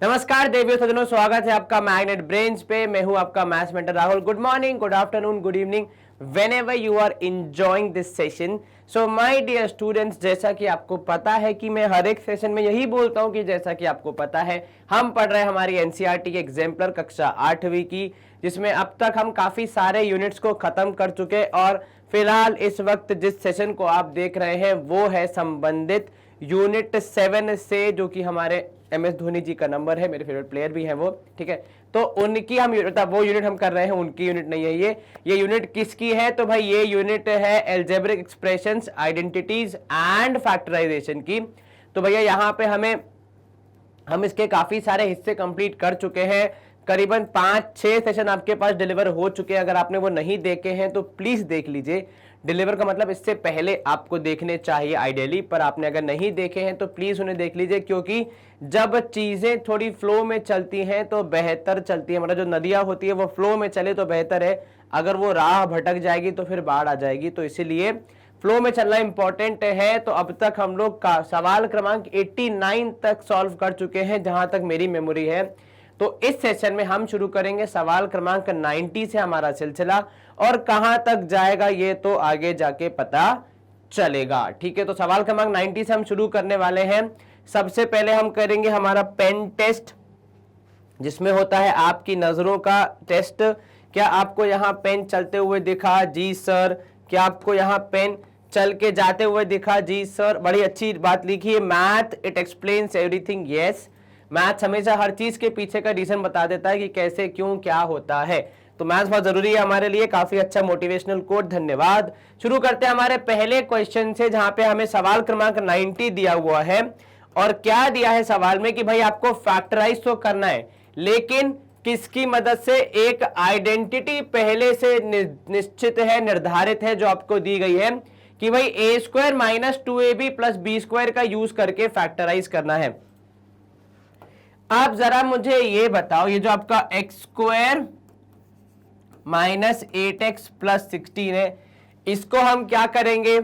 नमस्कार देवियों सज्जनों, स्वागत है आपका मैग्नेट ब्रेन्स पे। मैं हूं आपका maths mentor Rahul. Good morning, good afternoon, good evening, whenever you are enjoying this session. So my dear students, जैसा कि आपको पता है कि मैं हर एक सेशन में यही बोलता हूं कि जैसा कि आपको पता है हम पढ़ रहे हैं हमारी एनसीईआरटी की एग्जाम्पलर कक्षा 8वीं की, जिसमें अब तक हम काफी सारे यूनिट्स को खत्म कर चुके और फिलहाल इस वक्त जिस सेशन को आप देख रहे हैं वो है संबंधित यूनिट 7 से, जो कि हमारे MS धोनी जी का नंबर है, मेरे फेवरेट प्लेयर भी हैं वो। ठीक है, तो उनकी हम वो यूनिट हम कर रहे हैं, उनकी यूनिट नहीं है ये यूनिट किसकी है? तो भाई ये यूनिट है algebraic expressions, identities and factorization की। तो भैया यहाँ पे हम इसके काफी सारे हिस्से कंप्लीट कर चुके हैं। करीबन 5-6 सेशन आपके पास डिलीवर हो चुके हैं। अगर आपने वो नहीं देखे हैं तो प्लीज देख लीजिए। डिलीवर का मतलब इससे पहले आपको देखने चाहिए आइडियली, पर आपने अगर नहीं देखे हैं तो प्लीज उन्हें देख लीजिए, क्योंकि जब चीजें थोड़ी फ्लो में चलती हैं तो बेहतर चलती है। मतलब जो नदियां होती है वो फ्लो में चले तो बेहतर है, अगर वो राह भटक जाएगी तो फिर बाढ़ आ जाएगी। तो इसीलिए फ्लो में चलना इंपॉर्टेंट है। तो अब तक हम लोग का सवाल क्रमांक 89 तक सॉल्व कर चुके हैं, जहां तक मेरी मेमोरी है। तो इस सेशन में हम शुरू करेंगे सवाल क्रमांक 90 से हमारा सिलसिला, और कहां तक जाएगा ये तो आगे जाके पता चलेगा। ठीक है, तो सवाल क्रमांक 90 से हम शुरू करने वाले हैं। सबसे पहले हम करेंगे हमारा पेन टेस्ट, जिसमें होता है आपकी नजरों का टेस्ट। क्या आपको यहाँ पेन चलते हुए दिखा? जी सर। क्या आपको यहाँ पेन चल के जाते हुए दिखा? जी सर। बड़ी अच्छी बात लिखी है, math it explains everything. Yes, maths हमेशा हर चीज के पीछे का रीजन बता देता है कि कैसे क्यों क्या होता है। तो मैथ्स बहुत जरूरी है हमारे लिए। काफी अच्छा मोटिवेशनल कोट, धन्यवाद। शुरू करते हैं हमारे पहले क्वेश्चन से, जहां पे हमें सवाल क्रमांक 90 दिया हुआ है। और क्या दिया है सवाल में कि भाई आपको फैक्टराइज तो करना है, लेकिन किसकी मदद से? एक आइडेंटिटी पहले से निश्चित है, निर्धारित है, जो आपको दी गई है कि भाई a² - 2ab + b² का यूज करके फैक्टराइज करना है। आप जरा मुझे ये बताओ, ये जो आपका x² - 8x + 16 है, इसको हम क्या करेंगे?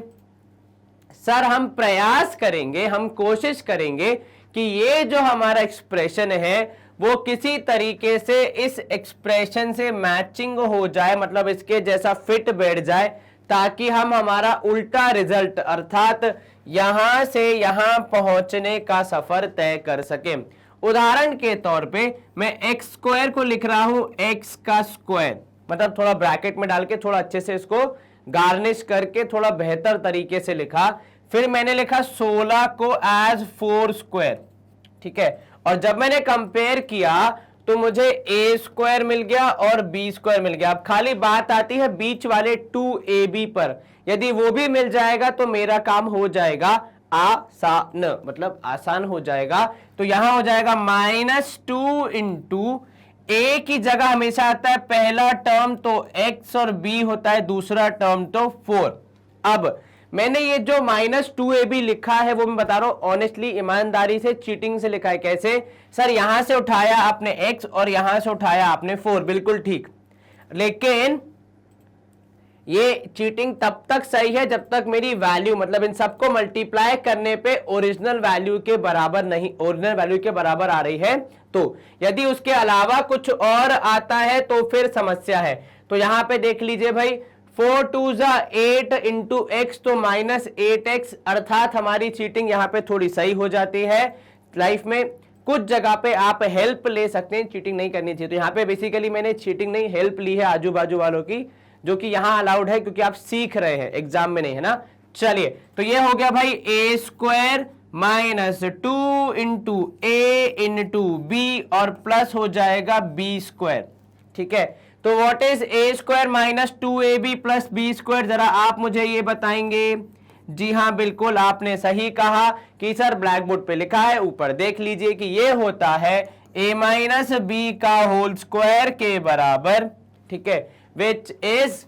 सर हम प्रयास करेंगे, हम कोशिश करेंगे कि ये जो हमारा एक्सप्रेशन है वो किसी तरीके से इस एक्सप्रेशन से मैचिंग हो जाए, मतलब इसके जैसा फिट बैठ जाए, ताकि हम हमारा उल्टा रिजल्ट अर्थात यहां से यहां पहुंचने का सफर तय कर सके। उदाहरण के तौर पे मैं x² को लिख रहा हूं x², मतलब थोड़ा ब्रैकेट में डाल के थोड़ा अच्छे से इसको गार्निश करके थोड़ा बेहतर तरीके से लिखा। फिर मैंने लिखा 16 को एज 4²। ठीक है, और जब मैंने कंपेयर किया तो मुझे a² मिल गया और b² मिल गया। अब खाली बात आती है बीच वाले 2ab पर, यदि वो भी मिल जाएगा तो मेरा काम हो जाएगा आसान, मतलब आसान हो जाएगा। तो यहां हो जाएगा -2 × a की जगह हमेशा आता है पहला टर्म तो x और b होता है दूसरा टर्म तो 4। अब मैंने ये जो -2ab लिखा है वो मैं बता रहा हूं ऑनेस्टली, ईमानदारी से, चीटिंग से लिखा है। कैसे? सर यहां से उठाया आपने x और यहां से उठाया आपने 4, बिल्कुल ठीक। लेकिन ये चीटिंग तब तक सही है जब तक मेरी वैल्यू, मतलब इन सबको मल्टीप्लाई करने पे ओरिजिनल वैल्यू के बराबर नहीं, ओरिजिनल वैल्यू के बराबर आ रही है। तो यदि उसके अलावा कुछ और आता है तो फिर समस्या है। तो यहां पे देख लीजिए भाई, 4 2 8 × x तो -8x, अर्थात हमारी चीटिंग यहाँ पे थोड़ी सही हो जाती है। लाइफ में कुछ जगह पे आप हेल्प ले सकते हैं, चीटिंग नहीं करनी चाहिए। तो यहाँ पे बेसिकली मैंने चीटिंग नहीं, हेल्प ली है आजू बाजू वालों की, जो कि यहाँ अलाउड है क्योंकि आप सीख रहे हैं, एग्जाम में नहीं, है ना। चलिए, तो ये हो गया भाई a² - 2 × a × b और प्लस हो जाएगा b²। ठीक है, तो what is a² - 2ab + b²? जरा आप मुझे ये बताएंगे। जी हाँ, बिल्कुल आपने सही कहा कि सर ब्लैक बोर्ड पे लिखा है, ऊपर देख लीजिए कि ये होता है a - b² के बराबर। ठीक है, विच इज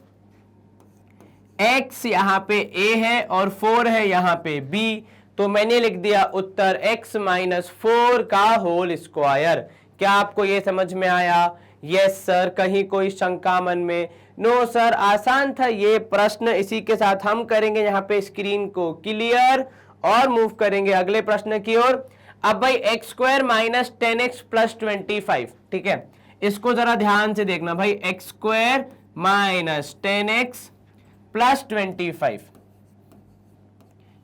x यहां पे a है और 4 है यहां पे b। तो मैंने लिख दिया उत्तर x - 4 का होल स्क्वायर। क्या आपको ये समझ में आया? Yes sir. कहीं कोई शंका मन में? नो सर, आसान था ये प्रश्न। इसी के साथ हम करेंगे यहाँ पे स्क्रीन को क्लियर और मूव करेंगे अगले प्रश्न की ओर। अब भाई x square minus 10x plus 25, ठीक है, इसको जरा ध्यान से देखना भाई, x square minus 10x plus 25,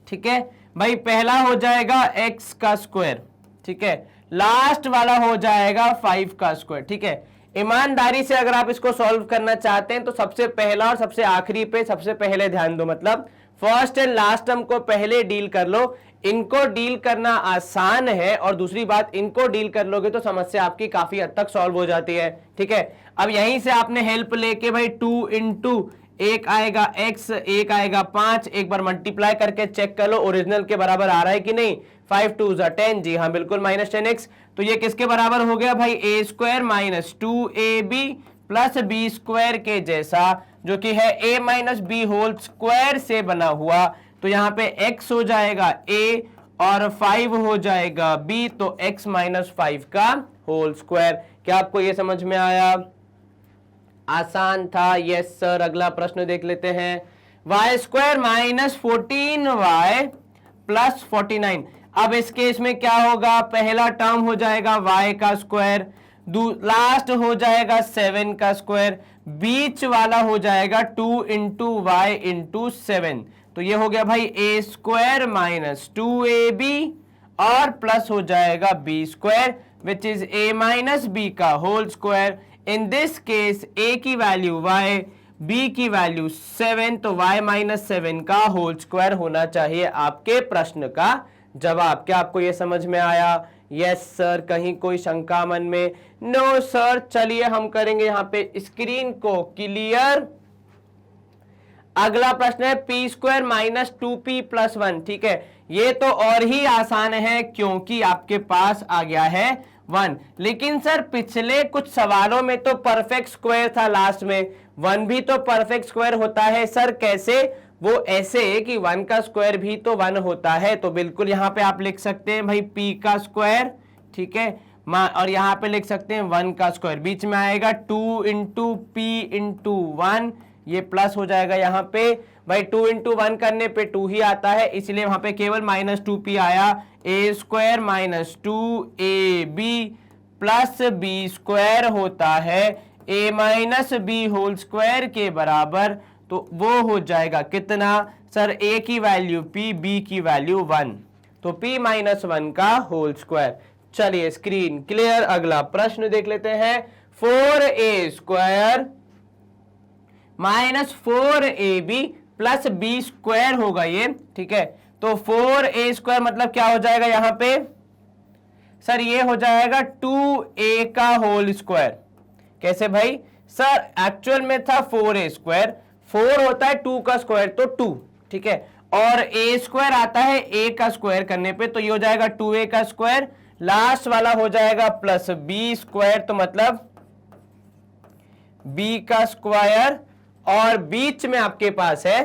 ठीक है भाई, पहला हो जाएगा x का स्क्वायर, ठीक है, लास्ट वाला हो जाएगा 5 का स्क्वायर, ठीक है। ईमानदारी से अगर आप इसको सॉल्व करना चाहते हैं तो सबसे पहला और सबसे आखिरी पे सबसे पहले ध्यान दो, मतलब फर्स्ट एंड लास्ट टर्म को पहले डील कर लो। इनको डील करना आसान है, और दूसरी बात, इनको डील कर लोगे तो समस्या आपकी काफी हद तक सॉल्व हो जाती है, ठीक है। अब यहीं से आपने हेल्प लेके भाई 2 इंटू एक आएगा x, एक आएगा 5, एक बार मल्टीप्लाई करके चेक कर लो ओरिजिनल के बराबर आ रहा है कि नहीं। 5 2 10, जी हाँ बिल्कुल, माइनस 10x, तो ये किसके बराबर हो गया भाई, a square minus 2ab plus B square के जैसा, जो कि है a minus B whole square से बना हुआ। तो यहाँ पे x हो जाएगा a और 5 हो जाएगा b, तो x माइनस 5 का होल स्क्वायर। क्या आपको ये समझ में आया? आसान था, यस सर। अगला प्रश्न देख लेते हैं, Y square minus 14y plus 49। अब इस केस में क्या होगा, पहला टर्म हो जाएगा y का स्क्वायर, लास्ट हो जाएगा 7 का स्क्वायर, बीच वाला हो जाएगा 2 इंटू वाई इंटू 7। तो ये हो गया भाई a स्क्वायर माइनस 2ab और प्लस हो जाएगा b square which is a minus b का whole square. In this case a की वैल्यू y, b की वैल्यू 7, तो y माइनस 7 का होल स्क्वायर होना चाहिए आपके प्रश्न का जवाब। क्या आपको ये समझ में आया? Yes sir. कहीं कोई शंका मन में? No sir. चलिए हम करेंगे यहाँ पे स्क्रीन को क्लियर। अगला प्रश्न है P square minus 2p plus 1, ठीक है। ये तो और ही आसान है क्योंकि आपके पास आ गया है 1, लेकिन सर पिछले कुछ सवालों में तो परफेक्ट स्क्वायर था, लास्ट में 1 भी तो परफेक्ट स्क्वायर होता है। सर कैसे? वो ऐसे कि 1 का स्क्वायर भी तो 1 होता है। तो बिल्कुल यहाँ पे आप लिख सकते हैं भाई p का स्क्वायर, ठीक है, और यहाँ पे लिख सकते हैं 1 का स्क्वायर, बीच में आएगा 2 इंटू पी इंटू 1, ये प्लस हो जाएगा यहाँ पे भाई 2 इंटू 1 करने पे 2 ही आता है, इसलिए वहां पे केवल माइनस 2p आया। a square minus 2ab plus b square होता है a minus b whole square के बराबर। तो वो हो जाएगा कितना सर? a की वैल्यू p, b की वैल्यू 1, तो p माइनस 1 का होल स्क्वायर। चलिए स्क्रीन क्लियर। अगला प्रश्न देख लेते हैं, 4a square minus 4ab plus B square होगा ये, ठीक है। तो 4a स्क्वायर मतलब क्या हो जाएगा यहाँ पे सर? ये हो जाएगा 2a का होल स्क्वायर। कैसे भाई? सर एक्चुअल में था 4a स्क्वायर, 4 होता है 2 का स्क्वायर तो 2, ठीक है, और a स्क्वायर आता है a का स्क्वायर करने पे, तो ये हो जाएगा 2a का स्क्वायर, लास्ट वाला हो जाएगा प्लस b स्क्वायर, तो मतलब b का स्क्वायर, और बीच में आपके पास है,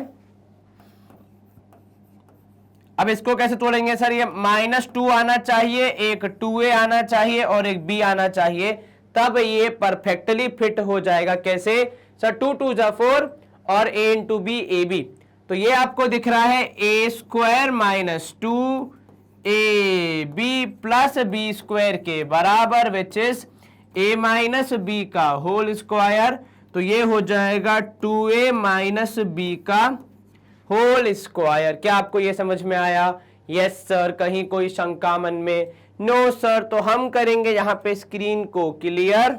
अब इसको कैसे तोड़ेंगे सर? ये -2 आना चाहिए, एक 2a आना चाहिए और एक b आना चाहिए, तब ये परफेक्टली फिट हो जाएगा। कैसे सर? 2 2 जा 4 और a इंटू बी ab, तो ये आपको दिख रहा है a square minus 2ab plus b square के बराबर which is a minus b का होल स्क्वायर। तो ये हो जाएगा 2a माइनस b का होल स्क्वायर। क्या आपको ये समझ में आया? Yes sir. कहीं कोई शंका मन में? No sir. तो हम करेंगे यहाँ पे स्क्रीन को क्लियर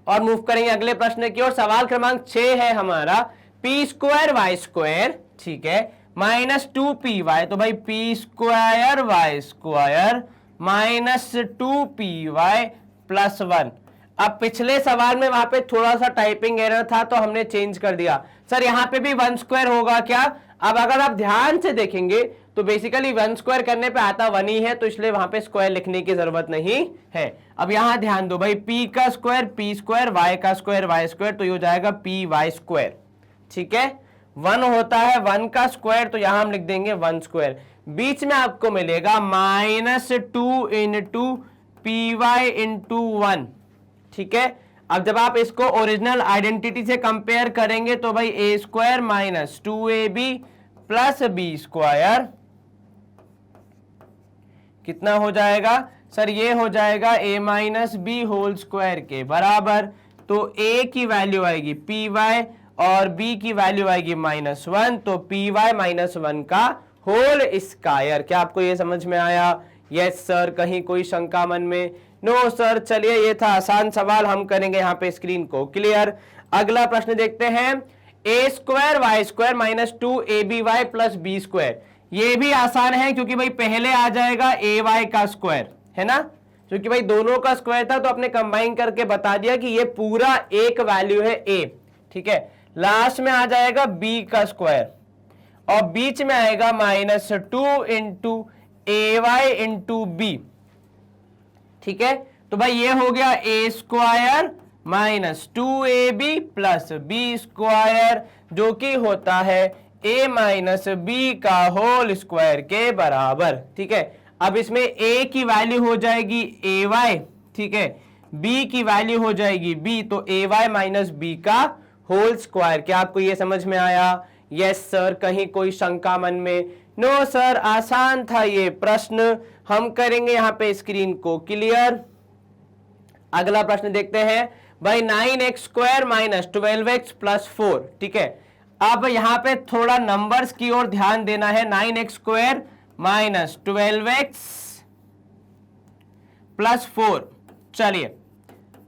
और मूव करेंगे अगले प्रश्न की ओर। सवाल क्रमांक 6 है हमारा, पी स्क्वायर वाई स्क्वायर, ठीक है, माइनस 2py, तो भाई P square Y square minus 2py plus 1। अब पिछले सवाल में वहां पे थोड़ा सा टाइपिंग एरर था तो हमने चेंज कर दिया। सर यहाँ पे भी 1 स्क्वायर होगा क्या? अब अगर आप ध्यान से देखेंगे तो बेसिकली 1 स्क्वायर करने पे आता 1 ही है, तो इसलिए वहां पे स्क्वायर लिखने की जरूरत नहीं है। अब यहां ध्यान दो भाई, p का स्क्वायर p स्क्वायर, y का स्क्वायर y स्क्वायर, तो ये हो जाएगा पी वाई स्क्वायर, ठीक है। 1 होता है 1 का स्क्वायर, तो यहां हम लिख देंगे 1 स्क्वायर। बीच में आपको मिलेगा -2 इंटू पी वाई इंटू 1, ठीक है। अब जब आप इसको ओरिजिनल आइडेंटिटी से कंपेयर करेंगे तो भाई a square minus 2ab plus b square, कितना हो जाएगा सर, ये हो जाएगा a minus B whole square के बराबर। तो a की वैल्यू आएगी पी वाई और b की वैल्यू आएगी -1, तो पी वाई -1 का होल स्क्वायर। क्या आपको ये समझ में आया? यस सर, कहीं कोई शंका मन में? No sir. चलिए, ये था आसान सवाल, हम करेंगे यहाँ पे स्क्रीन को क्लियर। अगला प्रश्न देखते हैं, a square Y square minus 2ab plus B square. ये भी आसान है क्योंकि भाई पहले आ जाएगा ए वाई का स्क्वायर, है ना, क्योंकि भाई दोनों का स्क्वायर था तो आपने कंबाइन करके बता दिया कि ये पूरा एक वैल्यू है a, ठीक है। लास्ट में आ जाएगा b का स्क्वायर और बीच में आएगा -2 into A Y into B, ठीक है। तो भाई ये हो गया a square minus 2ab plus B square, जो कि होता है a माइनस बी का होल स्क्वायर के बराबर, ठीक है। अब इसमें a की वैल्यू हो जाएगी ए वाई, ठीक है, b की वैल्यू हो जाएगी b, तो ए वाई माइनस बी का होल स्क्वायर। क्या आपको ये समझ में आया? Yes sir. कहीं कोई शंका मन में? नो सर, आसान था ये प्रश्न, हम करेंगे यहाँ पे स्क्रीन को क्लियर। अगला प्रश्न देखते हैं भाई, 9x square minus 12x plus 4, ठीक है। अब यहाँ पे थोड़ा नंबर्स की ओर ध्यान देना है। 9x square minus 12x plus 4, चलिए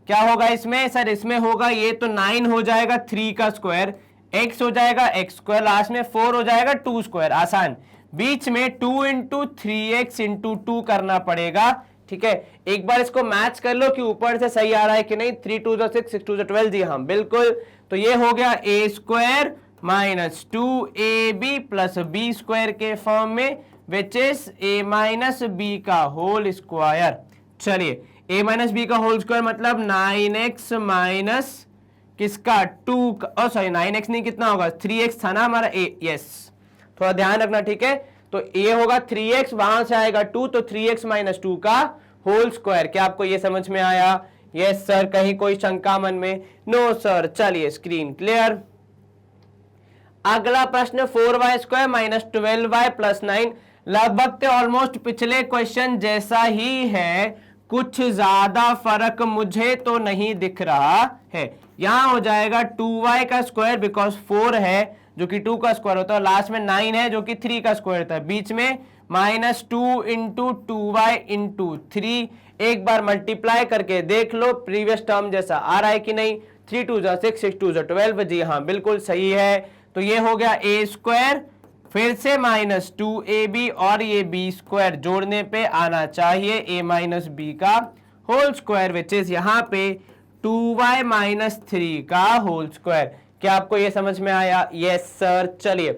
क्या होगा इसमें सर? इसमें होगा ये तो 9 हो जाएगा 3 का स्क्वायर, x हो जाएगा x स्क्वायर, लास्ट में 4 हो जाएगा 2 स्क्वायर, आसान। बीच में 2 इंटू 3x इंटू 2 करना पड़ेगा, ठीक है। एक बार इसको मैच कर लो कि ऊपर से सही आ रहा है कि नहीं। 3 2 6 6 2 12, जी हाँ बिल्कुल। तो ये हो गया a square minus 2ab plus B square के फॉर्म में, which is a minus B का होल स्क्वायर। चलिए, a माइनस बी का होल स्क्वायर मतलब 9x माइनस किसका 2 का, सॉरी 9x नहीं, कितना होगा 3x था ना हमारा a, यस, थोड़ा ध्यान रखना, ठीक है। तो ये होगा 3x, वहां से आएगा 2, तो 3x माइनस 2 का होल स्क्वायर। क्या आपको ये समझ में आया? Yes sir. कहीं कोई शंका मन में? No sir. चलिए स्क्रीन क्लियर। अगला प्रश्न, 4y square minus 12y plus 9, लगभग ऑलमोस्ट पिछले क्वेश्चन जैसा ही है, कुछ ज्यादा फर्क मुझे तो नहीं दिख रहा है। यहां हो जाएगा 2y का स्क्वायर बिकॉज 4 है जो कि 2 का स्क्वायर होता है, लास्ट में 9 है जो कि 3 का स्क्वायर होता है, बीच में -2 इंटू 2y इंटू 3। एक बार मल्टीप्लाई करके देख लो प्रीवियस टर्म जैसा आ रहा है कि नहीं। 3 2 6 6 2 12, जी हाँ बिल्कुल सही है। तो ये हो गया a स्क्वायर, फिर से -2ab और ये b स्क्वायर जोड़ने पे आना चाहिए a माइनस बी का होल स्क्वायर, विच इज यहाँ पे 2y माइनस 3 का होल स्क्वायर। क्या आपको ये समझ में आया? Yes sir. चलिए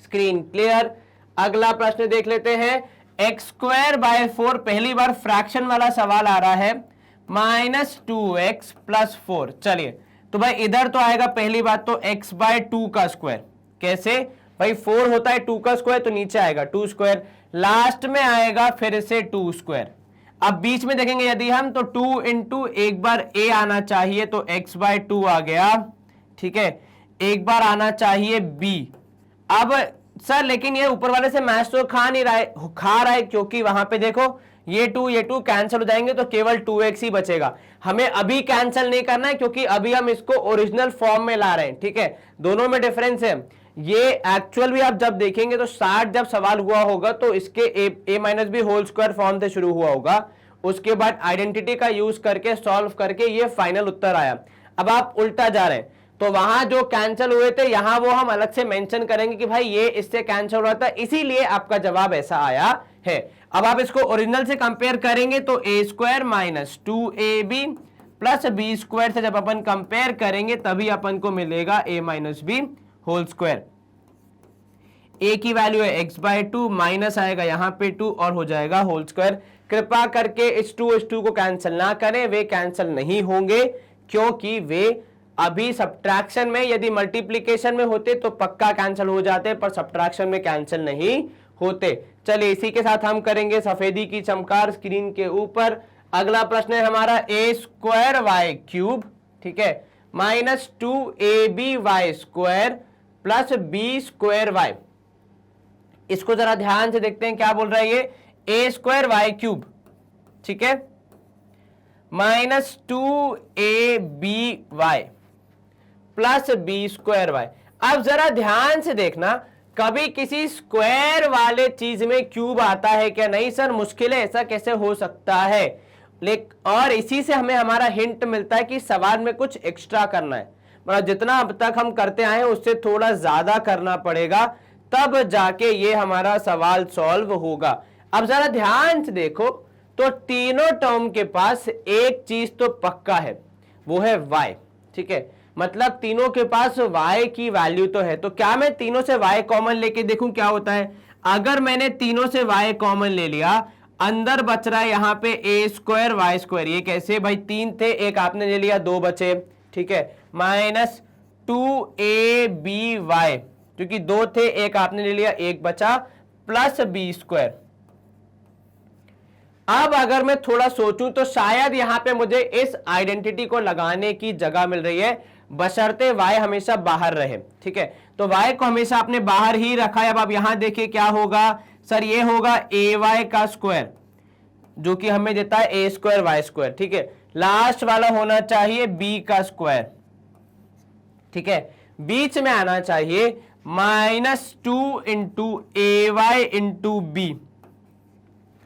स्क्रीन क्लियर। अगला प्रश्न देख लेते हैं, एक्स स्क्वायर बाय 4, पहली बार फ्रैक्शन वाला सवाल आ रहा है, -2x प्लस 4। चलिए, तो भाई इधर तो आएगा पहली बात तो x बाय 2 का स्क्वायर। कैसे भाई? 4 होता है 2 का स्क्वायर, तो नीचे आएगा 2 स्क्वायर, लास्ट में आएगा फिर से 2 स्क्वायर। अब बीच में देखेंगे यदि हम, तो 2 इंटू एक बार a आना चाहिए तो x बाय 2 आ गया, ठीक है। एक बार आना चाहिए b। अब सर लेकिन ये ऊपर वाले से मैच तो खा रहा है क्योंकि वहां पे देखो ये 2 कैंसिल हो जाएंगे तो केवल 2x ही बचेगा। हमें अभी कैंसिल नहीं करना है क्योंकि अभी हम इसको ओरिजिनल फॉर्म में ला रहे हैं, ठीक है। दोनों में डिफरेंस है। ये एक्चुअल भी आप जब देखेंगे तो 60 जब सवाल हुआ होगा तो इसके a minus B whole square form से शुरू हुआ होगा, उसके बाद आइडेंटिटी का यूज करके सॉल्व करके ये फाइनल उत्तर आया। अब आप उल्टा जा रहे हैं तो वहां जो कैंसिल हुए थे यहां वो हम अलग से मेंशन करेंगे कि भाई ये इससे कैंसिल हुआ था, इसीलिए आपका जवाब ऐसा आया है। अब आप इसको ओरिजिनल से कंपेयर करेंगे तो a square minus 2ab plus B square से जब अपन कंपेयर करेंगे तभी अपन को मिलेगा a minus B whole square. a की वैल्यू है x बाय 2, माइनस आएगा यहाँ पे 2 और हो जाएगा होल स्क्वायर। कृपा करके इस 2 को कैंसिल ना करें, वे कैंसिल नहीं होंगे क्योंकि वे अभी सब्ट्रैक्शन में, यदि मल्टीप्लिकेशन में होते तो पक्का कैंसिल हो जाते, पर सब्ट्रैक्शन में कैंसिल नहीं होते। चलिए इसी के साथ हम करेंगे सफेदी की चमकार स्क्रीन के ऊपर। अगला प्रश्न है हमारा a स्क्वायर वाई क्यूब, ठीक है, minus 2ab Y square plus B square Y. इसको जरा ध्यान से देखते हैं क्या बोल रहा है ये। ए स्क्वायर वाई क्यूब, ठीक है, minus 2ab plus B square Y. अब जरा ध्यान से देखना, कभी किसी स्क्वायर वाले चीज में क्यूब आता है क्या? नहीं सर, मुश्किल है, ऐसा कैसे हो सकता है? और इसी से हमें हमारा हिंट मिलता है कि सवाल में कुछ एक्स्ट्रा करना है, मतलब जितना अब तक हम करते आए हैं उससे थोड़ा ज्यादा करना पड़ेगा, तब जाके ये हमारा सवाल सॉल्व होगा। अब जरा ध्यान से देखो, तो तीनों टर्म के पास एक चीज तो पक्का है, वो है y, ठीक है, मतलब तीनों के पास y की वैल्यू तो है। तो क्या मैं तीनों से y कॉमन लेके देखूं क्या होता है? अगर मैंने तीनों से y कॉमन ले लिया, अंदर बच रहा है यहाँ पे a स्क्वायर वाई स्क्वायर। ये कैसे भाई? तीन थे, एक आपने ले लिया, दो बचे, ठीक है, माइनस 2ab, क्योंकि दो थे, एक आपने ले लिया, एक बचा, प्लस बी स्क्वायर। अब अगर मैं थोड़ा सोचूं तो शायद यहां पे मुझे इस आइडेंटिटी को लगाने की जगह मिल रही है, बशर्ते y हमेशा बाहर रहे, ठीक है। तो y को हमेशा आपने बाहर ही रखा है। अब आप यहां देखिए क्या होगा सर, ये होगा ay का स्क्वायर, जो कि हमें देता है a स्क्वायर वाई स्क्वायर, ठीक है। लास्ट वाला होना चाहिए b का स्क्वायर, ठीक है, बीच में आना चाहिए -2 into A Y into B.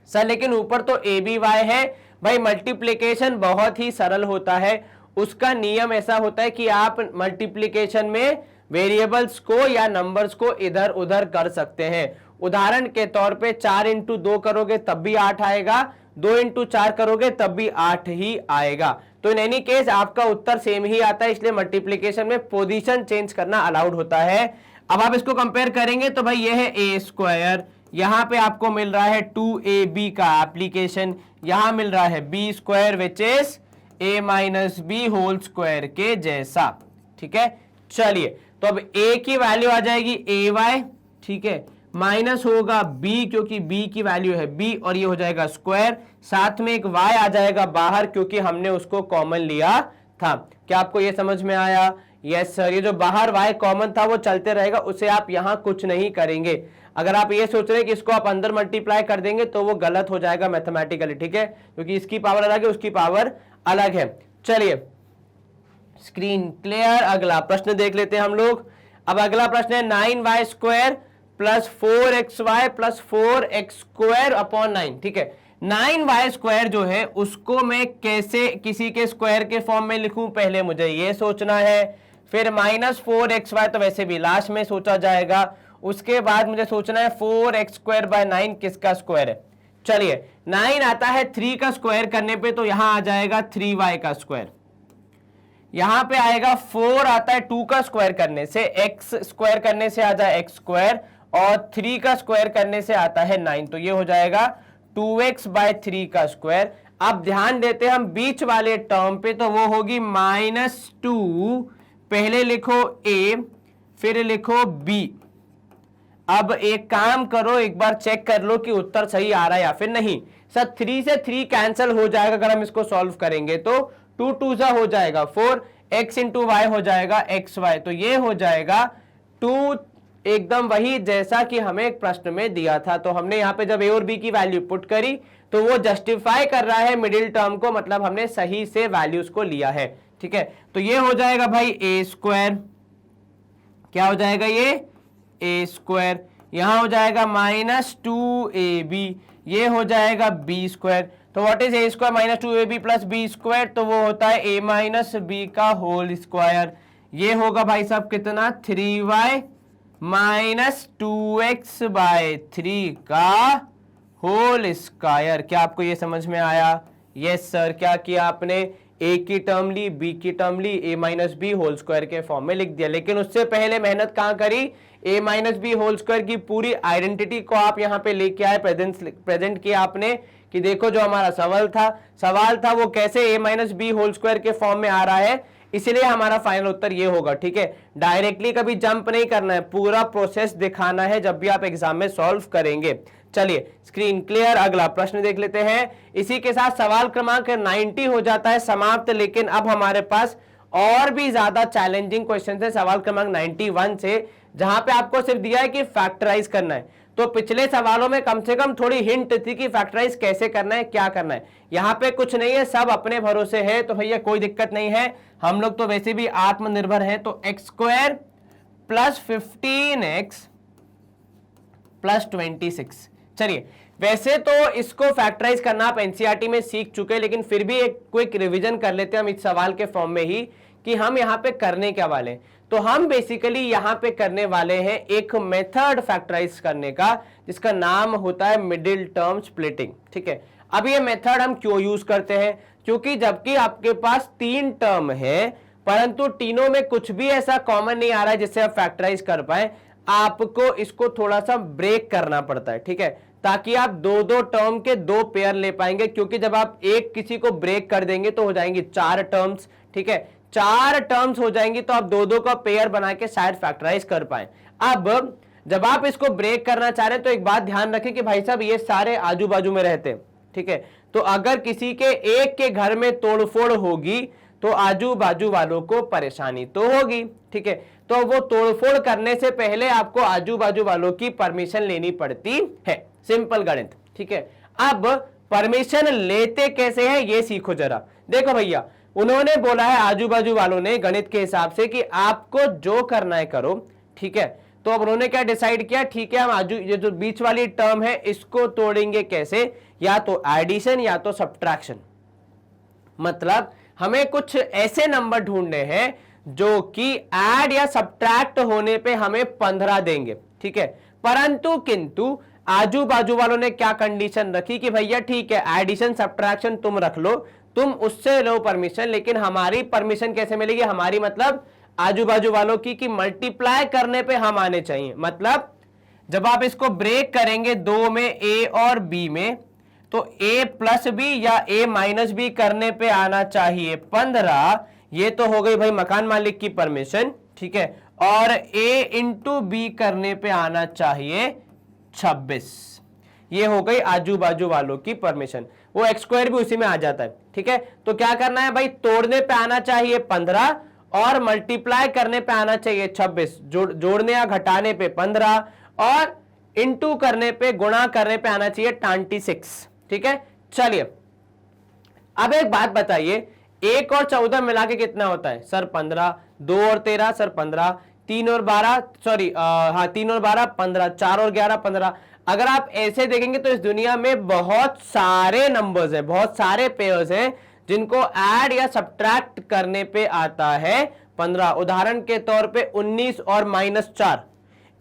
Sir लेकिन ऊपर तो ए बी वाई है भाई। मल्टीप्लिकेशन बहुत ही सरल होता है, उसका नियम ऐसा होता है कि आप मल्टीप्लिकेशन में वेरिएबल्स को या नंबर्स को इधर उधर कर सकते हैं। उदाहरण के तौर पे 4 इंटू 2 करोगे तब भी 8 आएगा, 2 इंटू 4 करोगे तब भी 8 ही आएगा। तो इन एनी केस आपका उत्तर सेम ही आता है, इसलिए मल्टीप्लिकेशन में पोजीशन चेंज करना अलाउड होता है। अब आप इसको कंपेयर करेंगे तो भाई ये है ए स्क्वायर, यहां पे आपको मिल रहा है 2ab का एप्लीकेशन, यहां मिल रहा है B square which is a minus B whole square के जैसा, ठीक है। चलिए तो अब a की वैल्यू आ जाएगी ay, ठीक है, माइनस होगा b क्योंकि b की वैल्यू है b, और ये हो जाएगा स्क्वायर, साथ में एक y आ जाएगा बाहर क्योंकि हमने उसको कॉमन लिया था। क्या आपको ये समझ में आया? यस सर, ये जो बाहर y कॉमन था वो चलते रहेगा, उसे आप यहां कुछ नहीं करेंगे। अगर आप ये सोच रहे हैं कि इसको आप अंदर मल्टीप्लाई कर देंगे तो वो गलत हो जाएगा मैथमेटिकली, ठीक है, क्योंकि इसकी पावर अलग है, उसकी पावर अलग है। चलिए स्क्रीन क्लियर, अगला प्रश्न देख लेते हैं हम लोग। अब अगला प्रश्न है 9y square plus 4xy plus 4x square upon 9, ठीक है। 9y स्क्वायर जो है उसको मैं कैसे किसी के स्क्वायर के फॉर्म में लिखूं, पहले मुझे ये सोचना है, फिर माइनस 4xy तो वैसे भी लास्ट में सोचा जाएगा, उसके बाद मुझे सोचना है 4x स्क्वायर बाय 9 किसका स्क्वायर है। चलिए 9 आता है 3 का स्क्वायर करने पे, तो यहां आ जाएगा 3y का स्क्वायर, यहां पे आएगा 4 आता है 2 का स्क्वायर करने से, x स्क्वायर करने से आ जाए x स्क्वायर, और 3 का स्क्वायर करने से आता है 9, तो ये हो जाएगा 2x बाय 3 का स्क्वायर। अब ध्यान देते हैं हम बीच वाले टर्म पे, तो वो होगी -2, पहले लिखो a फिर लिखो b। अब एक काम करो, एक बार चेक कर लो कि उत्तर सही आ रहा है या फिर नहीं। सर 3 से 3 कैंसिल हो जाएगा अगर हम इसको सॉल्व करेंगे, तो 2 2 हो जाएगा 4, x इंटू वाई हो जाएगा xy, तो ये हो जाएगा 2, एकदम वही जैसा कि हमें एक प्रश्न में दिया था। तो हमने यहाँ पे जब a और b की वैल्यू पुट करी तो वो जस्टिफाई कर रहा है मिडिल टर्म को, मतलब हमने सही से वैल्यूज को लिया है, ठीक है। तो ये हो जाएगा भाई a स्क्वायर, क्या हो जाएगा ये a स्क्वायर, यहां हो जाएगा -2ab, ये हो जाएगा b स्क्वायर। तो what is a square minus 2ab plus b square, तो वो होता है a माइनस b का होल स्क्वायर। ये होगा भाई साहब कितना, 3y माइनस 2x बाय 3 का होल स्क्वायर। क्या आपको ये समझ में आया? Yes sir. क्या किया आपने, a की टर्म ली, b की टर्म ली, a minus B whole square के फॉर्म में लिख दिया, लेकिन उससे पहले मेहनत कहां करी, a minus B whole square की पूरी आइडेंटिटी को आप यहां पे लेके आए, प्रेजेंट किया आपने कि देखो जो हमारा सवाल था वो कैसे a minus B whole square के फॉर्म में आ रहा है, इसलिए हमारा फाइनल उत्तर ये होगा, ठीक है। डायरेक्टली कभी जंप नहीं करना है, पूरा प्रोसेस दिखाना है जब भी आप एग्जाम में सॉल्व करेंगे। चलिए स्क्रीन क्लियर, अगला प्रश्न देख लेते हैं। इसी के साथ सवाल क्रमांक 90 हो जाता है समाप्त, लेकिन अब हमारे पास और भी ज्यादा चैलेंजिंग क्वेश्चन है सवाल क्रमांक 91 से, जहां पे आपको सिर्फ दिया है कि फैक्टराइज करना है। तो पिछले सवालों में कम से कम थोड़ी हिंट थी कि फैक्टराइज कैसे करना है, क्या करना है। यहाँ पे कुछ नहीं है, सब अपने भरोसे है, तो भैया कोई दिक्कत नहीं है, हम लोग तो वैसे भी आत्मनिर्भर हैं। तो x square plus 15x plus 26। चलिए, वैसे तो इसको फैक्टराइज करना आप एनसीईआरटी में सीख चुके हैं, लेकिन फिर भी एक क्विक रिवीजन कर लेते हैं हम इस सवाल के फॉर्म में ही कि हम यहाँ पे करने क्या वाले हैं। तो हम बेसिकली यहाँ पे करने वाले हैं एक मेथड फैक्टराइज करने का, जिसका नाम होता है मिडिल टर्म स्प्लिटिंग। ठीक है, अब ये मेथड हम क्यों यूज करते हैं, क्योंकि जबकि आपके पास 3 टर्म है, परंतु तीनों में कुछ भी ऐसा कॉमन नहीं आ रहा है जिससे आप फैक्टराइज कर पाए, आपको इसको थोड़ा सा ब्रेक करना पड़ता है। ठीक है, ताकि आप दो टर्म के 2 पेयर ले पाएंगे, क्योंकि जब आप एक किसी को ब्रेक कर देंगे तो हो जाएंगी 4 टर्म्स। ठीक है, 4 टर्म्स हो जाएंगी तो आप दो का पेयर बना के शायद फैक्टराइज कर पाए। अब जब आप इसको ब्रेक करना चाह रहे हैं तो एक बात ध्यान रखें कि भाई साहब ये सारे आजू बाजू में रहते हैं। ठीक है, तो अगर किसी के एक के घर में तोड़फोड़ होगी तो आजू बाजू वालों को परेशानी तो होगी। ठीक है, तो वो तोड़फोड़ करने से पहले आपको आजू बाजू वालों की परमिशन लेनी पड़ती है, सिंपल गणित। ठीक है, अब परमिशन लेते कैसे हैं ये सीखो जरा। देखो भैया, उन्होंने बोला है आजू बाजू वालों ने गणित के हिसाब से कि आपको जो करना है करो। ठीक है, तो अब उन्होंने क्या डिसाइड किया, ठीक है हम आजू ये जो बीच वाली टर्म है इसको तोड़ेंगे कैसे, या तो एडिशन या तो सब्ट्रैक्शन। मतलब हमें कुछ ऐसे नंबर ढूंढने हैं जो कि ऐड या सब्ट्रैक्ट होने पे हमें 15 देंगे। ठीक है, परंतु किंतु आजू बाजू वालों ने क्या कंडीशन रखी कि भैया ठीक है एडिशन सब्ट्रैक्शन तुम रख लो, तुम उससे लो परमिशन, लेकिन हमारी परमिशन कैसे मिलेगी, हमारी मतलब आजू बाजू वालों की कि मल्टीप्लाई करने पे हम आने चाहिए। मतलब जब आप इसको ब्रेक करेंगे 2 में ए और बी में, तो a प्लस बी या a माइनस बी करने पे आना चाहिए 15। ये तो हो गई भाई मकान मालिक की परमिशन। ठीक है, और a इंटू बी करने पे आना चाहिए 26। ये हो गई आजू बाजू वालों की परमिशन, वो एक्स स्क्वायर भी उसी में आ जाता है। ठीक है, तो क्या करना है भाई, तोड़ने पे आना चाहिए 15 और मल्टीप्लाई करने पे आना चाहिए 26, जोड़ने या घटाने पे 15 और इंटू करने पे गुणा करने पे आना चाहिए 26। ठीक है, चलिए अब एक बात बताइए, 1 और 14 मिला के कितना होता है सर 15, 2 और 13 सर 15, 3 और 12 सॉरी हाँ 3 और 12 15, 4 और 11 15। अगर आप ऐसे देखेंगे तो इस दुनिया में बहुत सारे नंबर्स हैं, बहुत सारे पेयर्स हैं जिनको ऐड या सब्ट्रैक्ट करने पे आता है 15। उदाहरण के तौर पे 19 और -4,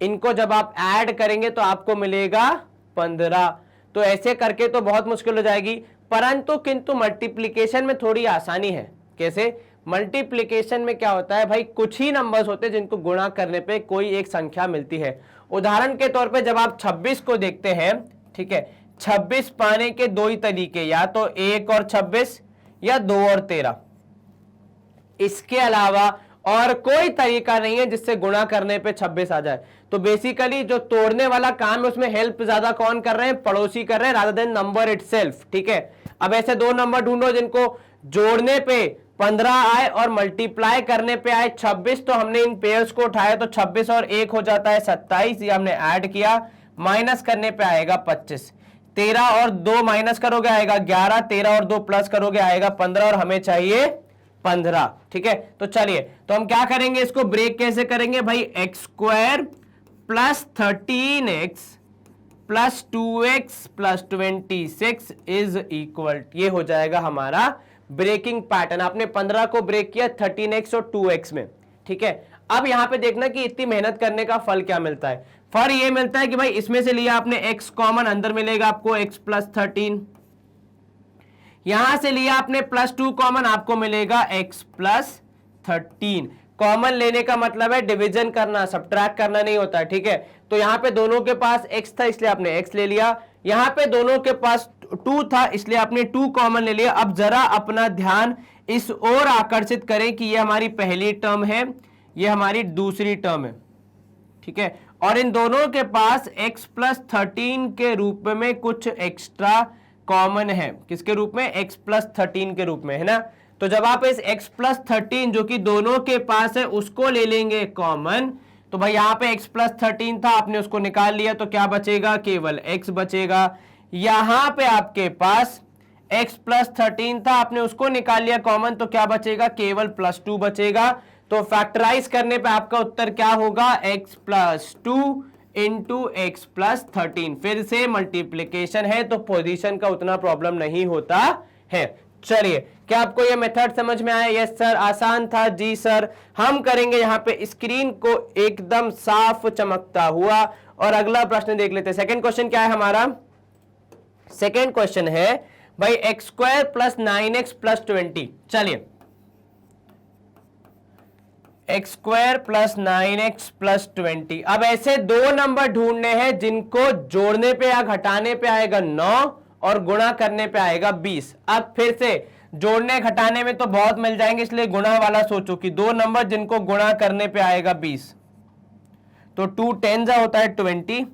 इनको जब आप ऐड करेंगे तो आपको मिलेगा 15। तो ऐसे करके तो बहुत मुश्किल हो जाएगी, परंतु किंतु मल्टीप्लिकेशन में थोड़ी आसानी है। कैसे, मल्टीप्लिकेशन में क्या होता है भाई, कुछ ही नंबर्स होते हैं जिनको गुणा करने पे कोई एक संख्या मिलती है। उदाहरण के तौर पे जब आप 26 को देखते हैं, ठीक है, 26 पाने के 2 ही तरीके, या तो 1 और 26 या 2 और 13। इसके अलावा और कोई तरीका नहीं है जिससे गुणा करने पे 26 आ जाए। तो बेसिकली जो तोड़ने वाला काम है उसमें हेल्प ज्यादा कौन कर रहे हैं, पड़ोसी कर रहे हैं, रादर देन नंबर इटसेल्फ। ठीक है, अब ऐसे 2 नंबर ढूंढो जिनको जोड़ने पे 15 आए और मल्टीप्लाई करने पे आए 26। तो हमने इन पेयर्स को उठाया तो 26 और 1 हो जाता है 27, ये हमने ऐड किया, माइनस करने पे आएगा 25, 13 और 2 माइनस करोगे आएगा 11, 13 और 2 प्लस करोगे आएगा 15 और हमें चाहिए 15। ठीक है, तो चलिए तो हम क्या करेंगे, इसको ब्रेक कैसे करेंगे भाई, x square plus 13x plus 2x plus 26 is equal, ये हो जाएगा हमारा ब्रेकिंग पैटर्न। आपने 15 को ब्रेक किया 13x और 2x में। ठीक है, अब यहां पे देखना कि इतनी मेहनत करने का फल क्या मिलता है। फल ये मिलता है कि भाई इसमें से लिया आपने x कॉमन, अंदर मिलेगा आपको x प्लस 13, यहां से लिया आपने +2 कॉमन, आपको मिलेगा x प्लस 13। कॉमन लेने का मतलब है डिवीजन करना, सब्ट्रैक्ट करना नहीं होता है। ठीक है, तो यहां पे दोनों के पास x था इसलिए आपने x ले लिया, यहां पे दोनों के पास 2 था इसलिए आपने 2 कॉमन ले लिया। अब जरा अपना ध्यान इस ओर आकर्षित करें कि ये हमारी पहली टर्म है, ये हमारी दूसरी टर्म है। ठीक है, और इन दोनों के पास x प्लस 13 के रूप में कुछ एक्स्ट्रा कॉमन है। किसके रूप में, x प्लस 13 के रूप में, है ना। तो जब आप इस x प्लस 13 जो कि दोनों के पास है उसको ले लेंगे कॉमन, तो भाई यहाँ पे x प्लस 13 था, आपने उसको निकाल लिया तो क्या बचेगा, केवल x बचेगा। यहां पे आपके पास x प्लस 13 था, आपने उसको निकाल लिया कॉमन, तो क्या बचेगा, केवल प्लस 2 बचेगा। तो फैक्टराइज करने पे आपका उत्तर क्या होगा, x plus 2 into x plus 13। फिर से मल्टीप्लीकेशन है तो पोजीशन का उतना प्रॉब्लम नहीं होता है। चलिए, क्या आपको यह मेथड समझ में आया? यस सर, आसान था। जी सर, हम करेंगे यहाँ पे स्क्रीन को एकदम साफ चमकता हुआ। और अगला प्रश्न देख लेते हैं। सेकंड क्वेश्चन क्या है हमारा? सेकंड क्वेश्चन है भाई x square plus 9x plus 20। चलिए, x square plus 9x plus 20। अब ऐसे दो नंबर ढूंढने हैं जिनको जोड़ने पे या घटाने पे आएगा 9 और गुणा करने पे आएगा 20। अब फिर से जोड़ने घटाने में तो बहुत मिल जाएंगे, इसलिए गुणा वाला सोचो कि दो नंबर जिनको गुणा करने पे आएगा 20। तो 2 10 होता है 20,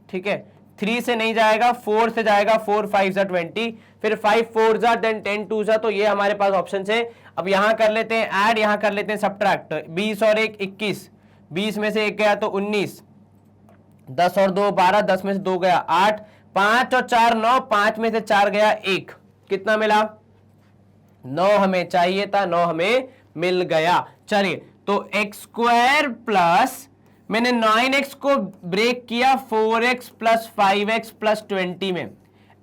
ठीक है। 3 से नहीं जाएगा, 4 से जाएगा, 4 5 20, फिर 5 4 देन 10 2। तो ये हमारे पास ऑप्शन है। अब यहां कर लेते हैं ऐड, यहां कर लेते हैं सब्ट्रैक्ट। 20 और 1 21, 20 में से 1 गया तो 19, 10 और 2 12, 10 में से 2 गया 8, 5 और 4 9, 5 में से 4 गया 1, कितना मिला, 9 हमें चाहिए था, 9 हमें मिल गया। चलिए, तो एक्स स्क्वायर प्लस, मैंने 9x को ब्रेक किया 4x प्लस 5x प्लस 20 में,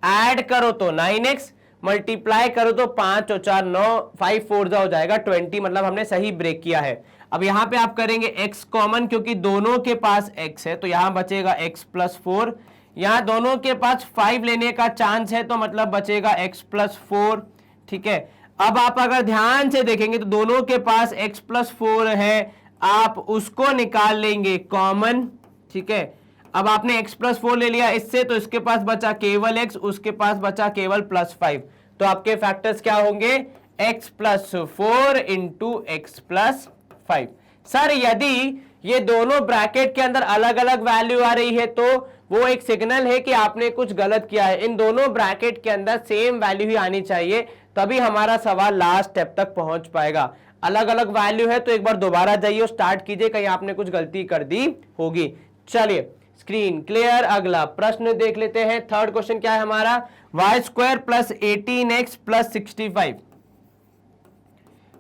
ऐड करो तो 9x, मल्टीप्लाई करो तो 5 और 4 9, 5 4 हो जाएगा 20, मतलब हमने सही ब्रेक किया है। अब यहां पे आप करेंगे x कॉमन, क्योंकि दोनों के पास x है, तो यहां बचेगा x प्लस 4। यहां दोनों के पास 5 लेने का चांस है, तो मतलब बचेगा x प्लस 4, ठीक है। अब आप अगर ध्यान से देखेंगे तो दोनों के पास x प्लस 4 है, आप उसको निकाल लेंगे कॉमन, ठीक है। अब आपने x प्लस 4 ले लिया इससे, तो इसके पास बचा केवल x, उसके पास बचा केवल प्लस 5। तो आपके फैक्टर्स क्या होंगे, x plus 4 into x plus 5। Sir, यदि ये दोनों ब्रैकेट के अंदर अलग अलग वैल्यू आ रही है तो वो एक सिग्नल है कि आपने कुछ गलत किया है। इन दोनों ब्रैकेट के अंदर सेम वैल्यू ही आनी चाहिए, तभी हमारा सवाल लास्ट स्टेप तक पहुंच पाएगा। अलग अलग वैल्यू है तो एक बार दोबारा जाइए और स्टार्ट कीजिए, कहीं आपने कुछ गलती कर दी होगी। चलिए, स्क्रीन क्लियर। अगला प्रश्न देख लेते हैं। थर्ड क्वेश्चन क्या है हमारा, Y square plus 18x plus 65।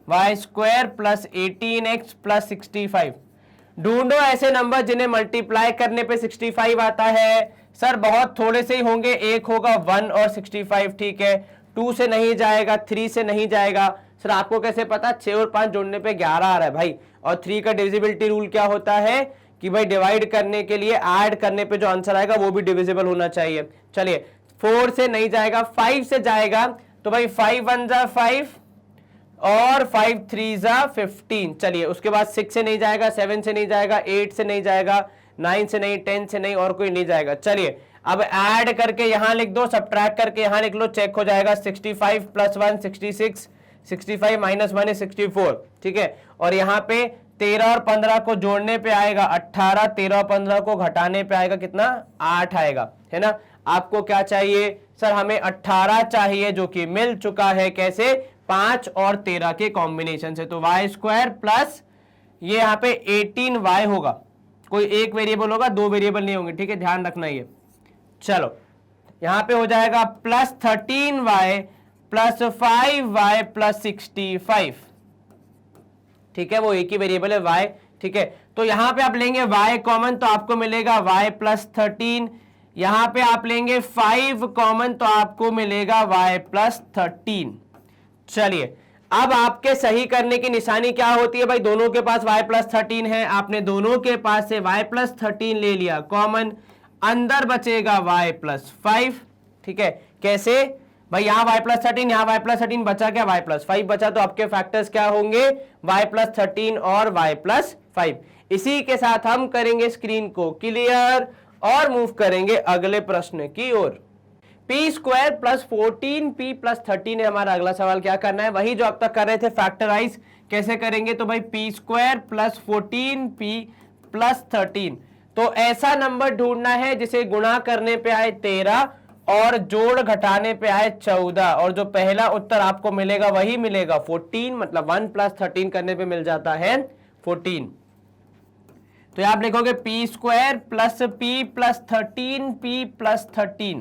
Y square plus 18x plus 65। ढूंढो ऐसे नंबर जिन्हें मल्टीप्लाई करने पे 65 आता है। सर, बहुत थोड़े से ही होंगे, एक होगा 1 और 65, ठीक है। 2 से नहीं जाएगा, 3 से नहीं जाएगा। सर, आपको कैसे पता, 6 और 5 जोड़ने पे 11 आ रहा है भाई। और 3 का डिविजिबिलिटी रूल क्या होता है कि भाई डिवाइड करने के लिए ऐड करने पे जो आंसर आएगा वो भी डिविजिबल होना चाहिए। चलिए, 4 से नहीं जाएगा, 5 से जाएगा, तो भाई 5 1 जा 5 और 5 3 जा 15। चलिए, उसके बाद 6 से नहीं जाएगा, 7 से नहीं जाएगा, 8 से नहीं जाएगा, 9 से नहीं, 10 से नहीं, और कोई नहीं जाएगा। चलिए, अब ऐड करके यहां लिख दो, सब्ट्रैक्ट करके यहां लिख लो, चेक हो जाएगा। 65 प्लस 1 66, 65 माइनस 1 is 64, ठीक है। और यहाँ पे 13 और 15 को जोड़ने पे आएगा 18, 13 और 15 को घटाने पे आएगा कितना, 8 आएगा, है ना। आपको क्या चाहिए सर, हमें 18 चाहिए, जो कि मिल चुका है। कैसे, 5 और 13 के कॉम्बिनेशन से। तो वाई स्क्वायर प्लस ये यहाँ पे 18y होगा, कोई एक वेरिएबल होगा, दो वेरिएबल नहीं होंगे, ठीक है, ध्यान रखना ये। चलो, यहां पे हो जाएगा plus 13y plus 5y plus 65, ठीक है, वो एक ही वेरिएबल है y, ठीक है। तो यहां पे आप लेंगे y कॉमन, तो आपको मिलेगा y प्लस 13। यहां पे आप लेंगे 5 कॉमन, तो आपको मिलेगा y प्लस 13। चलिए, अब आपके सही करने की निशानी क्या होती है भाई, दोनों के पास y प्लस 13 है, आपने दोनों के पास से y प्लस 13 ले लिया कॉमन, अंदर बचेगा y प्लस 5, ठीक है। कैसे भाई, यहां y प्लस 13, यहां y प्लस 13, बचा क्या, y प्लस 5 बचा। तो आपके फैक्टर्स क्या होंगे, y प्लस 13 और y प्लस 5। इसी के साथ हम करेंगे स्क्रीन को क्लियर और मूव करेंगे अगले प्रश्न की ओर। P square plus 14p plus 13 है हमारा अगला सवाल। क्या करना है, वही जो अब तक कर रहे थे, फैक्टराइज कैसे करेंगे। तो भाई P square plus 14p plus 13, तो ऐसा नंबर ढूंढना है जिसे गुणा करने पे आए 13 और जोड़ घटाने पे आए 14, और जो पहला उत्तर आपको मिलेगा वही मिलेगा 14, मतलब 1 प्लस 13 करने पे मिल जाता है 14। तो आप लिखोगे P square plus P plus 13 P plus 13।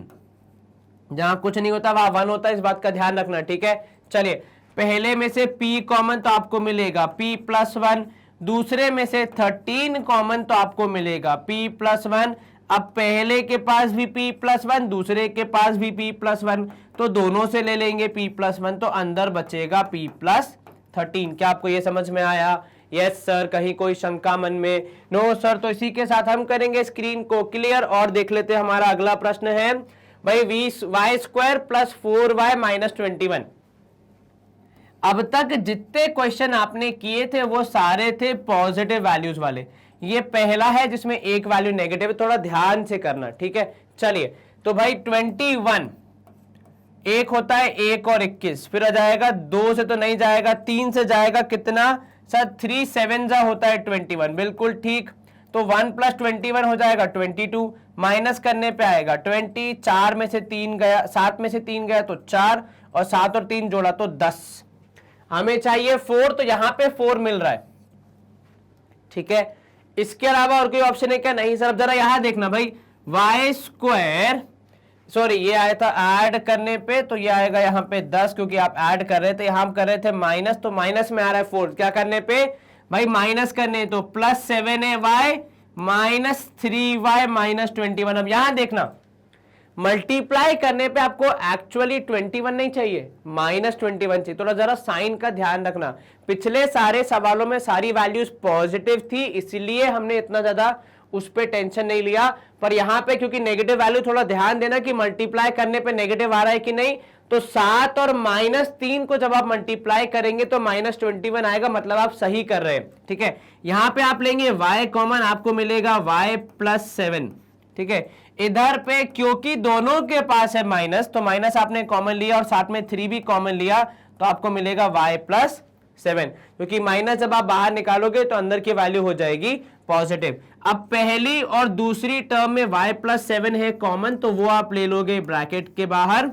जहां कुछ नहीं होता वहां 1 होता है, इस बात का ध्यान रखना, ठीक है। चलिए पहले में से p कॉमन तो आपको मिलेगा p प्लस 1, दूसरे में से 13 कॉमन तो आपको मिलेगा p प्लस 1। अब पहले के पास भी p प्लस 1, दूसरे के पास भी p प्लस 1, तो दोनों से ले लेंगे p प्लस 1, तो अंदर बचेगा p प्लस 13। क्या आपको ये समझ में आया? यस सर, कहीं कोई शंका मन में? No sir. तो इसी के साथ हम करेंगे स्क्रीन को क्लियर और देख लेते हैं हमारा अगला प्रश्न है भाई Y square plus 4y minus 21। अब तक जितने क्वेश्चन आपने किए थे वो सारे थे पॉजिटिव वैल्यूज वाले। ये पहला है जिसमें एक वैल्यू नेगेटिव, थोड़ा ध्यान से करना, ठीक है। चलिए तो भाई 21 एक होता है 1 और 21, फिर आ जाएगा 2 से तो नहीं जाएगा, 3 से जाएगा, कितना सर 3 7 जा होता है 21, बिल्कुल ठीक। तो 1 प्लस 21 हो जाएगा 22, माइनस करने पे आएगा 20, 4 में से 3 गया, 7 में से 3 गया तो 4, और 7 और 3 जोड़ा तो 10। हमें चाहिए 4, तो यहां पे 4 मिल रहा है, ठीक है। इसके अलावा और कोई ऑप्शन है क्या? नहीं सर। अब जरा यहां देखना भाई, वाई स्क्वायर, सॉरी ये आया था ऐड करने पे, तो ये आएगा यहाँ पे 10, क्योंकि आप ऐड कर रहे थे, यहां कर रहे थे माइनस, तो माइनस में आ रहा है 4। क्या करने पे भाई? माइनस करने, तो plus 7ay minus 3y minus 21। अब यहां देखना, मल्टीप्लाई करने पे आपको एक्चुअली 21 नहीं चाहिए, माइनस 21 चाहिए। थोड़ा जरा साइन का ध्यान रखना, पिछले सारे सवालों में सारी वैल्यूज पॉजिटिव थी, इसलिए हमने इतना ज्यादा उस पर टेंशन नहीं लिया। पर यहां पे क्योंकि नेगेटिव वैल्यू, थोड़ा ध्यान देना कि मल्टीप्लाई करने पे नेगेटिव आ रहा है कि नहीं। तो 7 और माइनस 3 को जब आप मल्टीप्लाई करेंगे तो माइनस 21 आएगा, मतलब आप सही कर रहे हैं, ठीक है। यहां पे आप लेंगे y कॉमन, आपको मिलेगा y प्लस 7, ठीक है। इधर पे क्योंकि दोनों के पास है माइनस, तो माइनस आपने कॉमन लिया और साथ में 3 भी कॉमन लिया, तो आपको मिलेगा y प्लस 7, क्योंकि माइनस जब आप बाहर निकालोगे तो अंदर की वैल्यू हो जाएगी पॉजिटिव। अब पहली और दूसरी टर्म में y प्लस 7 है कॉमन, तो वो आप ले लोगे ब्रैकेट के बाहर,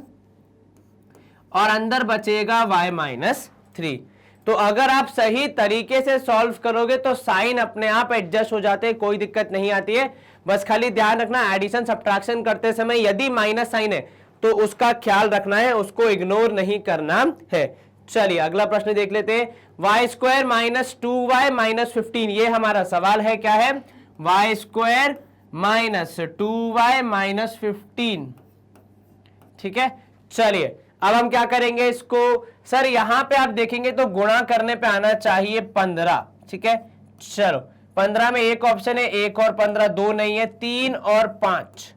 और अंदर बचेगा y माइनस 3। तो अगर आप सही तरीके से सॉल्व करोगे तो साइन अपने आप एडजस्ट हो जाते हैं, कोई दिक्कत नहीं आती है। बस खाली ध्यान रखना, एडिशन सब्ट्रैक्शन करते समय यदि माइनस साइन है तो उसका ख्याल रखना है, उसको इग्नोर नहीं करना है। चलिए अगला प्रश्न देख लेते हैं, Y square minus 2y minus 15। ये हमारा सवाल है, क्या है? Y square minus 2y minus 15, ठीक है। चलिए अब हम क्या करेंगे इसको? सर यहां पे आप देखेंगे तो गुणा करने पे आना चाहिए 15, ठीक है। चलो 15 में एक ऑप्शन है 1 और 15, 2 नहीं है, 3 और 5,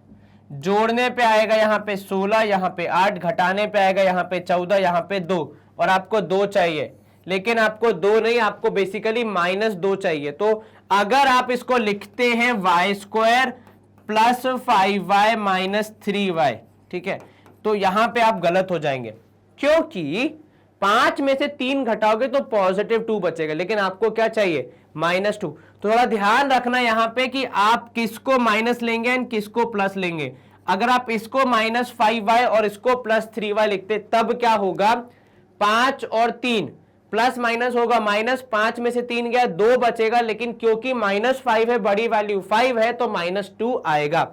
जोड़ने पे आएगा यहाँ पे 16, यहाँ पे 8, घटाने पे आएगा यहाँ पे 14, यहाँ पे 2, और आपको 2 चाहिए, लेकिन आपको 2 नहीं, आपको बेसिकली -2 चाहिए। तो अगर आप इसको लिखते हैं Y square plus 5y minus 3y, ठीक है, तो यहां पे आप गलत हो जाएंगे, क्योंकि 5 में से 3 घटाओगे तो पॉजिटिव 2 बचेगा, लेकिन आपको क्या चाहिए? -2। तो थोड़ा ध्यान रखना यहां पे कि आप किसको माइनस लेंगे एंड किसको प्लस लेंगे। अगर आप इसको -5y और इसको +3y लिखते तब क्या होगा? 5 और 3 प्लस माइनस होगा, -5 में से 3 गया, 2 बचेगा, लेकिन क्योंकि -5 है, बड़ी वैल्यू 5 है, तो -2 आएगा।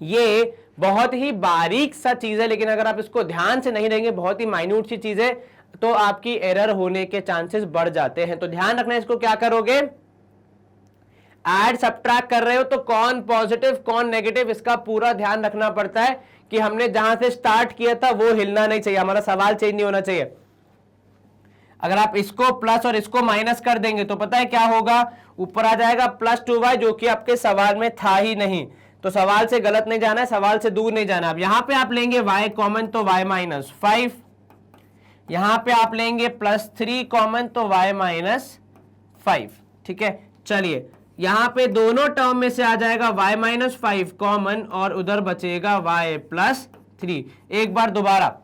ये बहुत ही बारीक सा चीज है, लेकिन अगर आप इसको ध्यान से नहीं रहेंगे, बहुत ही माइन्यूट सी चीज है, तो आपकी एरर होने के चांसेस बढ़ जाते हैं। तो ध्यान रखना, इसको क्या करोगे? ऐड सब्ट्रैक्ट कर रहे हो तो कौन पॉजिटिव कौन नेगेटिव, इसका पूरा ध्यान रखना पड़ता है कि हमने जहां से स्टार्ट किया था वो हिलना नहीं चाहिए, हमारा सवाल चेंज नहीं होना चाहिए। अगर आप इसको प्लस और इसको माइनस कर देंगे तो पता है क्या होगा? ऊपर आ जाएगा +2y, जो कि आपके सवाल में था ही नहीं। तो सवाल से गलत नहीं जाना है, सवाल से दूर नहीं जाना। अब यहां पे आप लेंगे y कॉमन, तो y माइनस 5, यहां पे आप लेंगे +3 कॉमन, तो y माइनस 5, ठीक है। चलिए यहां पे दोनों टर्म में से आ जाएगा y माइनस 5 कॉमन, और उधर बचेगा y प्लस 3। एक बार दोबारा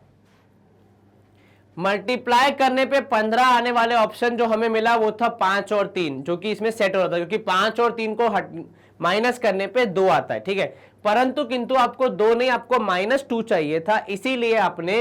मल्टीप्लाई करने पे 15 आने वाले ऑप्शन जो हमें मिला वो था 5 और 3, जो कि इसमें सेट हो रहा था, क्योंकि 5 और 3 को माइनस करने पे 2 आता है, ठीक है। परंतु किंतु आपको 2 नहीं, आपको -2 चाहिए था, इसीलिए आपने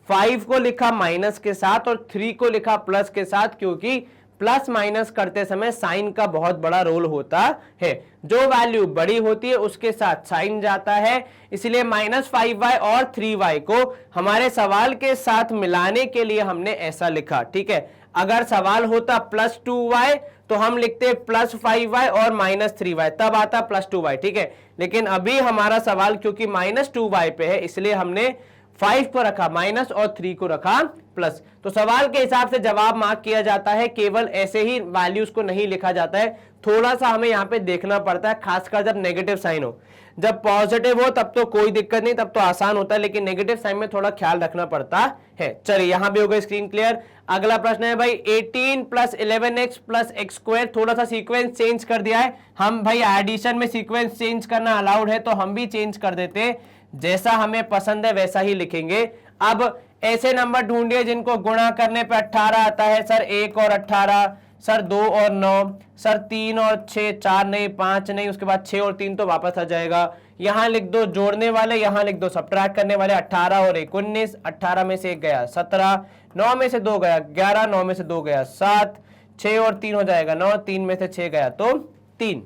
5 को लिखा माइनस के साथ और 3 को लिखा प्लस के साथ, क्योंकि प्लस माइनस करते समय साइन का बहुत बड़ा रोल होता है। जो वैल्यू बड़ी होती है उसके साथ साइन जाता है, इसलिए -5y और 3y को हमारे सवाल के साथ मिलाने के लिए हमने ऐसा लिखा। ठीक है, अगर सवाल होता +2y तो हम लिखते +5y और -3y, तब आता +2y। ठीक है, लेकिन अभी हमारा सवाल क्योंकि -2y पे है इसलिए हमने 5 को रखा माइनस और 3 को रखा प्लस। तो सवाल के हिसाब से जवाब मार्क किया जाता है, केवल ऐसे ही वैल्यूज को नहीं लिखा जाता है। थोड़ा सा हमें यहाँ पे देखना पड़ता है, खासकर जब नेगेटिव साइन हो। जब पॉजिटिव हो तब तो कोई दिक्कत नहीं, तब तो आसान होता है, लेकिन नेगेटिव साइन में थोड़ा ख्याल रखना पड़ता है। चलिए यहाँ भी हो गई स्क्रीन क्लियर। अगला प्रश्न है भाई 18 + 11x + x²। थोड़ा सा सीक्वेंस चेंज कर दिया है हम भाई, एडिशन में सीक्वेंस चेंज करना अलाउड है तो हम भी चेंज कर देते, जैसा हमें पसंद है वैसा ही लिखेंगे। अब ऐसे नंबर ढूंढिए जिनको गुणा करने पे 18 आता है। सर 1 और 18, सर 2 और 9, सर 3 और 6, 4 नहीं 5 नहीं, उसके बाद 6 और 3 तो वापस आ जाएगा। यहां लिख दो जोड़ने वाले, यहां लिख दो सब्ट्रैक्ट करने वाले। 18 और 1 19, 18 में से 1 गया 17, 9 में से 2 गया 11, 9 में से 2 गया 7, 6 और 3 हो जाएगा 9, 3 में से 6 गया तो 3।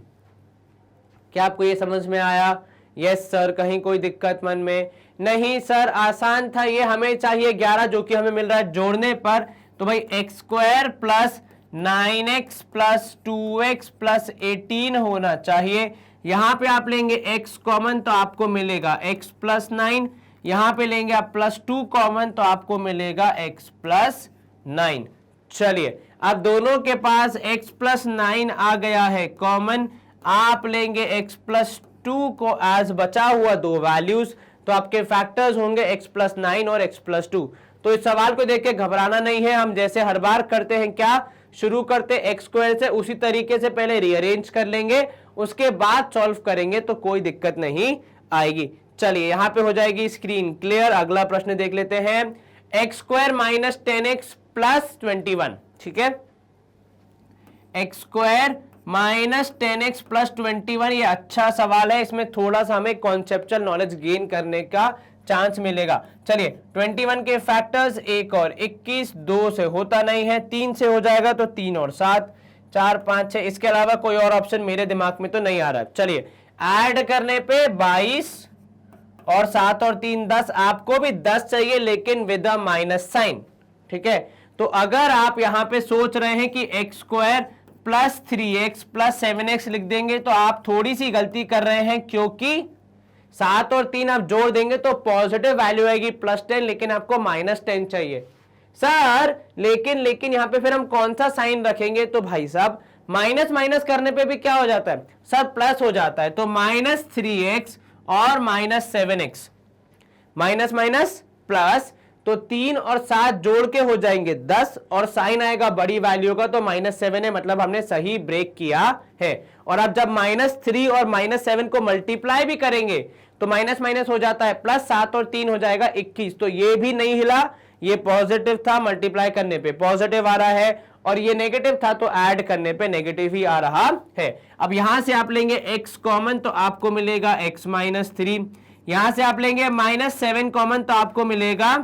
क्या आपको ये समझ में आया? यस सर, कहीं कोई दिक्कत मन में? नहीं सर, आसान था ये। हमें चाहिए 11 जो कि हमें मिल रहा है जोड़ने पर, तो भाई x² + 9x + 2x + 18 होना चाहिए। यहां पे आप लेंगे x कॉमन तो आपको मिलेगा x + 9, यहां पे लेंगे आप +2 कॉमन तो आपको मिलेगा x + 9। चलिए अब दोनों के पास x + 9 आ गया है कॉमन, आप लेंगे x + 2 को एज बचा हुआ दो वैल्यूज, तो आपके फैक्टर्स होंगे x + 9 और x + 2। तो इस सवाल को देख के घबराना नहीं है, हम जैसे हर बार करते हैं क्या शुरू करते x² से, उसी तरीके से पहले रीअरेंज कर लेंगे, उसके बाद सॉल्व करेंगे तो कोई दिक्कत नहीं आएगी। चलिए यहां पे हो जाएगी स्क्रीन क्लियर। अगला प्रश्न देख लेते हैं, x² - 10x + 21। ठीक है, x² - 10x + 21, ये अच्छा सवाल है, इसमें थोड़ा सा हमें कॉन्सेप्चुअल नॉलेज गेन करने का चांस मिलेगा। चलिए 21 के फैक्टर्स 1 और 21, 2 से होता नहीं है, 3 से हो जाएगा तो 3 और 7, 4 5 6, इसके अलावा कोई और ऑप्शन मेरे दिमाग में तो नहीं आ रहा। चलिए ऐड करने पे 22 और 7 और 3 10, आपको भी 10 चाहिए लेकिन विद अ माइनस साइन। ठीक है, तो अगर आप यहां पे सोच रहे हैं कि x² + 3x + 7x लिख देंगे तो आप थोड़ी सी गलती कर रहे हैं, क्योंकि 7 और 3 आप जोड़ देंगे तो पॉजिटिव वैल्यू आएगी +10, लेकिन आपको -10 चाहिए सर। लेकिन यहां पे फिर हम कौन सा साइन रखेंगे? तो भाई साहब माइनस माइनस करने पे भी क्या हो जाता है सर, प्लस हो जाता है। तो -3x और -7x, माइनस माइनस प्लस, तो 3 और 7 जोड़ के हो जाएंगे 10 और साइन आएगा बड़ी वैल्यू का तो -7 है, मतलब हमने सही ब्रेक किया है। और अब जब -3 और -7 को मल्टीप्लाई भी करेंगे तो माइनस माइनस हो जाता है प्लस, 7 और 3 हो जाएगा 21, तो ये भी नहीं हिला, ये पॉजिटिव था, मल्टीप्लाई करने पे पॉजिटिव आ रहा है, और ये नेगेटिव था तो ऐड करने पे नेगेटिव ही आ रहा है। अब यहां से आप लेंगे x कॉमन तो आपको मिलेगा x - 3, यहां से आप लेंगे -7 कॉमन तो आपको मिलेगा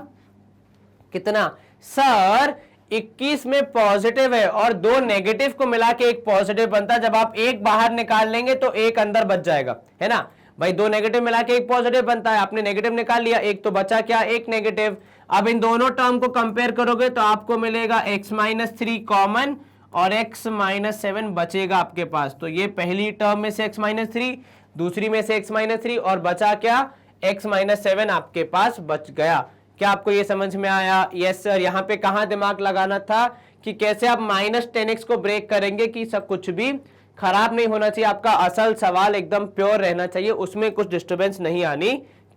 कितना सर, 21 में पॉजिटिव है और 2 नेगेटिव को मिला के एक पॉजिटिव बनता है। जब आप एक बाहर निकाल लेंगे तो एक अंदर बच जाएगा, है ना भाई। 2 नेगेटिव मिला के एक पॉजिटिव बनता है, आपने नेगेटिव निकाल लिया, एक तो बचा क्या, एक नेगेटिव। अब इन दोनों टर्म को कंपेयर करोगे तो आपको मिलेगा x - 3 कॉमन और x - 7 बचेगा आपके पास। तो ये पहली टर्म में से x - 3, दूसरी में से x - 3 और बचा क्या, x - 7 आपके पास बच गया। क्या आपको ये समझ में आया? Yes sir. यहां पे कहां दिमाग लगाना था कि कैसे आप -10x को ब्रेक करेंगे कि सब कुछ भी खराब नहीं होना चाहिए, आपका असल सवाल एकदम प्योर रहना चाहिए, उसमें कुछ डिस्टर्बेंस नहीं आनी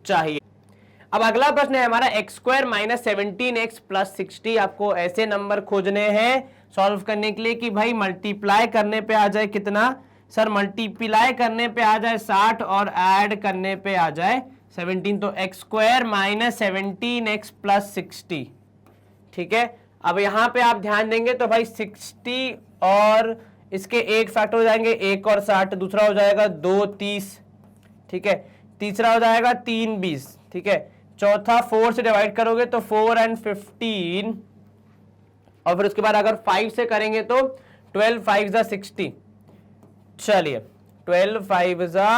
चाहिए। अब अगला प्रश्न है हमारा x² - 17x + 60। आपको ऐसे नंबर खोजने हैं सॉल्व करने के लिए कि भाई मल्टीप्लाई करने पे आ जाए कितना सर, मल्टीप्लाई करने पे आ जाए 60 और ऐड करने पे आ जाए 17, तो x² - 17x + 60। ठीक है, अब यहां पे आप ध्यान देंगे तो भाई 60 और इसके 8 फैक्टर हो जाएंगे, 1 और 60, दूसरा हो जाएगा 2 30, ठीक है, तीसरा हो जाएगा 3 20, ठीक है, चौथा 4 से डिवाइड करोगे तो 4 और 15 और फिर उसके बाद अगर 5 से करेंगे तो 12 5 जा 60। चलिए 12 5 जा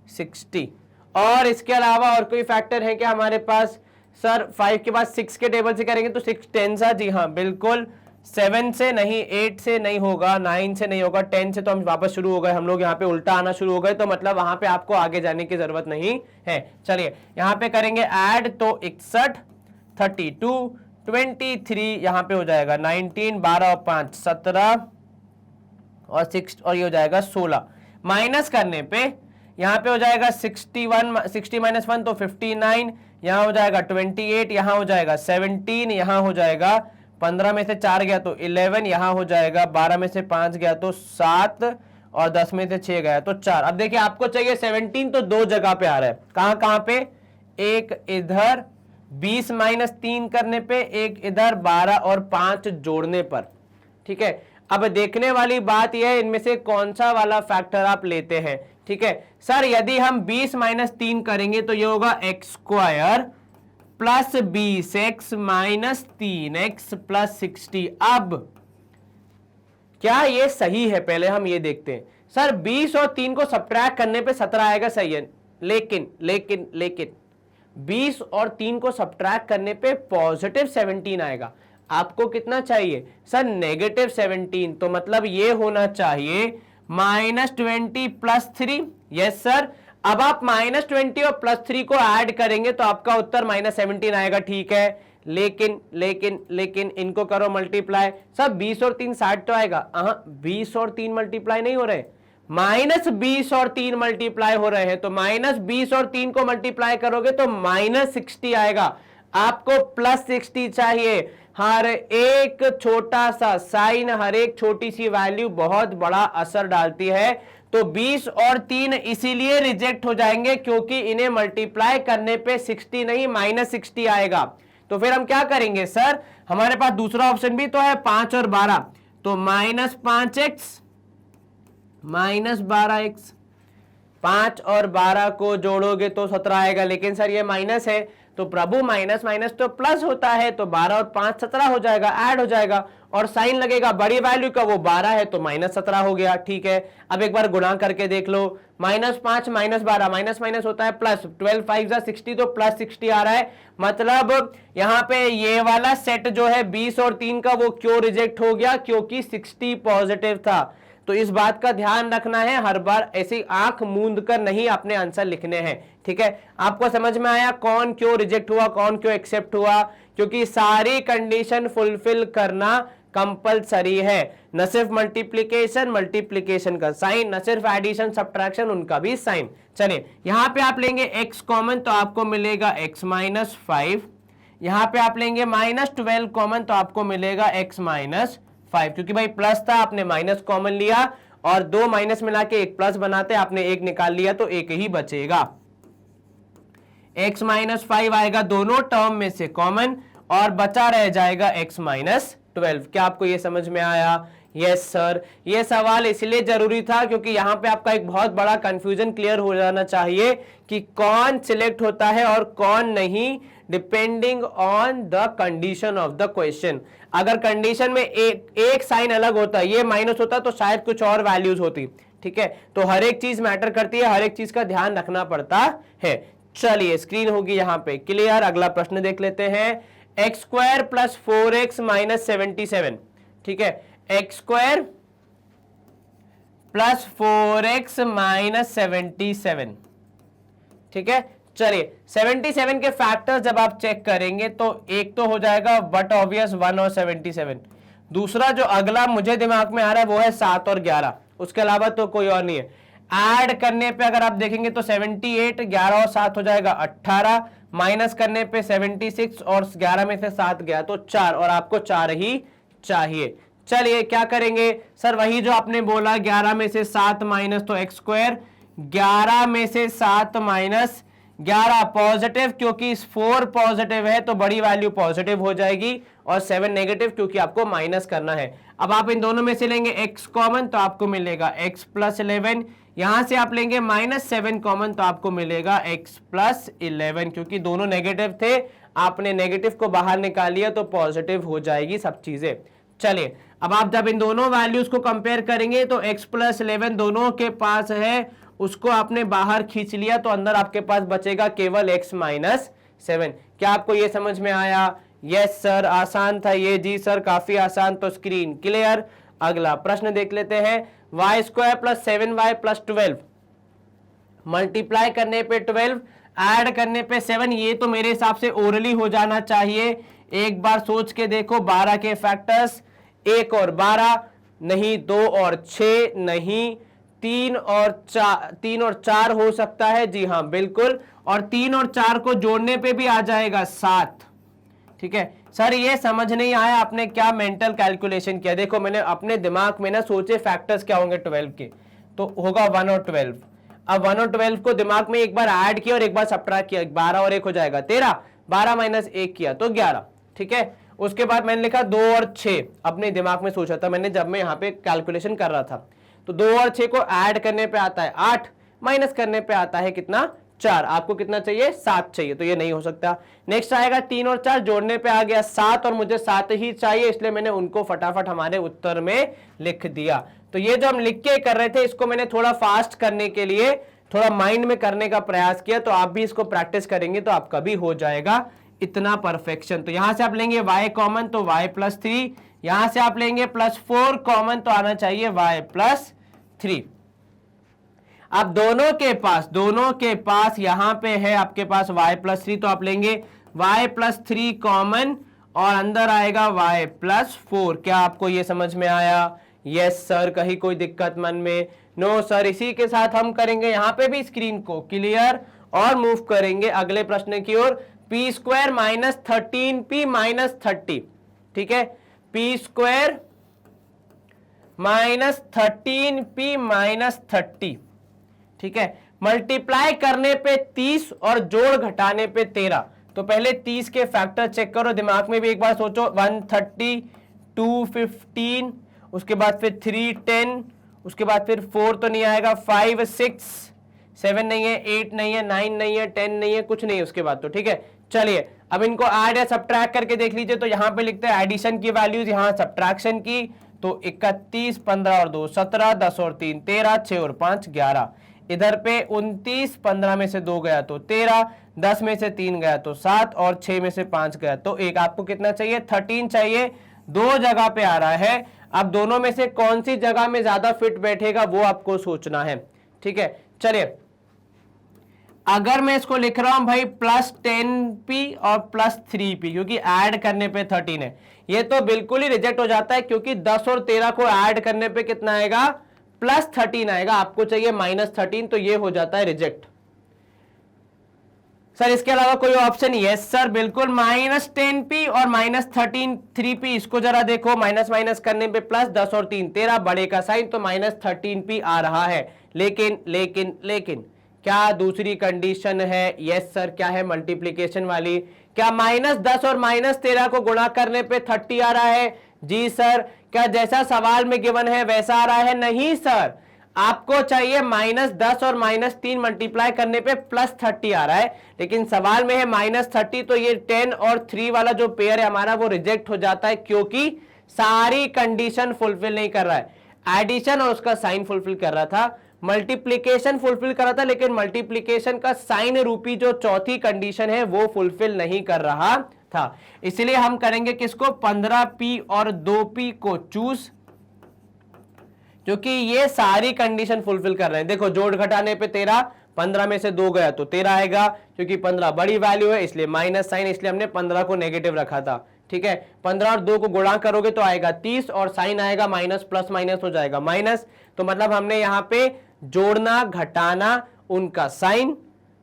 60। और इसके अलावा और कोई फैक्टर है क्या हमारे पास? सर 5 के बाद 6 के टेबल से करेंगे तो 6 10 सा, जी हाँ बिल्कुल। 7 से नहीं, 8 से नहीं होगा, 9 से नहीं होगा, 10 से तो हम वापस शुरू हो गए, हम लोग यहाँ पे उल्टा आना शुरू हो गए, तो मतलब वहां पे आपको आगे जाने की जरूरत नहीं है। चलिए यहाँ पे करेंगे ऐड, तो 61 32 23, यहाँ पे हो जाएगा 19, 12 और 5 17 और 6 और ये हो जाएगा 16। माइनस करने पे यहाँ पे हो जाएगा 61, 60 माइनस 1 तो 59, यहाँ हो जाएगा 28, यहाँ हो जाएगा 17, यहाँ हो जाएगा 15 में से 4 गया तो 11, यहाँ हो जाएगा 12 में से 5 गया तो 7 और 10 में से 6 गया तो 4। अब देखिए आपको चाहिए 17 तो दो जगह पे आ रहा है, कहां कहां पे? एक इधर 20 माइनस 3 करने पे, एक इधर 12 और 5 जोड़ने पर। ठीक है, अब देखने वाली बात यह है इनमें से कौन सा वाला फैक्टर आप लेते हैं। ठीक है सर, यदि हम 20 माइनस 3 करेंगे तो ये होगा x square plus 20x minus 3x plus 60। अब क्या ये सही है? पहले हम ये देखते हैं। सर 20 और 3 को सब्ट्रैक्ट करने पे 17 आएगा, सही है, लेकिन लेकिन लेकिन 20 और 3 को सब्ट्रैक्ट करने पे पॉजिटिव 17 आएगा। आपको कितना चाहिए? सर नेगेटिव 17, तो मतलब ये होना चाहिए -20 प्लस 3। यस सर, अब आप -20 और +3 को ऐड करेंगे तो आपका उत्तर -17 आएगा। ठीक है, लेकिन लेकिन लेकिन इनको करो मल्टीप्लाई। सब 20 और 3 60 तो आएगा। 20 और 3 मल्टीप्लाई नहीं हो रहे, -20 और 3 मल्टीप्लाई हो रहे हैं, तो -20 और 3 को मल्टीप्लाई करोगे तो -60 आएगा। आपको +60 चाहिए। हर एक छोटा सा साइन, हर एक छोटी सी वैल्यू बहुत बड़ा असर डालती है। तो 20 और 3 इसीलिए रिजेक्ट हो जाएंगे क्योंकि इन्हें मल्टीप्लाई करने पे 60 नहीं -60 आएगा। तो फिर हम क्या करेंगे? सर हमारे पास दूसरा ऑप्शन भी तो है, 5 और 12, तो -5x -12x। 5 और 12 को जोड़ोगे तो 17 आएगा, लेकिन सर ये माइनस है, तो प्रभु माइनस माइनस तो प्लस होता है, तो 12 और 5 17 हो जाएगा, ऐड हो जाएगा और साइन लगेगा बड़ी वैल्यू का, वो 12 है तो -17 हो गया। ठीक है, अब एक बार गुणा करके देख लो, -5 -12 माइनस माइनस होता है प्लस, 12 5 जा 60 तो +60 आ रहा है। मतलब यहाँ पे ये वाला सेट जो है 20 और 3 का, वो क्यों रिजेक्ट हो गया? क्योंकि 60 पॉजिटिव था। तो इस बात का ध्यान रखना है, हर बार ऐसी आंख मूंद कर नहीं अपने आंसर लिखने हैं। ठीक है, आपको समझ में आया कौन क्यों रिजेक्ट हुआ, कौन क्यों एक्सेप्ट हुआ? क्योंकि सारी कंडीशन फुलफिल करना कंपलसरी है, न सिर्फ मल्टीप्लीकेशन का साइन, न सिर्फ एडिशन सब्ट्रैक्शन उनका भी साइन। चलिए यहां पे आप लेंगे x कॉमन तो आपको मिलेगा x -5, यहां पे आप लेंगे -12 कॉमन तो आपको मिलेगा x -5, क्योंकि भाई प्लस था, आपने माइनस कॉमन लिया और दो माइनस मिला के एक प्लस बनाते, आपने एक निकाल लिया तो एक ही बचेगा। x -5 आएगा दोनों टर्म में से कॉमन और बचा रह जाएगा x -12। क्या आपको ये समझ में आया? यस सर, ये सवाल इसलिए जरूरी था क्योंकि यहां पे आपका एक बहुत बड़ा कंफ्यूजन क्लियर हो जाना चाहिए कि कौन सिलेक्ट होता है और कौन नहीं, depending on the condition of the question. अगर कंडीशन में एक साइन अलग होता, ये माइनस होता तो शायद कुछ और वैल्यूज होती। ठीक है, तो हर एक चीज मैटर करती है, हर एक चीज का ध्यान रखना पड़ता है। चलिए स्क्रीन होगी यहाँ पे क्लियर। अगला प्रश्न देख लेते हैं, x² + 4x - 77। ठीक है, x² + 4x - 77। ठीक है, चलिए 77 के फैक्टर्स जब आप चेक करेंगे तो एक तो हो जाएगा बट ऑब्वियस 1 और 77। दूसरा जो अगला मुझे दिमाग में आ रहा है वो है 7 और 11, उसके अलावा तो कोई और नहीं है। ऐड करने पे अगर आप देखेंगे तो 78, 11 और 7 हो जाएगा 18, माइनस करने पे 76 और 11 में से 7 गया तो 4, और आपको 4 ही चाहिए। चलिए क्या करेंगे? सर वही जो आपने बोला, 11 में से 7 माइनस तो x², 11 में से 7 माइनस 11 पॉजिटिव, क्योंकि 4 पॉजिटिव है तो बड़ी वैल्यू पॉजिटिव हो जाएगी, और 7 नेगेटिव क्योंकि आपको माइनस करना है। अब आप इन दोनों में से लेंगे x कॉमन तो आपको मिलेगा x + 11, यहां से आप लेंगे -7 कॉमन तो आपको मिलेगा x + 11, क्योंकि दोनों नेगेटिव थे, आपने नेगेटिव को बाहर निकाल लिया तो पॉजिटिव हो जाएगी सब चीजें। चलिए अब आप जब इन दोनों वैल्यूज को कंपेयर करेंगे तो x प्लस 11 दोनों के पास है, उसको आपने बाहर खींच लिया तो अंदर आपके पास बचेगा केवल x माइनस 7। क्या आपको ये समझ में आया? यस सर, आसान था ये। जी सर, काफी आसान। तो स्क्रीन क्लियर। अगला प्रश्न देख लेते हैं। Y square plus 7y plus 12 multiply करने पे 12 ऐड करने पे 7, ये तो मेरे हिसाब से ओरली हो जाना चाहिए। एक बार सोच के देखो, 12 के फैक्टर्स 1 और 12 नहीं, 2 और 6 नहीं, 3 और 4 हो सकता है। जी हाँ बिल्कुल, और 3 और 4 को जोड़ने पे भी आ जाएगा 7। ठीक है सर, ये समझ नहीं आया आपने क्या मेंटल कैलकुलेशन किया। देखो मैंने अपने दिमाग में ना सोचे फैक्टर्स क्या होंगे 12 के, तो होगा 1 और 12। अब 1 और 12 को दिमाग में एक बार ऐड किया और एक बार सब्ट्रैक्ट किया, 12 और 1 हो जाएगा 13, 12 माइनस 1 किया तो 11। ठीक है, उसके बाद मैंने लिखा 2 और 6, अपने दिमाग में सोचा था मैंने जब मैं यहाँ पे कैलकुलेशन कर रहा था। तो 2 और 6 को ऐड करने पे आता है 8, माइनस करने पे आता है कितना? 4। आपको कितना चाहिए? 7 चाहिए, तो ये नहीं हो सकता। नेक्स्ट आएगा 3 और 4 जोड़ने पे आ गया 7, और मुझे 7 ही चाहिए, इसलिए मैंने उनको फटाफट हमारे उत्तर में लिख दिया। तो ये जो हम लिख के कर रहे थे, इसको मैंने थोड़ा फास्ट करने के लिए थोड़ा माइंड में करने का प्रयास किया। तो आप भी इसको प्रैक्टिस करेंगे तो आपका भी हो जाएगा इतना परफेक्शन। तो यहां से आप लेंगे y कॉमन तो y प्लस 3, यहां से आप लेंगे प्लस 4 कॉमन तो आना चाहिए y प्लस 3। अब दोनों के पास यहां पे है आपके पास y प्लस 3, तो आप लेंगे y प्लस 3 कॉमन और अंदर आएगा y प्लस 4। क्या आपको ये समझ में आया? यस सर, कहीं कोई दिक्कत मन में? No sir. इसी के साथ हम करेंगे यहां पे भी स्क्रीन को क्लियर और मूव करेंगे अगले प्रश्न की ओर। P square minus 13p minus 30। ठीक है, P square minus 13p minus 30। ठीक है, मल्टीप्लाई करने पे 30 और जोड़ घटाने पे 13। तो पहले 30 के फैक्टर चेक करो, दिमाग में भी एक बार सोचो। 130, 215, उसके बाद फिर 3 10, उसके बाद फिर 4 तो नहीं आएगा, 5 6 7 नहीं है, 8 नहीं है, 9 नहीं है, 10 नहीं है, कुछ नहीं है उसके बाद तो। ठीक है, चलिए अब इनको ऐड या सब्ट्रैक्ट करके देख लीजिए। तो यहां पे लिखते हैं एडिशन की वैल्यूज, यहां सब्ट्रैक्शन की। तो 31, 15 और 2 17, 10 और 3 13, 6 और 5 11। इधर पे 29, 15 में से 2 गया तो 13, 10 में से 3 गया तो 7 और 6 में से 5 गया तो 1। आपको कितना चाहिए? 13 चाहिए। 2 जगह पे आ रहा है। अब दोनों में से कौन सी जगह में ज्यादा फिट बैठेगा वो आपको सोचना है। ठीक है, चलिए अगर मैं इसको लिख रहा हूं भाई प्लस 10p और प्लस 3p, क्योंकि ऐड करने पे 13 है, ये तो बिल्कुल ही रिजेक्ट हो जाता है, क्योंकि 10 और 13 को ऐड करने पे कितना आएगा? प्लस 13 आएगा। आपको चाहिए माइनस 13, तो ये हो जाता है रिजेक्ट। सर इसके अलावा कोई ऑप्शन? यस सर बिल्कुल, माइनस 10p और माइनस 3p। इसको जरा देखो, माइनस माइनस करने पे प्लस, 10 और 3 13, बड़े का साइन, तो माइनस 13p आ रहा है। लेकिन लेकिन लेकिन क्या दूसरी कंडीशन है? यस सर, क्या है? मल्टीप्लीकेशन वाली। क्या माइनस 10 और माइनस 13 को गुणा करने पे 30 आ रहा है? जी सर। क्या जैसा सवाल में गिवन है वैसा आ रहा है? नहीं सर, आपको चाहिए माइनस 10 और माइनस 3 मल्टीप्लाई करने पे प्लस 30 आ रहा है, लेकिन सवाल में है माइनस 30, तो ये 10 और 3 वाला जो पेयर है हमारा वो रिजेक्ट हो जाता है, क्योंकि सारी कंडीशन फुलफिल नहीं कर रहा है। एडिशन और उसका साइन फुलफिल कर रहा था, मल्टीप्लीकेशन फुलफिल कर रहा था, लेकिन मल्टीप्लीकेशन का साइन रूपी जो चौथी कंडीशन है वो फुलफिल नहीं कर रहा था। इसलिए हम करेंगे किसको? 15p और 2p को चूज, क्योंकि ये सारी कंडीशन फुलफिल कर रहे हैं। देखो जोड़ घटाने पे 13, 15 में से 2 गया तो 13 आएगा, क्योंकि 15 बड़ी वैल्यू है इसलिए माइनस साइन, इसलिए हमने 15 को नेगेटिव रखा था। ठीक है, 15 और 2 को गुणा करोगे तो आएगा 30 और साइन आएगा माइनस, प्लस माइनस हो जाएगा माइनस। तो मतलब हमने यहाँ पे जोड़ना घटाना, उनका साइन,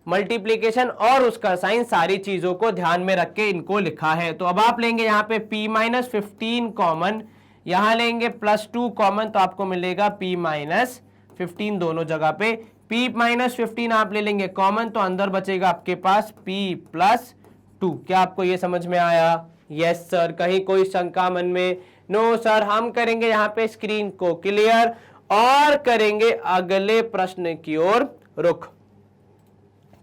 मल्टीप्लीकेशन और उसका साइन, सारी चीजों को ध्यान में रख के इनको लिखा है। तो अब आप लेंगे यहाँ पे p माइनस 15 कॉमन, यहां लेंगे प्लस 2 कॉमन, तो आपको मिलेगा p माइनस 15 दोनों जगह पे। p माइनस 15 आप ले लेंगे कॉमन, तो अंदर बचेगा आपके पास p प्लस 2। क्या आपको ये समझ में आया? Yes sir. कहीं कोई शंका मन में? No sir. हम करेंगे यहाँ पे स्क्रीन को क्लियर और करेंगे अगले प्रश्न की ओर रुख।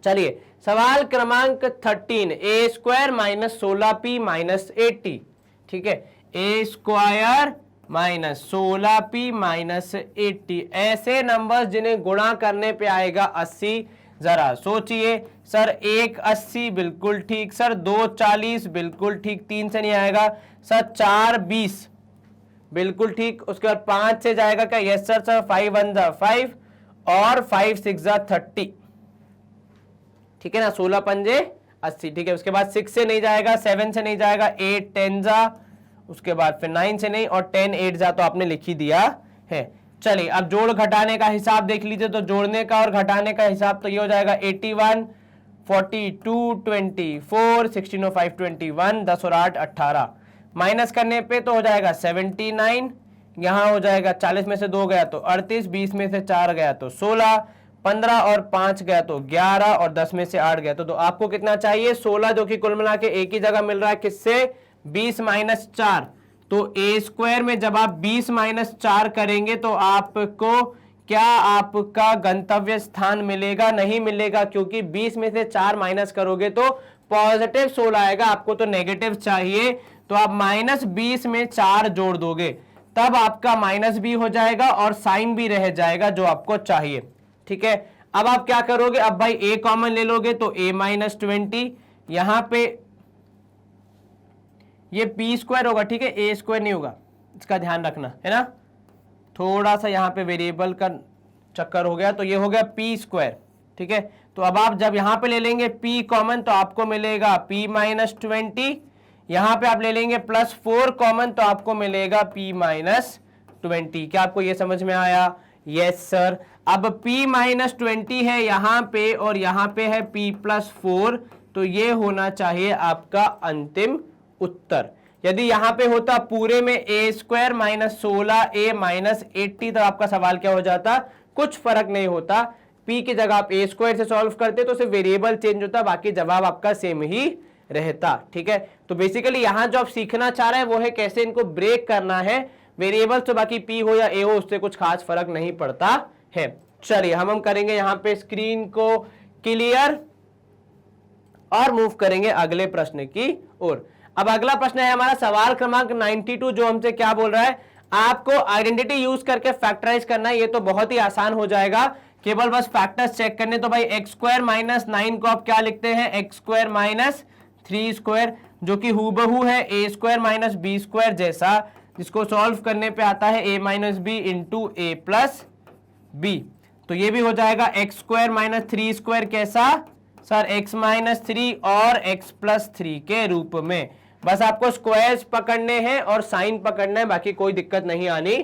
चलिए सवाल क्रमांक 13, ए स्क्वायर माइनस 16p माइनस 80, ठीक है, ए स्क्वायर माइनस 16p माइनस 80, ऐसे नंबर्स जिन्हें गुणा करने पे आएगा 80। जरा सोचिए सर, 1 80 बिल्कुल ठीक, सर 2 40 बिल्कुल ठीक, 3 से नहीं आएगा, सर 4 20 बिल्कुल ठीक, उसके बाद 5 से जाएगा क्या, यस सर, सर 5 1 जा 5 और 5 6 जा 30, ठीक है ना, 16 पंजे 80, ठीक है। उसके बाद 6 से नहीं जाएगा, 7 से नहीं जाएगा, 8 10 जा, उसके बाद फिर 9 से नहीं, और 10 8 जा, तो आपने लिख ही दिया है। चलिए अब जोड़ घटाने का हिसाब देख लीजिए, तो जोड़ने का और घटाने का हिसाब तो ये हो जाएगा 81 42 24 16 और 5 21, 10 और 8 18, माइनस करने पे तो हो जाएगा 79, यहां हो जाएगा 40 में से 2 गया तो 38, 20 में से 4 गया तो 16, 15 और 5 गया तो 11 और 10 में से 8 गया तो आपको कितना चाहिए, 16, जो कि कुल मिला के एक ही जगह मिल रहा है, किससे, 20 माइनस 4। तो ए स्क्वायर में जब आप 20 माइनस 4 करेंगे तो आपको क्या आपका गंतव्य स्थान मिलेगा, नहीं मिलेगा, क्योंकि 20 में से 4 माइनस करोगे तो पॉजिटिव 16 आएगा, आपको तो नेगेटिव चाहिए, तो आप माइनस 20 में 4 जोड़ दोगे, तब आपका माइनस भी हो जाएगा और साइन भी रह जाएगा जो आपको चाहिए, ठीक है। अब आप क्या करोगे, अब भाई ए कॉमन ले लोगे तो a माइनस 20, यहां पे ये पी स्क्वायर होगा, ठीक है, ए स्क्वायर नहीं होगा, इसका ध्यान रखना है ना, थोड़ा सा यहाँ पे वेरिएबल का चक्कर हो गया, तो ये हो गया पी स्क्वायर, ठीक है। तो अब आप जब यहाँ पे ले लेंगे p कॉमन तो आपको मिलेगा p माइनस 20, यहाँ पे आप ले लेंगे प्लस 4 कॉमन तो आपको मिलेगा p माइनस 20। क्या आपको ये समझ में आया, यस सर। अब p माइनस 20 है यहाँ पे और यहाँ पे है p प्लस 4, तो ये होना चाहिए आपका अंतिम उत्तर। यदि यहां पे होता पूरे में ए स्क्वायर माइनस 16a माइनस 80, तो आपका सवाल क्या हो जाता, कुछ फर्क नहीं होता, p की जगह आप ए स्क्वायर से सॉल्व करते तो सिर्फ वेरिएबल चेंज होता, बाकी जवाब आपका सेम ही रहता, ठीक है। तो बेसिकली यहां जो आप सीखना चाह रहे हैं वो है कैसे इनको ब्रेक करना है, वेरिएबल तो बाकी p हो या a हो उससे कुछ खास फर्क नहीं पड़ता है। चलिए हम करेंगे यहां पे स्क्रीन को क्लियर और मूव करेंगे अगले प्रश्न की ओर। अब अगला प्रश्न है हमारा सवाल क्रमांक 92, जो हमसे क्या बोल रहा है, आपको आइडेंटिटी यूज करके फैक्टराइज करना है। ये तो बहुत ही आसान हो जाएगा, केवल बस फैक्टर्स चेक करने। तो भाई एक्स स्क्वायर माइनस 9 को आप क्या लिखते हैं, एक्स स्क्वायर माइनस 3 स्क्वायर, जो कि हूबहू है ए स्क्वायर माइनस बी स्क्वायर जैसा, जिसको सॉल्व करने पे आता है A minus B into A plus B. तो ये भी हो जाएगा एक्स स्क्वायर माइनस 3 स्क्वायर कैसा सर, एक्स माइनस 3 और एक्स प्लस 3 के रूप में। बस आपको स्क्वायर्स पकड़ने हैं और साइन पकड़ना है, बाकी कोई दिक्कत नहीं आनी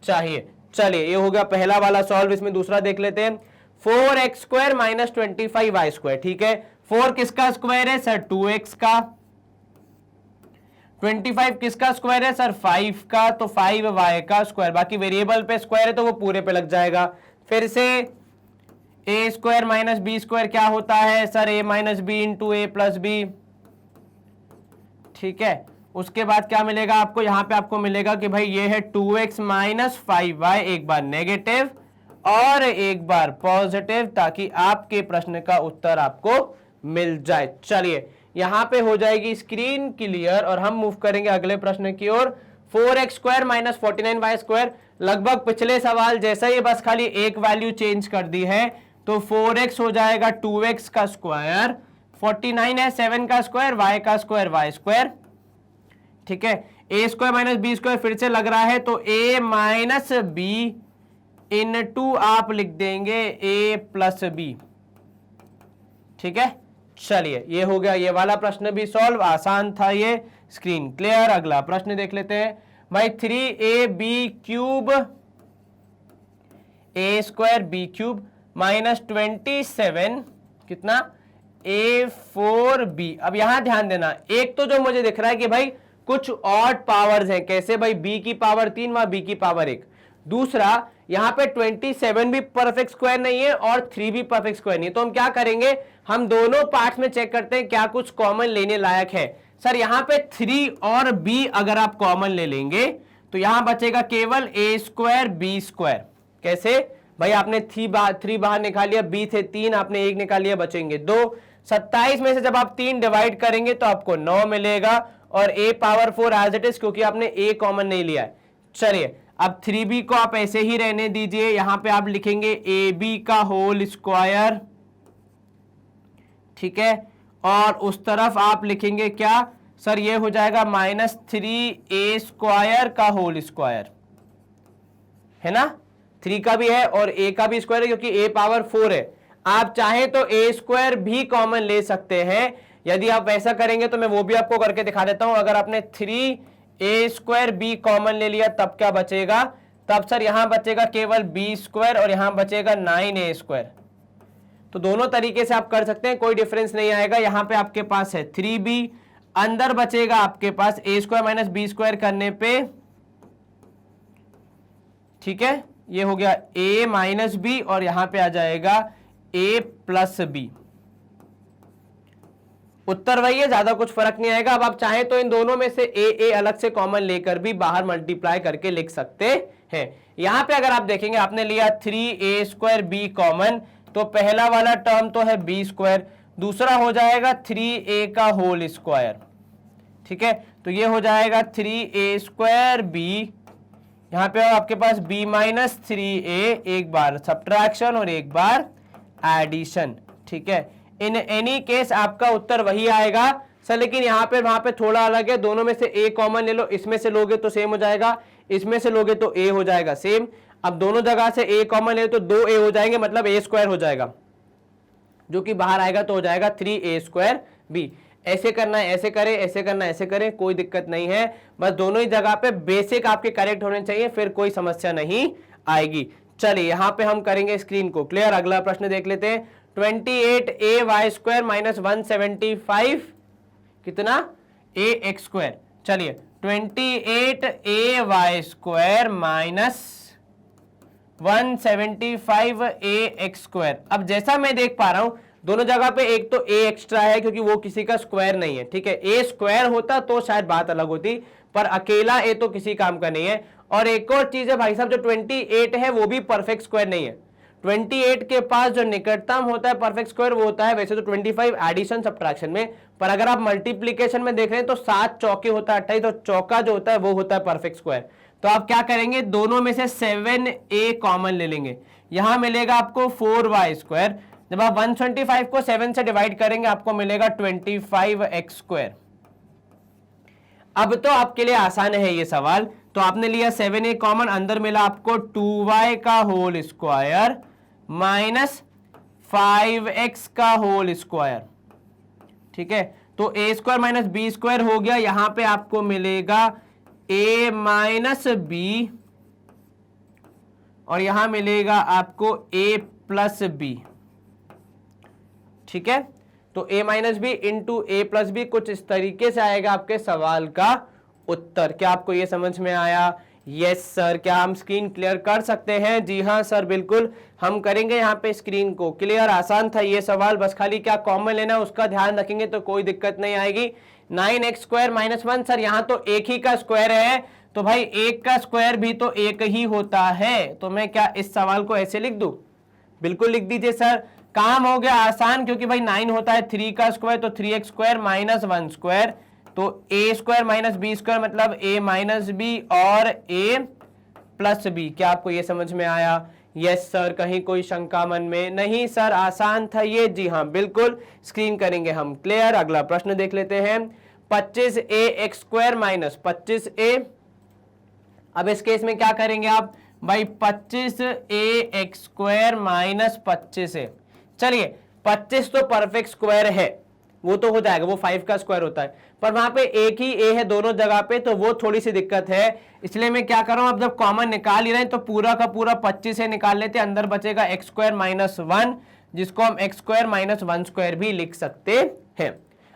चाहिए। चलिए ये हो गया पहला वाला सॉल्व, इसमें दूसरा देख लेते हैं। 4x square minus 25y square, ठीक है। 4 किसका स्क्वायर है सर, 2x का। 25 किसका स्क्वायर है सर, 5 का, तो 5y का स्क्वायर। बाकी वेरिएबल पे स्क्वायर है तो वो पूरे पे लग जाएगा। फिर से ए स्क्वायर माइनस बी स्क्वायर क्या होता है sir, a minus B into A plus B, ठीक है। उसके बाद क्या मिलेगा आपको, यहां पे आपको मिलेगा कि भाई ये है 2x माइनस 5y, एक बार नेगेटिव और एक बार पॉजिटिव, ताकि आपके प्रश्न का उत्तर आपको मिल जाए। चलिए यहां पे हो जाएगी स्क्रीन क्लियर और हम मूव करेंगे अगले प्रश्न की ओर। 4x square minus 49y square, लगभग पिछले सवाल जैसा ही, बस खाली एक वैल्यू चेंज कर दी है। तो 4x हो जाएगा 2x का स्क्वायर, 49 है 7 का स्क्वायर, y का स्क्वायर y स्क्वायर, ठीक है। ए स्क्वायर माइनस बी स्क्वायर फिर से लग रहा है, तो a minus B into आप लिख देंगे a प्लस बी, ठीक है। चलिए ये हो गया, ये वाला प्रश्न भी सॉल्व, आसान था ये, स्क्रीन क्लियर। अगला प्रश्न देख लेते हैं भाई, 3ab क्यूब ए स्क्वायर बी क्यूब माइनस 27 कितना a4b। अब यहां ध्यान देना, एक तो जो मुझे दिख रहा है कि भाई कुछ ऑड पावर्स हैं, कैसे भाई b की पावर 3 व b की पावर 1। दूसरा यहां पे 27 भी परफेक्ट स्क्वायर नहीं है और 3 भी परफेक्ट स्क्वायर नहीं है। तो हम क्या करेंगे, हम दोनों पार्ट्स में चेक करते हैं क्या कुछ कॉमन लेने लायक है। सर यहां पे 3 और b अगर आप कॉमन ले लेंगे तो यहां बचेगा केवल a स्क्वायर b स्क्वायर। कैसे भाई, आपने 3 बाहर निकाल लिया, b थे 3, आपने 1 निकाल लिया, बचेंगे 2। 27 में से जब आप 3 डिवाइड करेंगे तो आपको 9 मिलेगा और a power 4 as it is, क्योंकि आपने a कॉमन नहीं लिया है। चलिए अब 3b को आप ऐसे ही रहने दीजिए, यहां पे आप लिखेंगे ab का होल स्क्वायर, ठीक है, और उस तरफ आप लिखेंगे क्या सर, ये हो जाएगा -3a स्क्वायर का होल स्क्वायर, है ना, 3 का भी है और a का भी स्क्वायर है क्योंकि a पावर 4 है। आप चाहे तो a स्क्वायर भी कॉमन ले सकते हैं, यदि आप वैसा करेंगे तो मैं वो भी आपको करके दिखा देता हूं। अगर आपने 3a स्क्वायर b कॉमन ले लिया तब क्या बचेगा, तब सर यहां बचेगा केवल b स्क्वायर और यहां बचेगा 9a स्क्वायर। तो दोनों तरीके से आप कर सकते हैं, कोई डिफरेंस नहीं आएगा। यहां पे आपके पास है 3b, अंदर बचेगा आपके पास a square minus b square करने पे, ठीक है, ये हो गया a माइनस बी और यहां पे आ जाएगा a प्लस बी। उत्तर वही है, ज्यादा कुछ फर्क नहीं आएगा। अब आप चाहें तो इन दोनों में से a अलग से कॉमन लेकर भी बाहर मल्टीप्लाई करके लिख सकते हैं। यहां पे अगर आप देखेंगे आपने लिया 3a स्क्वायर b कॉमन, तो पहला वाला टर्म तो है b स्क्वायर, दूसरा हो जाएगा 3a का होल स्क्वायर, ठीक है, तो ये हो जाएगा 3a स्क्वायर b, यहां पे आपके पास b माइनस 3a, एक बार सब्ट्रैक्शन और एक बार एडिशन, ठीक है। इन एनी केस आपका उत्तर वही आएगा सर, लेकिन यहाँ पे वहां पे थोड़ा अलग है, दोनों में से a कॉमन ले लो, इसमें से लोगे तो सेम हो जाएगा, इसमें से लोगे तो a हो जाएगा सेम। अब दोनों जगह से a कॉमन ले तो 2a हो जाएंगे, मतलब a स्क्वायर हो जाएगा, जो कि बाहर आएगा तो हो जाएगा 3a स्क्वायर b। ऐसे करना है ऐसे करें, ऐसे करना है ऐसे करें, कोई दिक्कत नहीं है, बस दोनों ही जगह पे बेसिक आपके करेक्ट होने चाहिए, फिर कोई समस्या नहीं आएगी। चलिए यहां पे हम करेंगे स्क्रीन को क्लियर। अगला प्रश्न देख लेते हैं, 28a स्क्वायर माइनस 175 कितना a एक्स स्क्वायर। चलिए 28a square minus 175a x square. अब जैसा मैं देख पा रहा हूं दोनों जगह पे एक तो a एक्स्ट्रा है क्योंकि वो किसी का स्क्वायर नहीं है, ठीक है, a स्क्वायर होता तो शायद बात अलग होती, पर अकेला a तो किसी काम का नहीं है। और एक और चीज है भाई साहब, जो 28 है वो भी परफेक्ट स्क्वायर नहीं है, 28 के पास जो निकटतम होता है परफेक्ट स्क्वायर वो होता है वैसे तो 25 एडिशन सब्ट्रैक्शन में, पर अगर आप मल्टीप्लीकेशन में देख रहे हैं तो 7 चौके होता है 28, तो चौका जो होता है वो होता है परफेक्ट स्क्वायर। तो आप क्या करेंगे, दोनों में से 7a कॉमन ले लेंगे, यहां मिलेगा आपको 4y स्क्वायर, जब आप 125 को 7 से डिवाइड करेंगे आपको मिलेगा 25x स्क्वायर। अब तो आपके लिए आसान है ये सवाल, तो आपने लिया 7a कॉमन, अंदर मिला आपको 2y का होल स्क्वायर माइनस 5x का होल स्क्वायर, ठीक है, तो a square minus b square हो गया, यहां पे आपको मिलेगा a माइनस b और यहां मिलेगा आपको a प्लस b, ठीक है, तो a minus B into A plus B, कुछ इस तरीके से आएगा आपके सवाल का उत्तर। क्या आपको ये समझ में आया? Yes sir. क्या हम स्क्रीन क्लियर कर सकते हैं? जी हाँ सर बिल्कुल हम करेंगे यहाँ पे स्क्रीन को क्लियर। आसान था ये सवाल, बस खाली क्या कॉमन लेना है उसका ध्यान रखेंगे तो कोई दिक्कत नहीं आएगी। 9x स्क्वायर माइनस 1 सर यहाँ तो एक ही का स्क्वायर है, तो भाई एक का स्क्वायर भी तो एक ही होता है, तो मैं क्या इस सवाल को ऐसे लिख दूं? बिल्कुल लिख दीजिए सर, काम हो गया आसान, क्योंकि भाई 9 होता है 3 का स्क्वायर, तो 3x स्क्वायर माइनस 1 स्क्वायर, तो a square minus b square मतलब a माइनस बी और a प्लस बी। क्या आपको ये समझ में आया? Yes sir. कहीं कोई शंका मन में? नहीं सर आसान था ये। जी हाँ बिल्कुल, स्क्रीन करेंगे हम क्लियर। अगला प्रश्न देख लेते हैं, 25a x square minus 25a। अब इस केस में क्या करेंगे आप भाई, 25a x square minus 25a। चलिए 25 तो परफेक्ट स्क्वायर है, वो तो हो जाएगा, वो 5 का स्क्वायर होता है, पर वहां पे एक ही a है दोनों जगह पे, तो वो थोड़ी सी दिक्कत है। इसलिए मैं क्या कर रहा हूं, अब जब कॉमन निकाल ही रहे हैं तो पूरा का पूरा 25 से निकाल लेते हैं, अंदर बचेगा एक्स स्क्वायर माइनस 1, जिसको हम एक्स स्क्वायर माइनस 1 स्क्वायर भी लिख सकते हैं।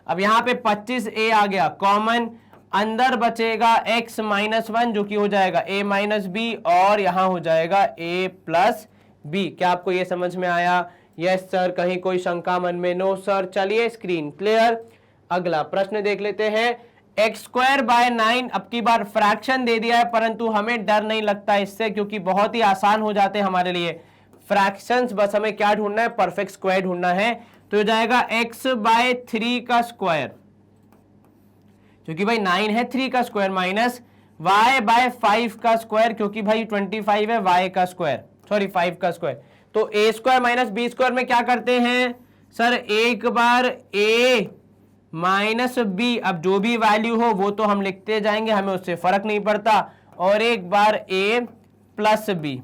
अब यहाँ पे 25a आ गया कॉमन, अंदर बचेगा x माइनस 1 जो कि हो जाएगा a माइनस बी, और यहां हो जाएगा a प्लस बी। क्या आपको ये समझ में आया? Yes sir. कहीं कोई शंका मन में? No sir. चलिए स्क्रीन क्लियर। अगला प्रश्न देख लेते हैं, एक्स स्क्वायर बाय 9। अब की बार फ्रैक्शन दे दिया है, परंतु हमें डर नहीं लगता इससे, क्योंकि बहुत ही आसान हो जाते हैं हमारे लिए फ्रैक्शंस। बस हमें क्या ढूंढना है, परफेक्ट स्क्वायर ढूंढना है। तो हो जाएगा x/3 का स्क्वायर, क्योंकि भाई 9 है 3 का स्क्वायर, माइनस y/5 का स्क्वायर, क्योंकि भाई 25 है y का स्क्वायर, सॉरी 5 का स्क्वायर। तो a square minus b square में क्या करते हैं सर, एक बार a माइनस b, अब जो भी वैल्यू हो वो तो हम लिखते जाएंगे, हमें उससे फर्क नहीं पड़ता, और एक बार a प्लस b।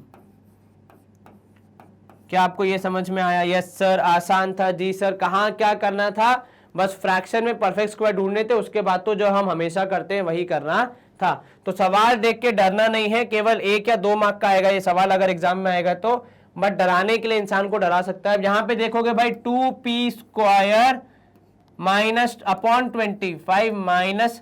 क्या आपको ये समझ में आया? यस सर, आसान था जी सर। कहाँ क्या करना था, बस फ्रैक्शन में परफेक्ट स्क्वायर ढूंढने थे, उसके बाद तो जो हम हमेशा करते हैं वही करना था। तो सवाल देख के डरना नहीं है, केवल 1 या 2 मार्क का आएगा ये सवाल अगर एग्जाम में आएगा तो, बट डराने के लिए इंसान को डरा सकता है। यहां पे देखोगे भाई 2p square minus upon 25 minus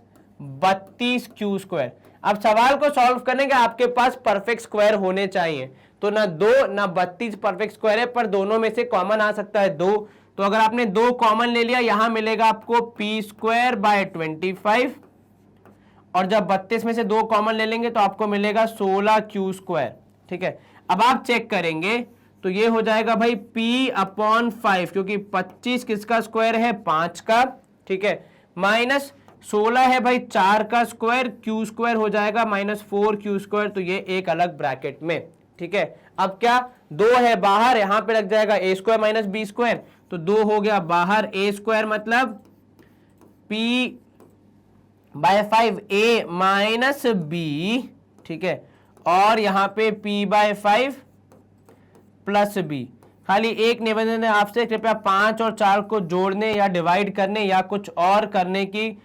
32 Q square. अब सवाल को सॉल्व करने के आपके पास परफेक्ट स्क्वायर होने चाहिए, तो ना 2 ना 32 परफेक्ट स्क्वायर है, पर दोनों में से कॉमन आ सकता है 2। तो अगर आपने 2 कॉमन ले लिया, यहां मिलेगा आपको p स्क्वायर बाय 25, और जब 32 में से 2 कॉमन ले लेंगे तो आपको मिलेगा 16 क्यू स्क्वायर। ठीक है, अब आप चेक करेंगे तो ये हो जाएगा भाई p/5, क्योंकि 25 किसका स्क्वायर है, 5 का। ठीक है, माइनस 16 है भाई 4 का स्क्वायर, क्यू स्क्वायर हो जाएगा माइनस 4 क्यू स्क्वायर, तो ये एक अलग ब्रैकेट में। ठीक है, अब क्या 2 है बाहर, यहां पे लग जाएगा a square minus b square, तो 2 हो गया बाहर, a स्क्वायर मतलब p/5 a माइनस b। ठीक है, और यहां पे p/5 प्लस b। खाली एक निवेदन है आपसे, कृपया 5 और 4 को जोड़ने या डिवाइड करने या कुछ और करने की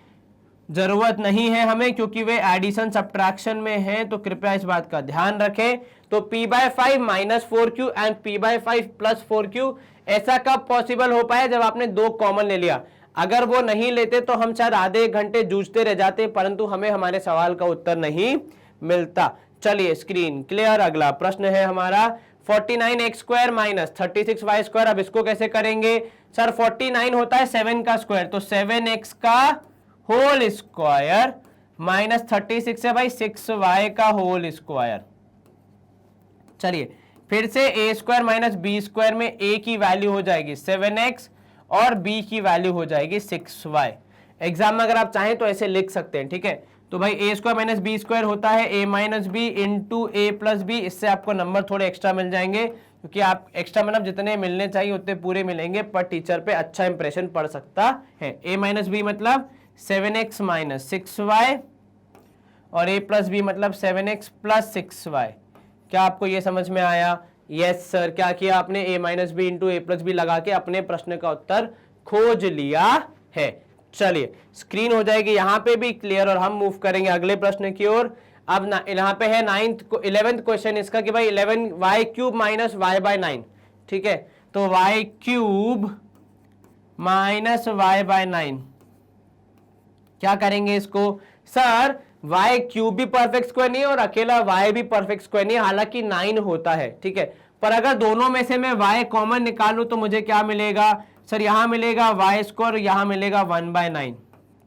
जरूरत नहीं है हमें, क्योंकि वे एडिशन सब्ट्रैक्शन में हैं, तो कृपया इस बात का ध्यान रखें। तो p/5 minus 4q and p/5 plus 4q, ऐसा कब पॉसिबल हो पाया, जब आपने 2 कॉमन ले लिया। अगर वो नहीं लेते तो हम शायद आधे घंटे जूझते रह जाते, परंतु हमें हमारे सवाल का उत्तर नहीं मिलता। चलिए स्क्रीन क्लियर। अगला प्रश्न है हमारा 49x square minus 36y square. अब इसको कैसे करेंगे सर, 49 होता है 7 का स्क्वायर, तो 7x का होल स्क्वायर माइनस 36 है भाई 6y का होल स्क्वायर। चलिए फिर से a square minus b square में a की वैल्यू हो जाएगी 7x और b की वैल्यू हो जाएगी 6y। एग्जाम में अगर आप चाहें तो ऐसे लिख सकते हैं। ठीक है, तो भाई a square minus b square होता है a minus B into a plus B. इससे आपको नंबर थोड़े एक्स्ट्रा मिल जाएंगे, क्योंकि आप एक्स्ट्रा मतलब जितने मिलने चाहिए उतने पूरे मिलेंगे, पर टीचर पे अच्छा इंप्रेशन पड़ सकता है। a माइनस बी मतलब 7x माइनस 6y, और a प्लस बी मतलब 7x प्लस 6y। क्या आपको ये समझ में आया? Yes sir. क्या किया आपने, a minus B into A plus B लगा के अपने प्रश्न का उत्तर खोज लिया है। चलिए स्क्रीन हो जाएगी यहां पे भी क्लियर, और हम मूव करेंगे अगले प्रश्न की ओर। अब यहाँ पे है 11th क्वेश्चन इसका कि भाई 11y क्यूब माइनस y/9। ठीक है, तो y क्यूब माइनस y/9 क्या करेंगे इसको सर, y क्यूब भी परफेक्ट स्क्वायर नहीं है और अकेला y भी परफेक्ट स्क्वायर नहीं है, हालांकि 9 होता है। ठीक है, पर अगर दोनों में से मैं y कॉमन निकालूं तो मुझे क्या मिलेगा सर, यहां मिलेगा y स्क्वायर, यहां मिलेगा 1/9।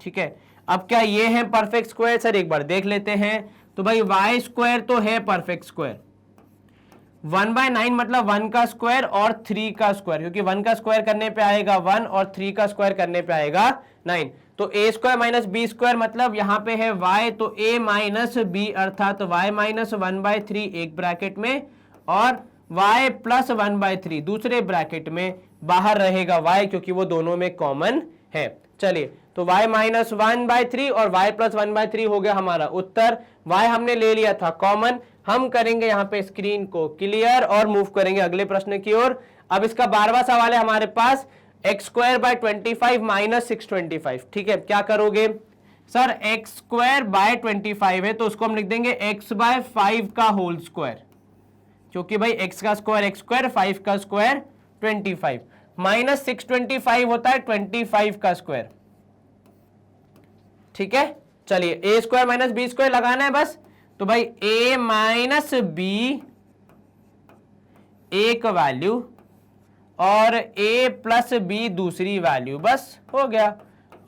ठीक है, अब क्या ये है परफेक्ट स्क्वायर सर, एक बार देख लेते हैं। तो भाई y स्क्वायर तो है परफेक्ट स्क्वायर, 1/9 मतलब 1 का स्क्वायर और 3 का स्क्वायर, क्योंकि 1 का स्क्वायर करने पे आएगा 1 और 3 का स्क्वायर करने पे आएगा 9। तो a square minus b square मतलब यहां पे है y, तो a माइनस b अर्थात y माइनस 1/3 एक ब्रैकेट में, और y प्लस 1/3 दूसरे ब्रैकेट में। बाहर रहेगा y, क्योंकि वो दोनों में कॉमन है। चलिए, तो y माइनस 1/3 और y प्लस 1/3 हो गया हमारा उत्तर। y हमने ले लिया था कॉमन। हम करेंगे यहाँ पे स्क्रीन को क्लियर और मूव करेंगे अगले प्रश्न की ओर। अब इसका 12वां सवाल है हमारे पास, एक्स स्क्वायर बाय 25 माइनस 625। ठीक है, क्या करोगे सर, एक्स स्क्वायर बाय 25 है तो उसको हम लिख देंगे एक्स बाय 5 का होल स्क्वायर, क्योंकि भाई एक्स का स्क्वायर एक्स स्क्वायर, 5 का स्क्वायर 25, माइनस 625 होता है 25 का स्क्वायर। ठीक है, चलिए A square minus B square लगाना है बस। तो भाई a माइनस बी एक वैल्यू और a प्लस बी दूसरी वैल्यू, बस हो गया,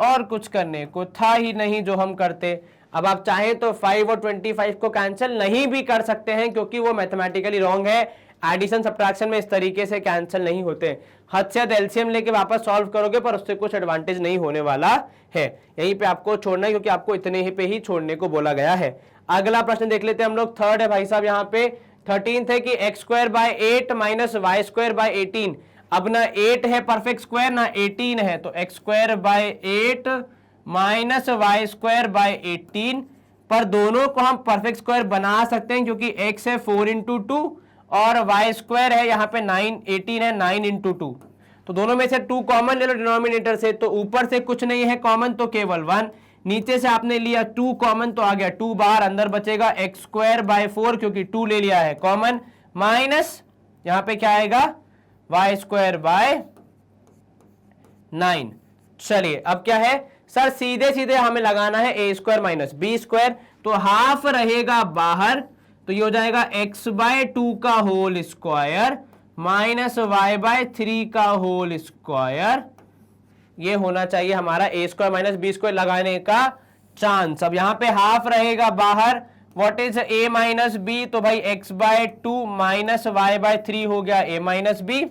और कुछ करने को था ही नहीं जो हम करते। अब आप चाहें तो 5 और 25 को कैंसिल नहीं भी कर सकते हैं, क्योंकि वो मैथमेटिकली रॉन्ग है। एडिशन सब्ट्रैक्शन में इस तरीके से कैंसिल नहीं होते। हद से ज्यादा एलसीएम लेके वापस सॉल्व करोगे पर उससे कुछ एडवांटेज नहीं होने वाला है, यहीं पे आपको छोड़ना है क्योंकि आपको इतने ही पे ही छोड़ने को बोला गया है। अगला प्रश्न देख लेते हैं हम लोग, थर्ड है भाई साहब यहाँ पे 13 है कि X square by 8 minus Y square by 18। अब ना 8 है परफेक्ट स्क्वायर ना 18 है, तो x square by 8 minus Y square by 18, पर दोनों को हम परफेक्ट स्क्वायर बना सकते हैं क्योंकि x है 4 इंटू 2 और y स्क्वायर है यहाँ पे 9, 18 है 9 इंटू 2, तो दोनों में से 2 कॉमन ले लो डिनोमिनेटर से, तो ऊपर से कुछ नहीं है कॉमन तो केवल 1, नीचे से आपने लिया 2 कॉमन तो आ गया 2 बाहर, अंदर बचेगा एक्स स्क्वायर बाय 4 क्योंकि 2 ले लिया है कॉमन, माइनस यहाँ पे क्या आएगा वाई स्क्वायर बाय 9। चलिए अब क्या है सर, सीधे सीधे हमें लगाना है ए स्क्वायर माइनस बी स्क्वायर, तो हाफ रहेगा बाहर, तो ये हो जाएगा एक्स बाय 2 का whole square minus Y by 3 का होल स्क्वायर, ये होना चाहिए हमारा A square minus B square लगाने का चांस। अब यहां पे हाफ रहेगा बाहर, what is A minus B, तो भाई X by 2 minus Y by 3 हो गया ए माइनस बी,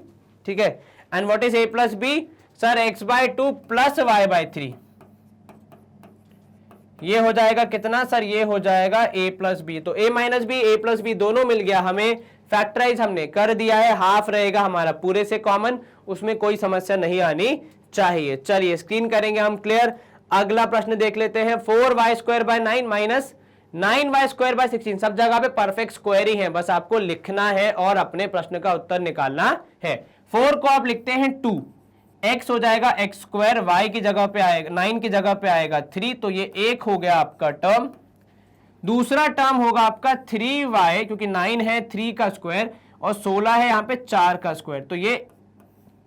ठीक है। And what is A plus B, sir X by 2 plus Y by 3, ये हो जाएगा कितना सर, ये हो जाएगा a प्लस बी, तो a minus B A plus B दोनों मिल गया हमें, फैक्टराइज हमने कर दिया है, हाफ रहेगा हमारा पूरे से कॉमन, उसमें कोई समस्या नहीं आनी चाहिए। चलिए स्क्रीन करेंगे हम क्लियर। अगला प्रश्न देख लेते हैं, 4y square by 9 minus 9y square by 16, सब जगह पे परफेक्ट स्क्वायर ही है, बस आपको लिखना है और अपने प्रश्न का उत्तर निकालना है। 4 को आप लिखते हैं 2, x हो जाएगा एक्स स्क्वायर, y की जगह पे आएगा 9 की जगह पे आएगा 3, तो ये एक हो गया आपका टर्म। दूसरा टर्म होगा आपका 3y, क्योंकि 9 है 3 का स्क्वायर और 16 है यहाँ पे 4 का स्क्वायर, तो ये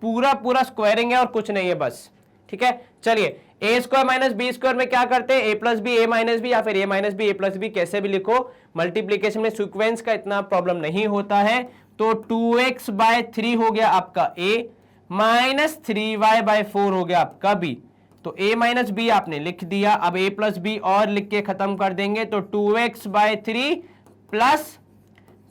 पूरा पूरा स्क्वायरिंग है और कुछ नहीं है बस, ठीक है। चलिए A square minus B square में क्या करते हैं, ए प्लस बी ए माइनस बी या फिर ए माइनस बी ए प्लस बी, कैसे भी लिखो, मल्टीप्लीकेशन में सीक्वेंस का इतना प्रॉब्लम नहीं होता है। तो 2x बाय 3 हो गया आपका a माइनस 3y बाय 4 हो गया आपका b, तो a माइनस बी आपने लिख दिया। अब a प्लस बी और लिख के खत्म कर देंगे, तो 2x bye 3 plus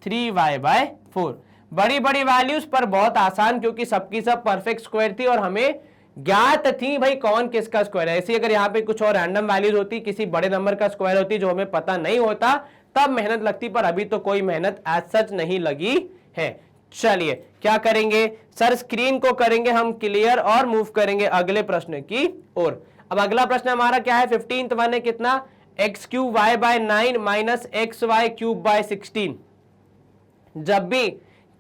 3y bye 4, बड़ी बड़ी वैल्यूज पर बहुत आसान क्योंकि सबकी सब परफेक्ट स्क्वायर थी और हमें ज्ञात थी भाई कौन किसका स्क्वायर है। ऐसी अगर यहाँ पे कुछ और रैंडम वैल्यूज होती, किसी बड़े नंबर का स्क्वायर होती जो हमें पता नहीं होता, तब मेहनत लगती, पर अभी तो कोई मेहनत एज सच नहीं लगी है। चलिए क्या करेंगे सर, स्क्रीन को करेंगे हम क्लियर और मूव करेंगे अगले प्रश्न की ओर। अब अगला प्रश्न हमारा क्या है, 15th वन है कितना, X cube Y by 9 minus X Y cube by 16। जब भी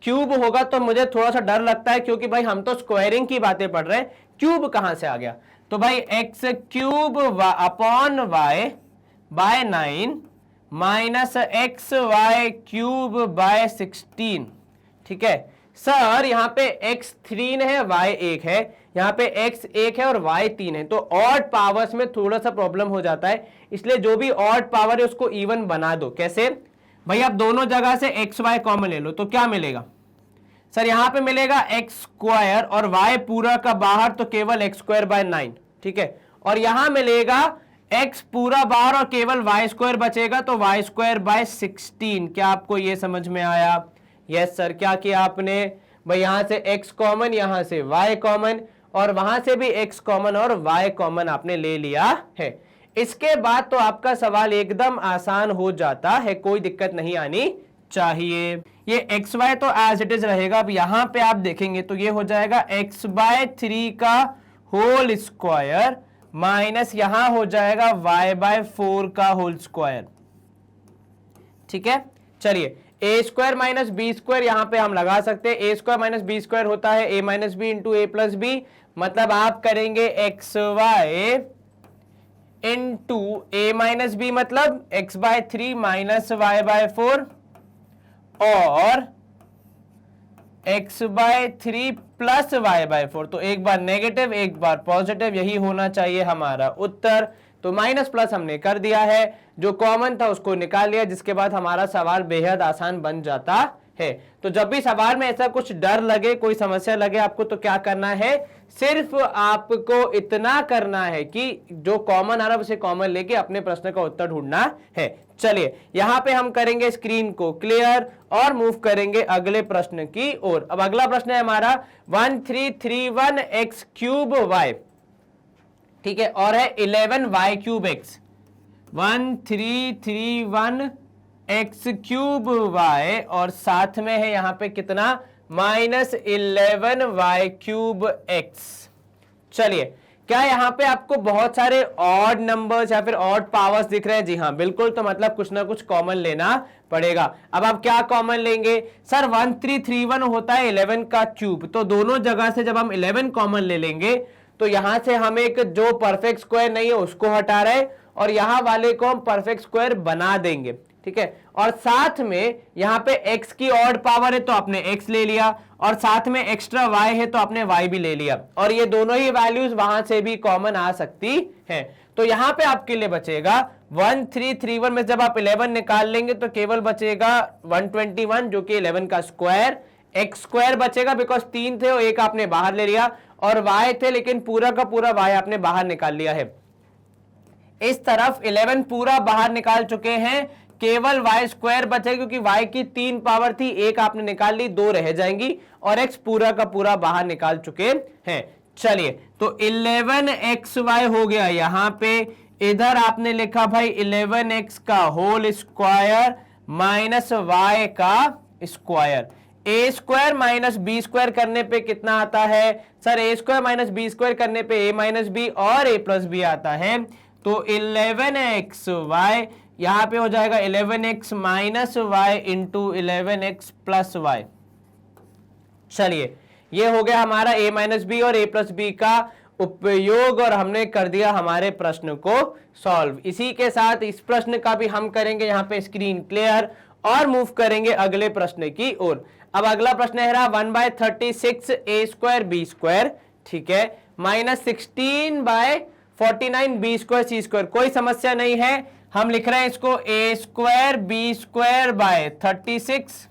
क्यूब होगा तो मुझे थोड़ा सा डर लगता है क्योंकि भाई हम तो स्क्वायरिंग की बातें पढ़ रहे हैं, क्यूब कहां से आ गया, तो भाई X cube upon Y by 9 minus X Y cube by 16, ठीक है। सर यहाँ पे x 3 है y 1 है, यहाँ पे x 1 है और y 3 है, तो ऑड पावर्स में थोड़ा सा प्रॉब्लम हो जाता है, इसलिए जो भी ऑड पावर है उसको इवन बना दो। कैसे भाई, आप दोनों जगह से एक्स वाई कॉमन ले लो तो क्या मिलेगा सर, यहाँ पे मिलेगा एक्स स्क्वायर और y पूरा का बाहर तो केवल एक्स स्क्वायर बाय 9, ठीक है, और यहां मिलेगा x पूरा बाहर और केवल y स्क्वायर बचेगा तो y स्क्वायर बाय 16। क्या आपको ये समझ में आया? Yes sir. क्या किया आपने भाई, यहां से x कॉमन, यहां से y कॉमन और वहां से भी x कॉमन और y कॉमन आपने ले लिया है। इसके बाद तो आपका सवाल एकदम आसान हो जाता है, कोई दिक्कत नहीं आनी चाहिए। ये एक्स वाई तो एज इट इज रहेगा। अब यहां पे आप देखेंगे तो ये हो जाएगा एक्स बाय 3 का होल स्क्वायर माइनस यहां हो जाएगा y बाय 4 का होल स्क्वायर, ठीक है। चलिए A square minus B square यहां पे हम लगा सकते हैं, A square minus B square होता है A minus B into A plus B, मतलब आप करेंगे X Y into A minus B, मतलब X by 3 minus Y by 4 और x by 3 plus Y by 4, तो एक बार नेगेटिव एक बार पॉजिटिव, यही होना चाहिए हमारा उत्तर। तो माइनस प्लस हमने कर दिया है, जो कॉमन था उसको निकाल लिया, जिसके बाद हमारा सवाल बेहद आसान बन जाता है। तो जब भी सवाल में ऐसा कुछ डर लगे, कोई समस्या लगे आपको, तो क्या करना है, सिर्फ आपको इतना करना है कि जो कॉमन आ रहा है उसे कॉमन लेके अपने प्रश्न का उत्तर ढूंढना है। चलिए यहां पे हम करेंगे स्क्रीन को क्लियर और मूव करेंगे अगले प्रश्न की ओर। अब अगला प्रश्न है हमारा 1331x³ y, ठीक है, और है 11y³ x। 1331x³ y और साथ में है यहां पे कितना, -11y³x। चलिए क्या यहां पे आपको बहुत सारे ऑड नंबर्स या फिर ऑड पावर्स दिख रहे हैं? जी हाँ बिल्कुल, तो मतलब कुछ ना कुछ कॉमन लेना पड़ेगा। अब आप क्या कॉमन लेंगे? सर 1331 होता है 11 का क्यूब, तो दोनों जगह से जब हम 11 कॉमन ले लेंगे तो यहां से हम एक जो परफेक्ट स्क्वायर नहीं है उसको हटा रहे और यहां वाले को हम परफेक्ट स्क्वायर बना देंगे, ठीक है। और साथ में यहां पे x की ऑड पावर है तो आपने x ले लिया और साथ में एक्स्ट्रा y है तो आपने y भी ले लिया, और ये दोनों ही वैल्यूज वहां से भी कॉमन आ सकती हैं। तो यहां पे आपके लिए बचेगा 1331 में जब आप 11 निकाल लेंगे तो केवल बचेगा 121 जो कि 11 का स्क्वायर, एक्स स्क्वायर बचेगा बिकॉज 3 थे और एक आपने बाहर ले लिया, और y थे लेकिन पूरा का पूरा y आपने बाहर निकाल लिया है। इस तरफ 11 पूरा बाहर निकाल चुके हैं, केवल y स्क्वायर बचे क्योंकि y की 3 पावर थी, एक आपने निकाल ली, 2 रह जाएंगी, और x पूरा का पूरा बाहर निकाल चुके हैं। चलिए तो 11xy हो गया यहां पे, इधर आपने लिखा भाई 11x का होल स्क्वायर माइनस y का square. A square minus B square करने पे कितना आता है? सर ए स्क्वायर माइनस बी स्क्वायर करने पे ए माइनस बी और ए प्लस बी आता है। तो 11xy यहां पे हो जाएगा 11x minus Y into 11x plus Y. चलिए ये हो गया हमारा a माइनस बी और a प्लस बी का उपयोग, और हमने कर दिया हमारे प्रश्न को सॉल्व। इसी के साथ इस प्रश्न का भी हम करेंगे यहाँ पे स्क्रीन क्लियर और मूव करेंगे अगले प्रश्न की ओर। अब अगला प्रश्न है 1/36a² ठीक है, -16/49b²c²। कोई समस्या नहीं है, हम लिख रहे हैं इसको a²b²/36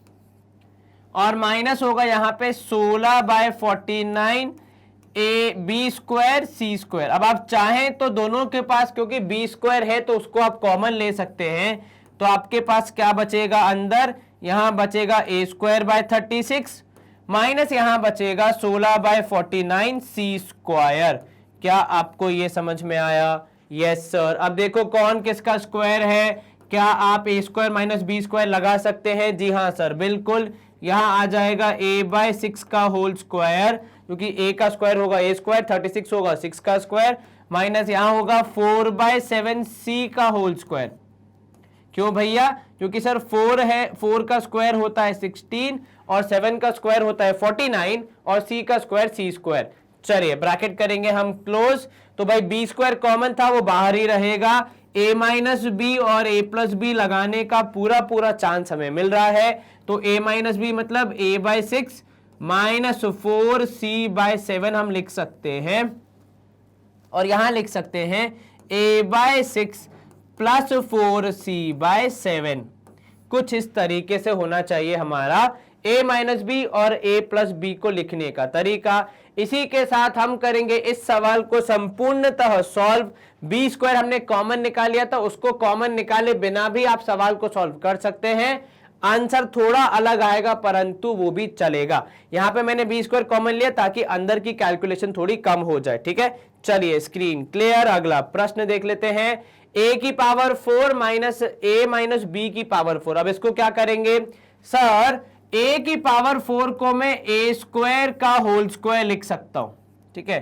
और माइनस होगा यहां पे 16/49ab²c²। अब आप चाहें तो दोनों के पास, क्योंकि b² है तो उसको आप कॉमन ले सकते हैं, तो आपके पास क्या बचेगा अंदर, यहां बचेगा a²/36 माइनस यहां बचेगा 16/49c²। क्या आपको ये समझ में आया? Yes sir. अब देखो कौन किसका स्क्वायर है, क्या आप a² माइनस b² लगा सकते हैं? जी हाँ सर बिल्कुल, यहां आ जाएगा a/6 का होल स्क्वायर, क्योंकि a का स्क्वायर होगा a², 36 होगा 6 का स्क्वायर, माइनस यहां होगा 4/7c का होल स्क्वायर। क्यों भैया? क्योंकि सर 4 है, 4 का स्क्वायर होता है 16 और 7 का स्क्वायर होता है 49 और c का स्क्वायर c²। चलिए ब्रैकेट करेंगे हम क्लोज, तो भाई b² कॉमन था वो बाहर ही रहेगा, a माइनस बी और a प्लस बी लगाने का पूरा पूरा चांस हमें मिल रहा है। तो a माइनस बी मतलब a/6 माइनस 4c/7 हम लिख सकते हैं, और यहां लिख सकते हैं a/6 प्लस 4c/7। कुछ इस तरीके से होना चाहिए हमारा a माइनस बी और a प्लस बी को लिखने का तरीका। इसी के साथ हम करेंगे इस सवाल को संपूर्णतः सॉल्व। b² हमने कॉमन निकाल लिया था, उसको कॉमन निकाले बिना भी आप सवाल को सॉल्व कर सकते हैं। आंसर थोड़ा अलग आएगा परंतु वो भी चलेगा। यहां पे मैंने b² कॉमन लिया ताकि अंदर की कैलकुलेशन थोड़ी कम हो जाए, ठीक है। चलिए स्क्रीन क्लियर, अगला प्रश्न देख लेते हैं। a की power 4 minus a minus b की पावर 4। अब इसको क्या करेंगे सर, a की पावर 4 को मैं a² का होल स्क्वायर लिख सकता हूं, ठीक है।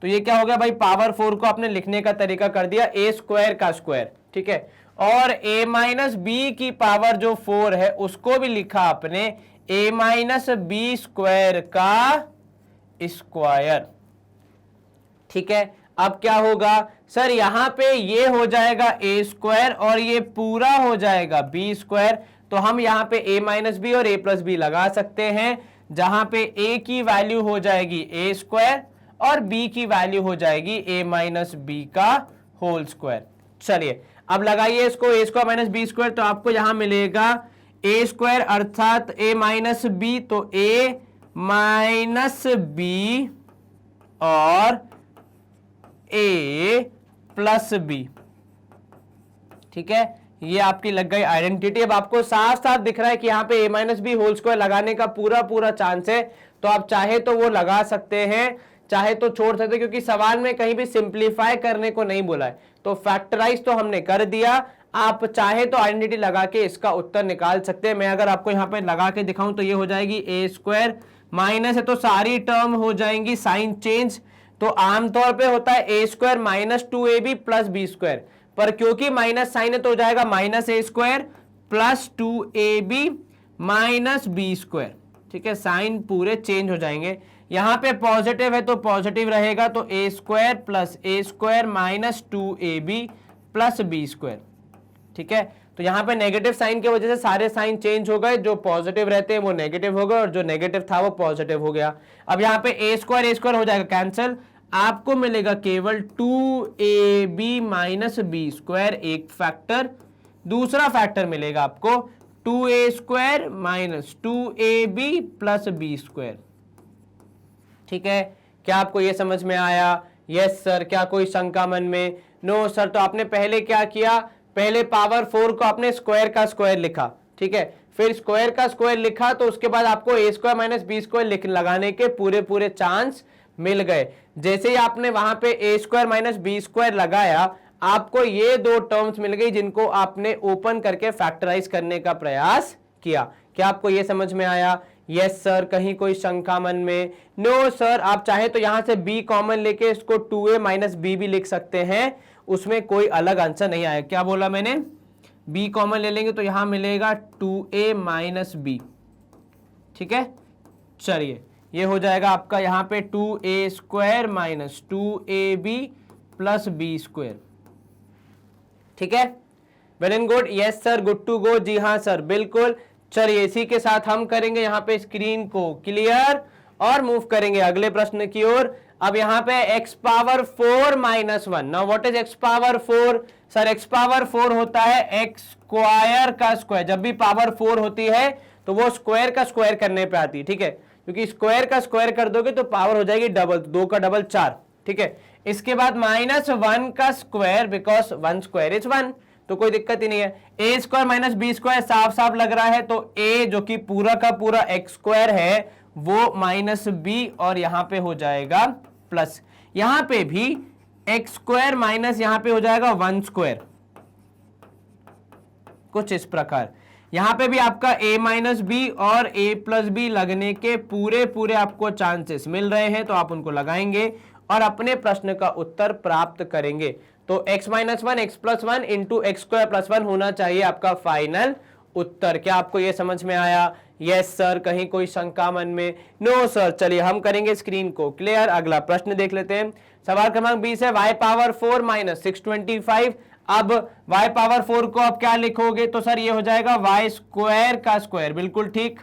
तो ये क्या हो गया भाई, पावर 4 को आपने लिखने का तरीका कर दिया a² का स्क्वायर, ठीक है। और a माइनस बी की पावर जो 4 है उसको भी लिखा आपने a माइनस b² का स्क्वायर, ठीक है। अब क्या होगा सर, यहां पे ये हो जाएगा a² और ये पूरा हो जाएगा b²। तो हम यहां पे a माइनस बी और a प्लस बी लगा सकते हैं, जहां पे a की वैल्यू हो जाएगी a² और b की वैल्यू हो जाएगी a माइनस बी का होल स्क्वायर। चलिए अब लगाइए इसको a² माइनस b², तो आपको यहां मिलेगा ए स्क्वायर अर्थात ए माइनस बी, तो ए माइनस बी और ए प्लस बी। ठीक है, ये आपकी लग गई आइडेंटिटी। अब आपको साफ साफ दिख रहा है कि यहाँ पे ए माइनस बी होल स्क्वायर लगाने का पूरा पूरा चांस है, तो आप चाहे तो वो लगा सकते हैं, चाहे तो छोड़ सकते हैं, क्योंकि सवाल में कहीं भी सिंप्लीफाई करने को नहीं बोला है। तो फैक्टराइज तो हमने कर दिया, आप चाहे तो आइडेंटिटी लगा के इसका उत्तर निकाल सकते हैं। मैं अगर आपको यहाँ पे लगा के दिखाऊं तो ये हो जाएगी ए स्क्वायर, माइनस है तो सारी टर्म हो जाएंगी साइन चेंज। तो आमतौर पे होता है ए square minus 2ab plus B square, पर क्योंकि माइनस साइन है तो हो जाएगा minus a square plus 2ab minus B square. ठीक है, साइन पूरे चेंज हो जाएंगे। यहां पे पॉजिटिव है तो पॉजिटिव रहेगा, तो a square plus a square minus 2ab plus B square. ठीक है, तो यहां पे नेगेटिव साइन की वजह से सारे साइन चेंज हो गए, जो पॉजिटिव रहते हैं वो नेगेटिव हो गए और जो नेगेटिव था वो पॉजिटिव हो गया। अब यहां पे ए स्क्वायर हो जाएगा कैंसिल, आपको मिलेगा केवल 2ab माइनस बी स्क्वायर एक फैक्टर, दूसरा फैक्टर मिलेगा आपको 2a square minus 2ab plus B square. ठीक है, क्या आपको यह समझ में आया? Yes sir. क्या कोई शंका मन में? No sir. तो आपने पहले क्या किया, पहले पावर 4 को आपने स्क्वायर का स्क्वायर लिखा। ठीक है, फिर स्क्वायर का स्क्वायर लिखा तो उसके बाद आपको a square minus B square लगाने के पूरे पूरे चांस मिल गए। जैसे ही आपने वहां पे ए स्क्वायर माइनस बी स्क्वायर लगाया, आपको ये दो टर्म्स मिल गई जिनको आपने ओपन करके फैक्टराइज करने का प्रयास किया। क्या आपको ये समझ में आया? Yes sir. कहीं कोई शंका मन में? No sir. आप चाहे तो यहां से b कॉमन लेके इसको 2a माइनस बी भी लिख सकते हैं, उसमें कोई अलग आंसर नहीं आया। क्या बोला मैंने? b कॉमन ले लेंगे तो यहां मिलेगा 2a माइनस बी। ठीक है, चलिए ये हो जाएगा आपका यहां पे 2a square minus 2ab plus B square. ठीक है, well and good. Yes sir, good to go. जी हाँ सर, बिल्कुल। चलिए इसी के साथ हम करेंगे यहाँ पे स्क्रीन को क्लियर और मूव करेंगे अगले प्रश्न की ओर। अब यहाँ पे x power 4 minus 1। Now what is x power 4? Sir x power 4 होता है x स्क्वायर का स्क्वायर। जब भी पावर 4 होती है तो वो स्क्वायर का स्क्वायर करने पे आती है। ठीक है, क्योंकि स्क्वायर का स्क्वायर कर दोगे तो पावर हो जाएगी डबल, 2 का डबल 4। ठीक है, इसके बाद माइनस 1 का स्क्वायर, बिकॉज 1 स्क्वायर इज 1, तो कोई दिक्कत ही नहीं है। ए स्क्वायर माइनस बी स्क्वायर साफ साफ लग रहा है, तो ए जो कि पूरा का पूरा एक्स स्क्वायर है वो माइनस बी और यहां पे हो जाएगा प्लस, यहां पे भी एक्स स्क्वायर माइनस यहां पे हो जाएगा 1 स्क्वायर, कुछ इस प्रकार। यहां पे भी आपका a माइनस बी और a प्लस बी लगने के पूरे पूरे आपको चांसेस मिल रहे हैं, तो आप उनको लगाएंगे और अपने प्रश्न का उत्तर प्राप्त करेंगे। तो x minus 1 x plus 1 into x square plus 1 होना चाहिए आपका फाइनल उत्तर। क्या आपको यह समझ में आया? Yes sir. कहीं कोई शंका मन में? No sir. चलिए हम करेंगे स्क्रीन को क्लियर। अगला प्रश्न देख लेते हैं। सवाल क्रमांक 20 है y पावर 4 माइनस 625। अब y पावर 4 को आप क्या लिखोगे? तो सर ये हो जाएगा y स्क्वायर का स्क्वायर, बिल्कुल ठीक,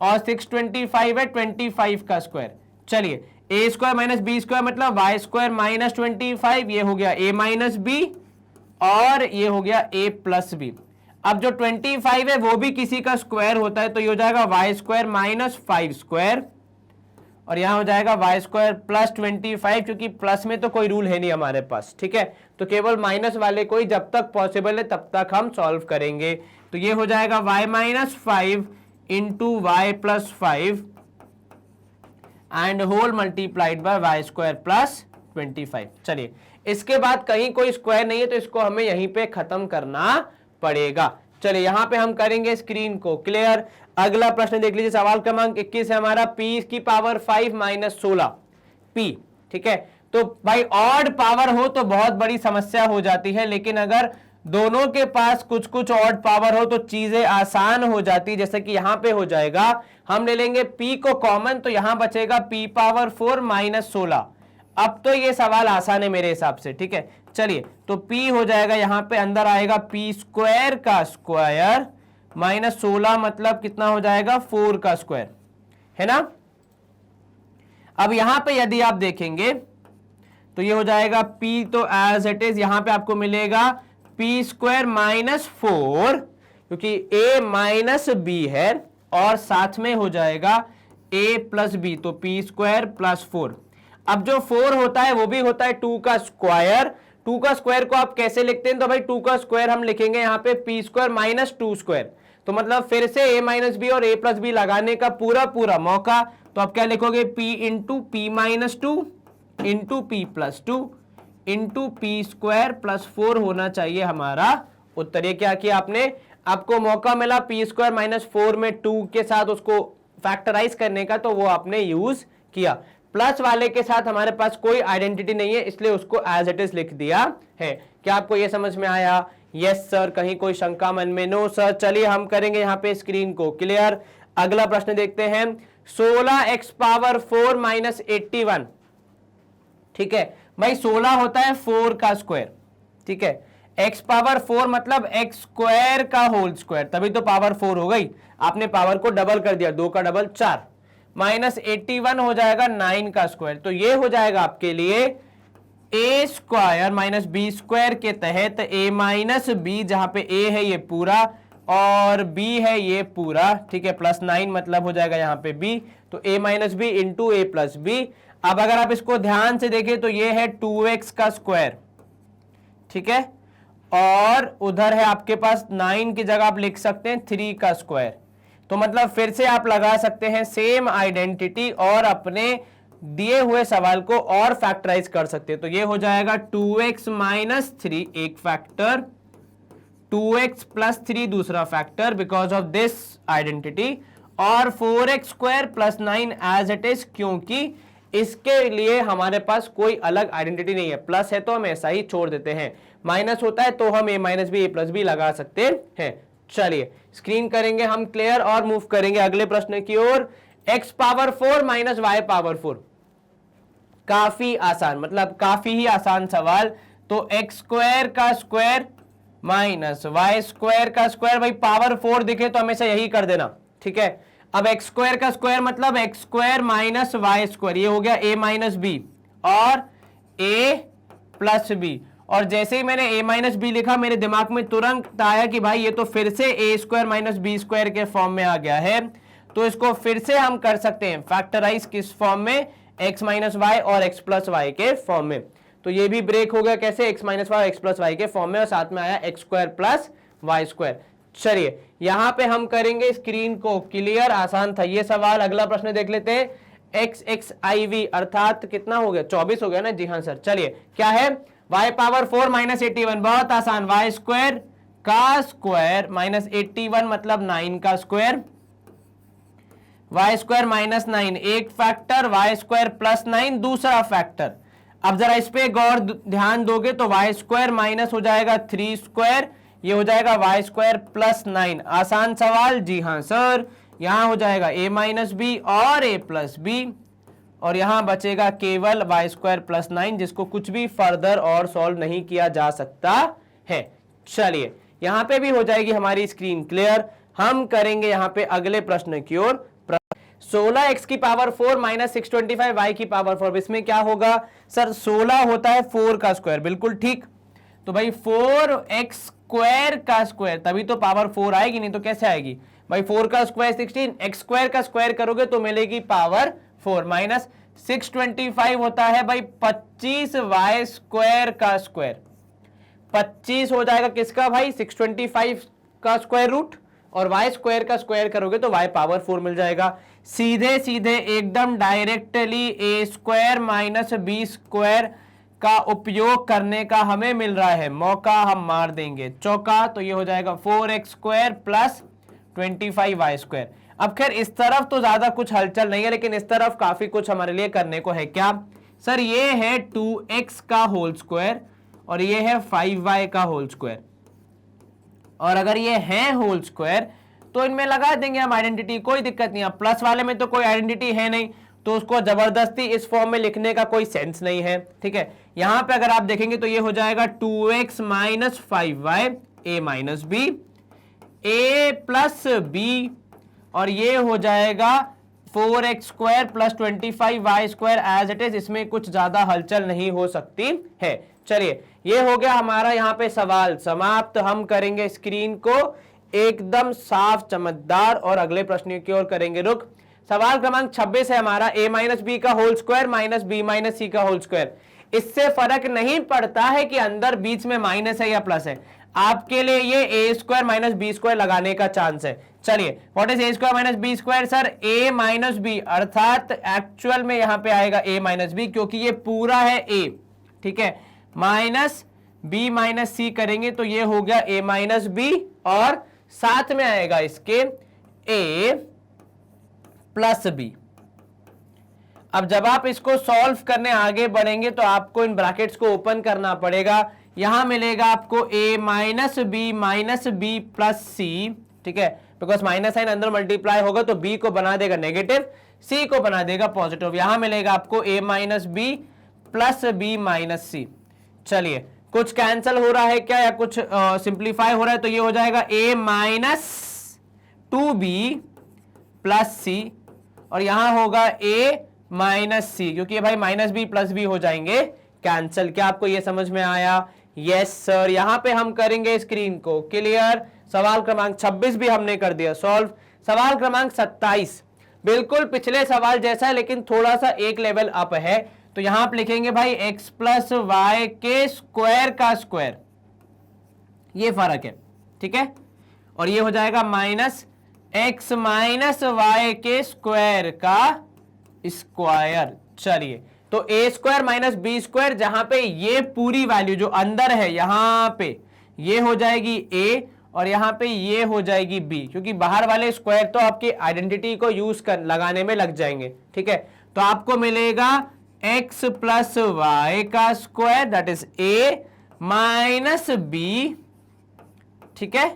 और 625 है 25 का स्क्वायर। चलिए A square minus B square मतलब वाई स्क्वायर माइनस 25, ये हो गया ए माइनस बी और ये हो गया ए प्लस बी। अब जो 25 है वो भी किसी का स्क्वायर होता है, तो ये हो जाएगा वाई स्क्वायर माइनस 5 स्क्वायर और यहां हो जाएगा वाई स्क्वायर प्लस 25, क्योंकि प्लस में तो कोई रूल है नहीं हमारे पास। ठीक है, तो केवल माइनस वाले को ही जब तक पॉसिबल है तब तक हम सॉल्व करेंगे। तो ये हो जाएगा Y minus 5 into Y plus 5 and whole multiplied by Y square plus 25। चलिए इसके बाद कहीं कोई स्क्वायर नहीं है तो इसको हमें यहीं पे खत्म करना पड़ेगा। चलिए यहां पे हम करेंगे स्क्रीन को क्लियर। अगला प्रश्न देख लीजिए, सवाल क्रमांक 21 है हमारा, p की पावर 5 माइनस 16 p। ठीक है, तो भाई ऑड पावर हो तो बहुत बड़ी समस्या हो जाती है, लेकिन अगर दोनों के पास कुछ कुछ ऑड पावर हो तो चीजें आसान हो जाती है। जैसे कि यहां पे हो जाएगा, हम ले लेंगे p को कॉमन, तो यहां बचेगा p पावर 4 माइनस 16। अब तो ये सवाल आसान है मेरे हिसाब से। ठीक है, चलिए तो p हो जाएगा यहां पे अंदर आएगा p स्क्वायर का स्क्वायर माइनस 16 मतलब कितना हो जाएगा 4 का स्क्वायर, है ना। अब यहां पे यदि आप देखेंगे तो ये हो जाएगा p तो एज इट इज, यहां पे आपको मिलेगा p स्क्वायर माइनस 4, क्योंकि a माइनस बी है और साथ में हो जाएगा a प्लस बी, तो पी स्क्वायर प्लस 4। अब जो 4 होता है वो भी होता है 2 का स्क्वायर। 2 का स्क्वायर को आप कैसे लिखते हैं, तो भाई 2 का स्क्वायर हम लिखेंगे यहाँ पे पी स्क्वायर माइनस 2 स्क्वायर। तो मतलब फिर से a माइनस बी और a प्लस बी लगाने का पूरा मौका, तो आप क्या लिखोगे, p into P minus 2 into P plus 2 into P square plus 4 होना चाहिए हमारा उत्तर। ये क्या किया आपने, आपको मौका मिला पी स्क्वायर माइनस 4 में 2 के साथ उसको फैक्टराइज करने का, तो वो आपने यूज किया। प्लस वाले के साथ हमारे पास कोई आइडेंटिटी नहीं है, इसलिए उसको एज इट इज लिख दिया है। क्या आपको यह समझ में आया? यस सर, कहीं कोई शंका मन में? No sir. चलिए हम करेंगे यहाँ पे स्क्रीन को क्लियर। अगला प्रश्न देखते हैं, 16x पावर 4 माइनस 81। ठीक है भाई, 16 होता है 4 का स्क्वायर, ठीक है। x पावर 4 मतलब x स्क्वायर का होल स्क्वायर, तभी तो पावर 4 हो गई। आपने पावर को डबल कर दिया, 2 का डबल 4, माइनस 81 हो जाएगा 9 का स्क्वायर। तो ये हो जाएगा आपके लिए a square minus B square के तहत a माइनस बी, जहां पे a है ये पूरा और b है ये पूरा, ठीक है, प्लस 9 मतलब हो जाएगा यहाँ पे b, तो a minus B into A plus B. अब अगर आप इसको ध्यान से देखें तो ये है 2x का स्क्वायर, ठीक है, और उधर है आपके पास 9 की जगह आप लिख सकते हैं 3 का स्क्वायर। तो मतलब फिर से आप लगा सकते हैं सेम आइडेंटिटी और अपने दिए हुए सवाल को और फैक्टराइज कर सकते हैं। तो ये हो जाएगा 2x माइनस 3 एक फैक्टर, 2x प्लस 3 दूसरा factor because of this identity, और 4x square plus 9 as it is, क्योंकि इसके लिए हमारे पास कोई अलग आइडेंटिटी नहीं है। प्लस है तो हम ऐसा ही छोड़ देते हैं, माइनस होता है तो हम a minus B A plus B लगा सकते हैं। चलिए स्क्रीन करेंगे हम क्लियर और मूव करेंगे अगले प्रश्न की ओर। x power 4 minus y power 4, काफी आसान, मतलब काफी ही आसान सवाल। तो एक्स स्क्वायर का स्क्वायर माइनस वाई स्क्वायर का स्क्वायर, भाई पावर 4 दिखे तो हमेशा यही कर देना, ठीक है। अब एक्स स्क्वायर का स्क्वायर मतलब x square minus Y square, ये हो गया a माइनस बी और a प्लस बी। और जैसे ही मैंने a माइनस बी लिखा मेरे दिमाग में तुरंत आया कि भाई ये तो फिर से a square minus B square के फॉर्म में आ गया है, तो इसको फिर से हम कर सकते हैं फैक्टराइज किस फॉर्म में, x माइनस वाई और x प्लस वाई के फॉर्म में। तो ये भी ब्रेक हो गया, कैसे, x माइनस वाई और x प्लस वाई के फॉर्म में, और साथ में आया x square plus y square. चलिए यहां पे हम करेंगे स्क्रीन को क्लियर, आसान था ये सवाल। अगला प्रश्न देख लेते हैं, एक्स एक्स आई वी अर्थात कितना हो गया, 24 हो गया ना, जी हाँ सर। चलिए क्या है, y पावर 4 माइनस 81, बहुत आसान, y स्क्वायर का स्क्वायर माइनस 81 मतलब 9 का स्क्वायर, y स्क्वायर माइनस 9 एक फैक्टर, y स्क्वायर प्लस 9 दूसरा फैक्टर। अब जरा इस पे गौर ध्यान दोगे तो y स्क्वायर माइनस हो जाएगा 3 स्क्वायर, ये हो जाएगा y स्क्वायर प्लस 9। आसान सवाल, जी हाँ सर। यहां हो जाएगा a माइनस बी और a प्लस बी, और यहां बचेगा केवल y स्क्वायर प्लस 9, जिसको कुछ भी फर्दर और सॉल्व नहीं किया जा सकता है। चलिए यहां पे भी हो जाएगी हमारी स्क्रीन क्लियर। हम करेंगे यहां पे अगले प्रश्न की ओर। 16x की पावर 4 माइनस 625y की पावर 4, इसमें क्या होगा सर, 16 होता है 4 का स्क्वायर, बिल्कुल ठीक। तो भाई 4x स्क्वायर का स्क्वायर, तभी तो पावर 4 आएगी, नहीं तो कैसे आएगी भाई। 4 का स्क्वायर 16, x स्क्वायर का स्क्वायर करोगे तो मिलेगी पावर 4, माइनस 625 होता है भाई 25y स्क्वायर का स्क्वायर। 25 हो जाएगा किसका भाई, 625 का स्क्वायर रूट, और y स्क्वायर का स्क्वायर करोगे तो y पावर 4 मिल जाएगा। सीधे सीधे एकदम directly a square minus B square का उपयोग करने का हमें मिल रहा है मौका, हम मार देंगे चौका। तो ये हो जाएगा 4x square plus 25y square. अब खैर इस तरफ तो ज्यादा कुछ हलचल नहीं है, लेकिन इस तरफ काफी कुछ हमारे लिए करने को है। क्या सर, ये है 2x का होल स्क्वायर और ये है 5y का होल स्क्वायर, और अगर ये है होल स्क्वायर तो इनमें लगा देंगे हम आइडेंटिटी, कोई दिक्कत नहीं। अब प्लस वाले में तो कोई आइडेंटिटी है नहीं, तो उसको जबरदस्ती इस फॉर्म में लिखने का कोई सेंस नहीं है, ठीक है। यहां पे अगर आप देखेंगे तो ये हो जाएगा 2x minus 5y a minus b a plus b, और ये हो जाएगा 4x square plus 25y square as it is. इसमें कुछ ज्यादा हलचल नहीं हो सकती है। चलिए ये हो गया हमारा यहाँ पे सवाल समाप्त। हम करेंगे स्क्रीन को एकदम साफ चमकदार। और अगले प्रश्न की ओर करेंगे रुख। सवाल क्रमांक 26 है हमारा, a माइनस बी का whole square minus b minus c का होल स्क्वायर। इससे फर्क नहीं पड़ता है कि अंदर बीच में माइनस है या प्लस है, आपके लिए ये a square minus B square लगाने का चांस है। चलिए, what is a square minus B square sir? A minus b, अर्थात एक्चुअल में यहां पे आएगा ए माइनस बी, क्योंकि ये पूरा है ए, ठीक है, माइनस बी माइनस सी करेंगे तो ये हो गया ए माइनस बी, और साथ में आएगा इसके ए प्लस बी। अब जब आप इसको सॉल्व करने आगे बढ़ेंगे तो आपको इन ब्रैकेट्स को ओपन करना पड़ेगा। यहां मिलेगा आपको a माइनस बी प्लस सी, ठीक है, बिकॉज माइनस साइन अंदर मल्टीप्लाई होगा तो b को बना देगा नेगेटिव, c को बना देगा पॉजिटिव। यहां मिलेगा आपको a minus b plus b minus c. चलिए, कुछ कैंसिल हो रहा है क्या या कुछ सिंप्लीफाई हो रहा है? तो ये हो जाएगा a माइनस 2b प्लस सी, और यहां होगा a माइनस सी, क्योंकि ये भाई माइनस बी प्लस बी हो जाएंगे कैंसिल। क्या आपको ये समझ में आया? Yes sir. यहां पे हम करेंगे स्क्रीन को क्लियर। सवाल क्रमांक 26 भी हमने कर दिया सॉल्व। सवाल क्रमांक 27 बिल्कुल पिछले सवाल जैसा है, लेकिन थोड़ा सा एक लेवल अप है। तो यहां आप लिखेंगे भाई x प्लस वाई के स्क्वायर का स्क्वायर, ये फर्क है, ठीक है, और ये हो जाएगा माइनस x माइनस वाई के स्क्वायर का स्क्वायर। चलिए, तो a square minus B square, जहां पे ये पूरी वैल्यू जो अंदर है यहां पे ये हो जाएगी ए, और यहां पे ये हो जाएगी बी, क्योंकि बाहर वाले स्क्वायर तो आपकी आइडेंटिटी को यूज कर लगाने में लग जाएंगे, ठीक है। तो आपको मिलेगा x प्लस वाई का square that is A minus B, ठीक है,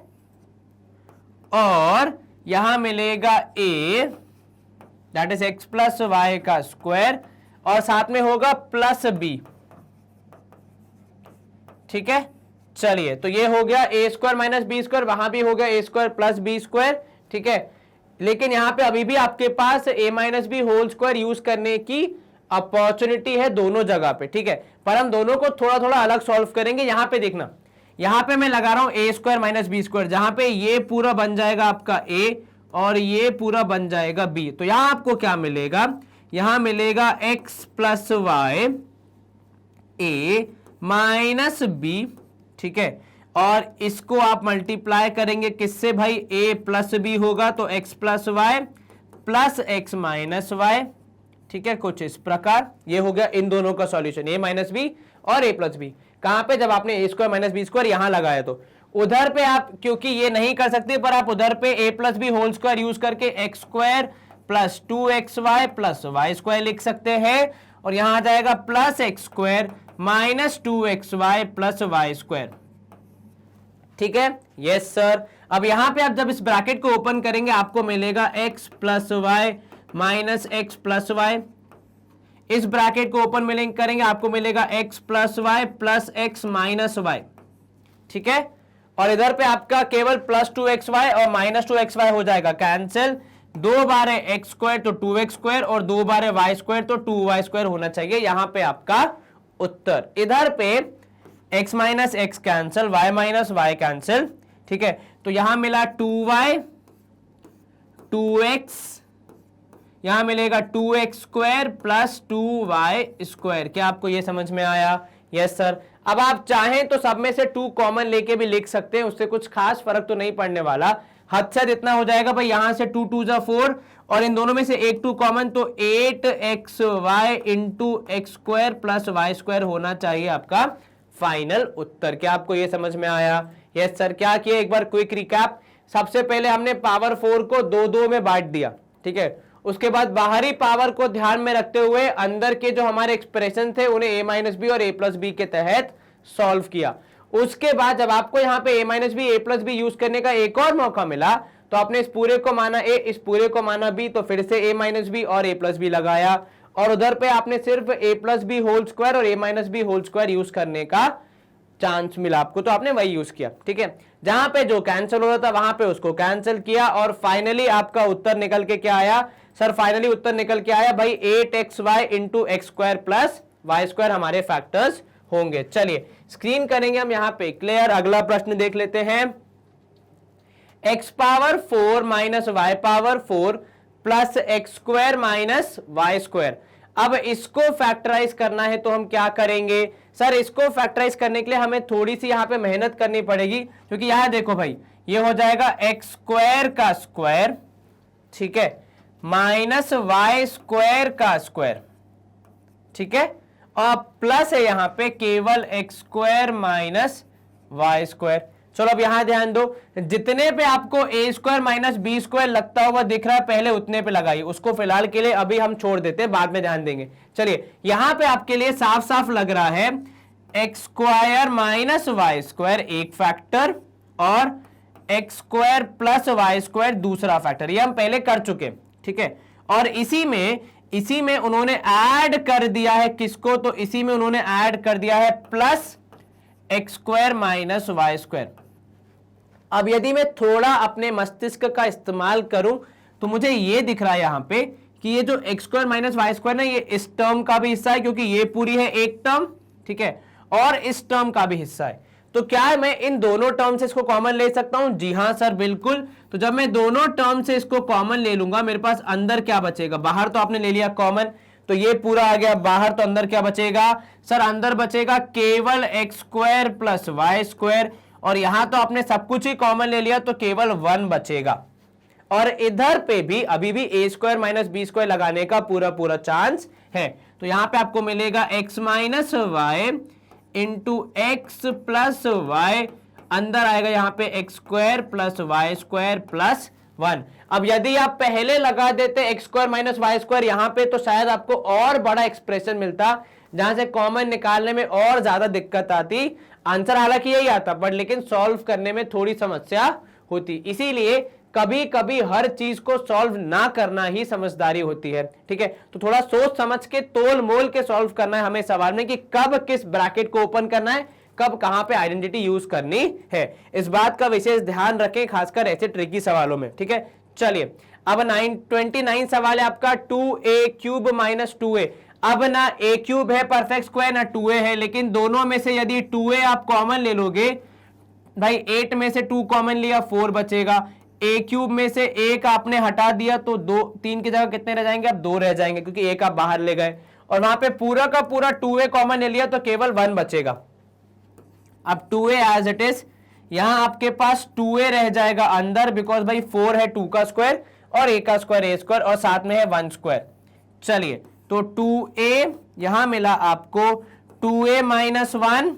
और यहां मिलेगा a that is x plus y का स्क्वायर, और साथ में होगा प्लस b, ठीक है। चलिए, तो ये हो गया a square minus B square, वहां भी हो गया a square plus B square, ठीक है, लेकिन यहां पे अभी भी आपके पास a minus B whole square use करने की अपॉर्चुनिटी है दोनों जगह पे, ठीक है, पर हम दोनों को थोड़ा थोड़ा अलग सॉल्व करेंगे। यहां पे देखना, यहां पे मैं लगा रहा हूं ए स्क्वायर माइनस बी स्क्वायर, जहां पे ये पूरा बन जाएगा आपका ए और ये पूरा बन जाएगा बी। तो यहां आपको क्या मिलेगा? यहां मिलेगा x प्लस वाई ए माइनस बी, ठीक है, और इसको आप मल्टीप्लाई करेंगे किससे भाई? a प्लस बी होगा, तो x plus y plus x minus y, ठीक है, कुछ इस प्रकार। ये हो गया इन दोनों का सॉल्यूशन, a माइनस बी और a प्लस बी। कहां पे? जब आपने a square minus B square यहां लगाया। तो उधर पे आप क्योंकि ये नहीं कर सकते, पर आप उधर पे a plus b whole square use करके x square plus 2xy plus y square लिख सकते हैं, और यहां आ जाएगा plus x square minus 2xy plus y square, ठीक है। Yes sir. अब यहां पे आप जब इस ब्रैकेट को ओपन करेंगे आपको मिलेगा x plus y minus x plus y. इस ब्रैकेट को ओपन मिलेंगे करेंगे आपको मिलेगा x plus y plus x minus y, ठीक है, और इधर पे आपका केवल प्लस 2xy और माइनस 2xy हो जाएगा कैंसिल। दो बार है एक्स स्क्वायर तो 2x स्क्वायर, और दो बार है वाई स्क्वायर तो 2y स्क्वायर होना चाहिए यहां पे आपका उत्तर। इधर पे x minus x cancel, y minus y cancel, ठीक है, तो यहां मिला 2y 2x, यहां मिलेगा 2x square plus 2y square. क्या आपको यह समझ में आया? Yes sir. अब आप चाहें तो सब में से 2 कॉमन लेके भी लिख सकते हैं, उससे कुछ खास फर्क तो नहीं पड़ने वाला। हद से इतना हो जाएगा भाई, यहां से 2 2 4, और इन दोनों में से एक 2 कॉमन, तो 8xy into x square plus y square होना चाहिए आपका फाइनल उत्तर। क्या आपको यह समझ में आया? Yes sir. क्या किया? एक बार क्विक रिकैप। सबसे पहले हमने पावर 4 को 2 2 में बांट दिया, ठीक है, उसके बाद बाहरी पावर को ध्यान में रखते हुए अंदर के जो हमारे एक्सप्रेशन थे उन्हें a माइनस बी और a प्लस बी के तहत सॉल्व किया। उसके बाद जब आपको यहाँ पे a minus b a plus b use करने का एक और मौका मिला तो आपने इस पूरे को माना a, इस पूरे को माना b, तो फिर से a माइनस बी और a प्लस बी लगाया, और उधर पे आपने सिर्फ a plus b whole square और a minus B whole square use करने का चांस मिला आपको, तो आपने वही यूज किया, ठीक है। जहां पे जो कैंसिल हो रहा था वहां पे उसको कैंसिल किया, और फाइनली आपका उत्तर निकल के क्या आया सर? फाइनली उत्तर निकल के आया भाई 8xy into x square plus y square हमारे फैक्टर्स होंगे। चलिए स्क्रीन करेंगे हम यहाँ पे क्लियर। अगला प्रश्न देख लेते हैं। X power 4 minus y power 4 plus x square minus Y square. अब इसको फैक्टराइज करना है तो हम क्या करेंगे सर, इसको फैक्टराइज करने के लिए हमें थोड़ी सी यहां पे मेहनत करनी पड़ेगी, क्योंकि यहां देखो भाई ये हो जाएगा एक्स स्क्वायर का स्क्वायर, ठीक है, माइनस वाई स्क्वायर का स्क्वायर, ठीक है, और प्लस है यहां पे केवल x square minus Y square. चलो अब यहां ध्यान दो, जितने पे आपको a square minus B square लगता हुआ दिख रहा है पहले उतने पे लगाइए, उसको फिलहाल के लिए अभी हम छोड़ देते हैं, बाद में ध्यान देंगे। चलिए यहां पे आपके लिए साफ साफ लग रहा है x square minus Y square एक फैक्टर और x square plus y square दूसरा फैक्टर, ये हम पहले कर चुके, ठीक है। और इसी में उन्होंने ऐड कर दिया है किसको, तो इसी में उन्होंने ऐड कर दिया है plus x square minus Y square. अब यदि मैं थोड़ा अपने मस्तिष्क का इस्तेमाल करूं तो मुझे ये दिख रहा है यहां पे कि ये जो x square minus Y square ना, ये इस टर्म का भी हिस्सा है क्योंकि ये पूरी है एक टर्म, ठीक है, और इस टर्म का भी हिस्सा है। तो क्या मैं इन दोनों टर्म से इसको कॉमन ले सकता हूं? जी हां सर बिल्कुल। तो जब मैं दोनों टर्म से इसको कॉमन ले लूंगा, मेरे पास अंदर क्या बचेगा, बाहर तो आपने ले लिया कॉमन, तो ये पूरा आ गया बाहर, तो अंदर क्या बचेगा सर, अंदर बचेगा केवल x square plus y square, और यहां तो आपने सब कुछ ही कॉमन ले लिया तो केवल 1 बचेगा। और इधर पे भी अभी भी ए स्क्वायर माइनस बी स्क्वायर लगाने का पूरा चांस है, तो यहां पे आपको मिलेगा x minus Y into x plus y, अंदर आएगा यहां पे x square plus y square plus 1। अब यदि आप पहले लगा देते x square minus Y square यहां पे, तो शायद आपको और बड़ा एक्सप्रेशन मिलता जहां से कॉमन निकालने में और ज्यादा दिक्कत आती। आंसर हालांकि यही आता, बट लेकिन सॉल्व करने में थोड़ी समस्या होती। इसीलिए कभी कभी हर चीज को सॉल्व ना करना ही समझदारी होती है, ठीक है। तो थोड़ा सोच समझ के तोल मोल के सॉल्व करना है हमें सवाल में कि कब किस ब्रैकेट को ओपन करना है, कब कहां पे आइडेंटिटी यूज करनी है, इस बात का विशेष ध्यान रखें खासकर ऐसे ट्रिकी सवालों में, ठीक है। चलिए अब 29 सवाल है आपका, 2a क्यूब माइनस 2a। अब ना a क्यूब है परफेक्ट स्क्वायर ना 2a है, लेकिन दोनों में से यदि 2a आप कॉमन ले लोगे भाई, 8 में से 2 कॉमन लिया 4 बचेगा, a क्यूब में से 1 आपने हटा दिया तो 3 की जगह कितने रह जाएंगे, अब 2 रह जाएंगे क्योंकि 1 आप बाहर ले गए, और वहां पे पूरा का पूरा 2a कॉमन ले लिया तो केवल 1 बचेगा। अब 2a एज इट इज, यहां आपके पास 2a रह जाएगा अंदर, बिकॉज भाई 4 है 2 का स्क्वायर और a का स्क्वायर a स्क्वायर और साथ में है 1 स्क्वायर। चलिए तो 2a यहां मिला आपको 2a minus 1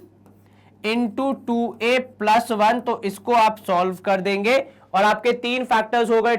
into 2a plus 1, तो इसको आप सॉल्व कर देंगे और आपके 3 फैक्टर्स हो गए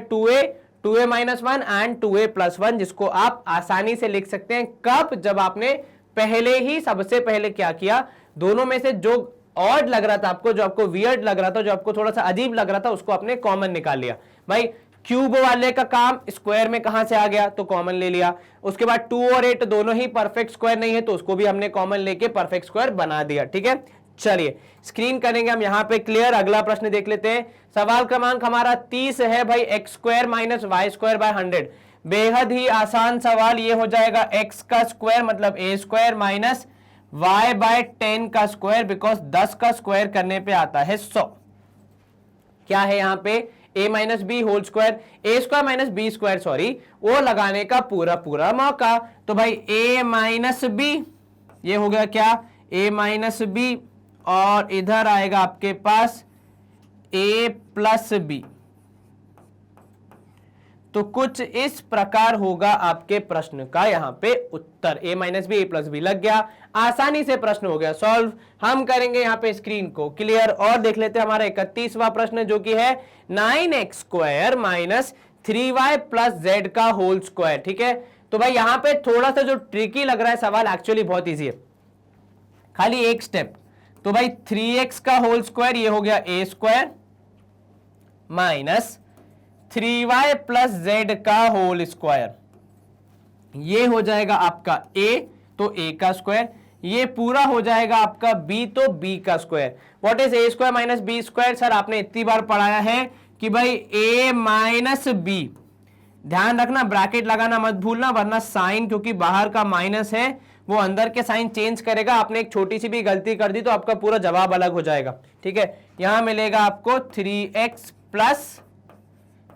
2a minus 1 and 2a plus 1, जिसको आप आसानी से लिख सकते हैं कब, जब आपने पहले ही सबसे पहले क्या किया, दोनों में से जो ऑड लग रहा था आपको, जो आपको वियर्ड लग रहा था, जो आपको थोड़ा सा अजीब लग रहा था, उसको आपने कॉमन निकाल लिया। भाई क्यूब वाले का काम स्क्वायर में कहां से आ गया, तो कॉमन ले लिया। उसके बाद 2 और 8 दोनों ही परफेक्ट स्क्वायर नहीं है, तो उसको भी हमने कॉमन लेके परफेक्ट स्क्वायर बना दिया, ठीक है। चलिए स्क्रीन करेंगे हम यहां पे क्लियर। अगला प्रश्न देख लेते हैं। सवाल क्रमांक हमारा 30 है भाई, x square minus Y square by 100। बेहद ही आसान सवाल ये हो जाएगा, एक्स का स्क्वायर मतलब ए स्क्वायर माइनस y बाय 10 का स्क्वायर, बिकॉज 10 का स्क्वायर करने पे आता है 100। क्या है यहां पे, a minus B whole square, a square minus B square, sorry, वो लगाने का पूरा मौका। तो भाई a माइनस बी, ये हो गया क्या, a माइनस बी, और इधर आएगा आपके पास a प्लस बी। तो कुछ इस प्रकार होगा आपके प्रश्न का यहां पे उत्तर, a minus B, A plus b लग गया, आसानी से प्रश्न हो गया सॉल्व। हम करेंगे यहां पे स्क्रीन को क्लियर और देख लेते हैं हमारा 31वां प्रश्न, जो कि है 9x square minus 3y plus Z का होल स्क्वायर, ठीक है। तो भाई यहां पे थोड़ा सा जो ट्रिकी लग रहा है सवाल, एक्चुअली बहुत ईजी है, खाली एक स्टेप। तो भाई 3x का होल स्क्वायर, ये हो गया a square minus 3y plus Z का होल स्क्वायर, ये हो जाएगा आपका a, तो a का स्क्वायर, ये पूरा हो जाएगा आपका b, तो b का square. What is a square minus b square, sir आपने इतनी बार पढ़ाया है कि भाई a माइनस b, ध्यान रखना ब्रैकेट लगाना मत भूलना, वरना साइन, क्योंकि बाहर का माइनस है वो अंदर के साइन चेंज करेगा, आपने एक छोटी सी भी गलती कर दी तो आपका पूरा जवाब अलग हो जाएगा, ठीक है। यहां मिलेगा आपको 3x plus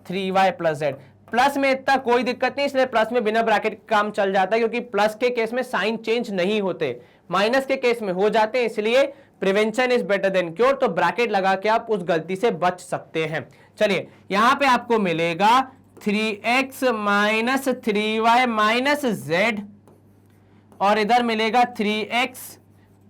3y plus z। Plus में इतना कोई दिक्कत नहीं, इसलिए प्लस में बिना ब्रैकेट का काम चल जाता है, क्योंकि प्लस के केस में साइन चेंज नहीं होते, माइनस के केस में हो जाते हैं, इसलिए prevention is better than cure. तो ब्रैकेट लगा के आप उस गलती से बच सकते हैं। चलिए यहां पे आपको मिलेगा 3x minus 3y minus z, और इधर मिलेगा 3x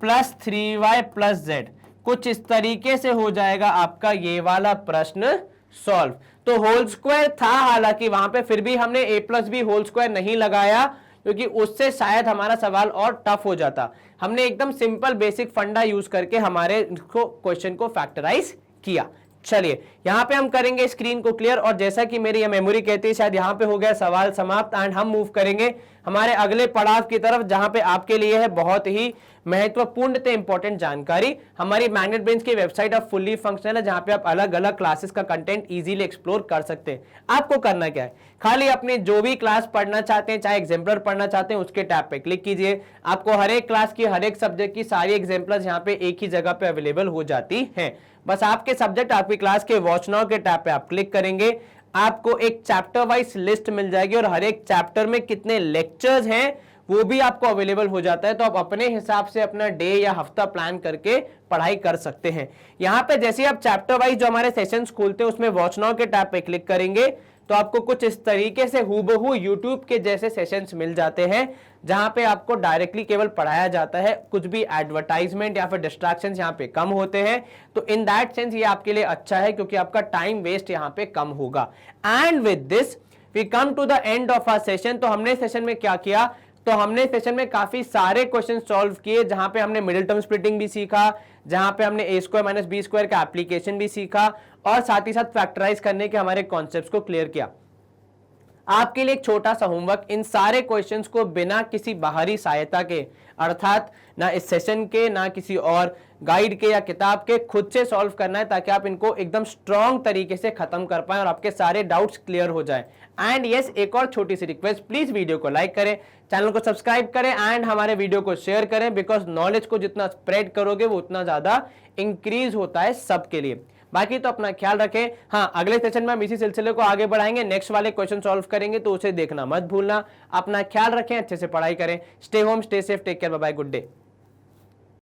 plus 3y plus z। कुछ इस तरीके से हो जाएगा आपका ये वाला प्रश्न सॉल्व। तो होल स्क्वायर था हालांकि वहां पे, फिर भी हमने a plus b whole square नहीं लगाया, क्योंकि उससे शायद हमारा सवाल और टफ हो जाता। हमने एकदम सिंपल बेसिक फंडा यूज करके हमारे क्वेश्चन को फैक्टराइज किया। चलिए यहां पे हम करेंगे स्क्रीन को क्लियर, और जैसा कि मेरी ये मेमोरी कहती है शायद यहां पे हो गया सवाल समाप्त, एंड हम मूव करेंगे हमारे अगले पड़ाव की तरफ, जहां पे आपके लिए है बहुत ही महत्वपूर्ण ते इंपॉर्टेंट जानकारी। हमारी मैग्नेट ब्रेन्स की वेबसाइट अब फुल्ली फंक्शनल है, जहां पे आप अलग अलग क्लासेस का कंटेंट इजीली एक्सप्लोर कर सकते हैं। आपको करना क्या है, खाली अपने जो भी क्लास पढ़ना चाहते हैं, चाहे एग्जाम्पलर पढ़ना चाहते हैं, उसके टैब पे क्लिक कीजिए। आपको हर एक क्लास की हर एक सब्जेक्ट की सारी एग्जाम्पलर्स यहाँ पे एक ही जगह पे अवेलेबल हो जाती हैं। बस आपके सब्जेक्ट आपकी क्लास के वॉच नाउ के टैब पे आप क्लिक करेंगे, आपको एक चैप्टर वाइज लिस्ट मिल जाएगी, और हर एक चैप्टर में कितने लेक्चर्स हैं वो भी आपको अवेलेबल हो जाता है। तो आप अपने हिसाब से अपना डे या हफ्ता प्लान करके पढ़ाई कर सकते हैं। यहाँ पे जैसे आप चैप्टर वाइज जो हमारे सेशंस खोलते हैं उसमें वॉच नाउ के टैब पे क्लिक करेंगे, तो आपको कुछ इस तरीके से हूबहू यूट्यूब के जैसे सेशंस मिल जाते हैं, जहां पे आपको डायरेक्टली केवल पढ़ाया जाता है, कुछ भी एडवर्टाइजमेंट या फिर डिस्ट्रैक्शंस यहाँ पे कम होते हैं। तो इन दैट सेंस ये आपके लिए अच्छा है, क्योंकि आपका टाइम वेस्ट यहाँ पे कम होगा। And with this we come to the end of our session. तो हमने सेशन में क्या किया, तो हमने सेशन में काफी सारे क्वेश्चन सॉल्व किए, जहां पे हमने मिडिल टर्म स्प्लिटिंग भी सीखा, जहां पे हमने a square minus B square का एप्लीकेशन भी सीखा, और साथ ही साथ फैक्टराइज करने के हमारे कॉन्सेप्ट्स को क्लियर किया। आपके लिए एक छोटा सा होमवर्क, इन सारे क्वेश्चंस को बिना किसी बाहरी सहायता के, अर्थात ना इस सेशन के ना किसी और गाइड के या किताब के, खुद से सॉल्व करना है, ताकि आप इनको एकदम स्ट्रॉन्ग तरीके से खत्म कर पाएं और आपके सारे डाउट्स क्लियर हो जाएं। एंड यस, एक और छोटी सी रिक्वेस्ट, प्लीज वीडियो को लाइक करें, चैनल को सब्सक्राइब करें, एंड हमारे वीडियो को शेयर करें, बिकॉज नॉलेज को जितना स्प्रेड करोगे वो उतना ज्यादा इंक्रीज होता है सबके लिए। बाकी तो अपना ख्याल रखें। हाँ, अगले सेशन में हम इसी सिलसिले को आगे बढ़ाएंगे, नेक्स्ट वाले क्वेश्चन सॉल्व करेंगे, तो उसे देखना मत भूलना। अपना ख्याल रखें, अच्छे से पढ़ाई करें। Stay home, stay safe, take care, bye bye, good day.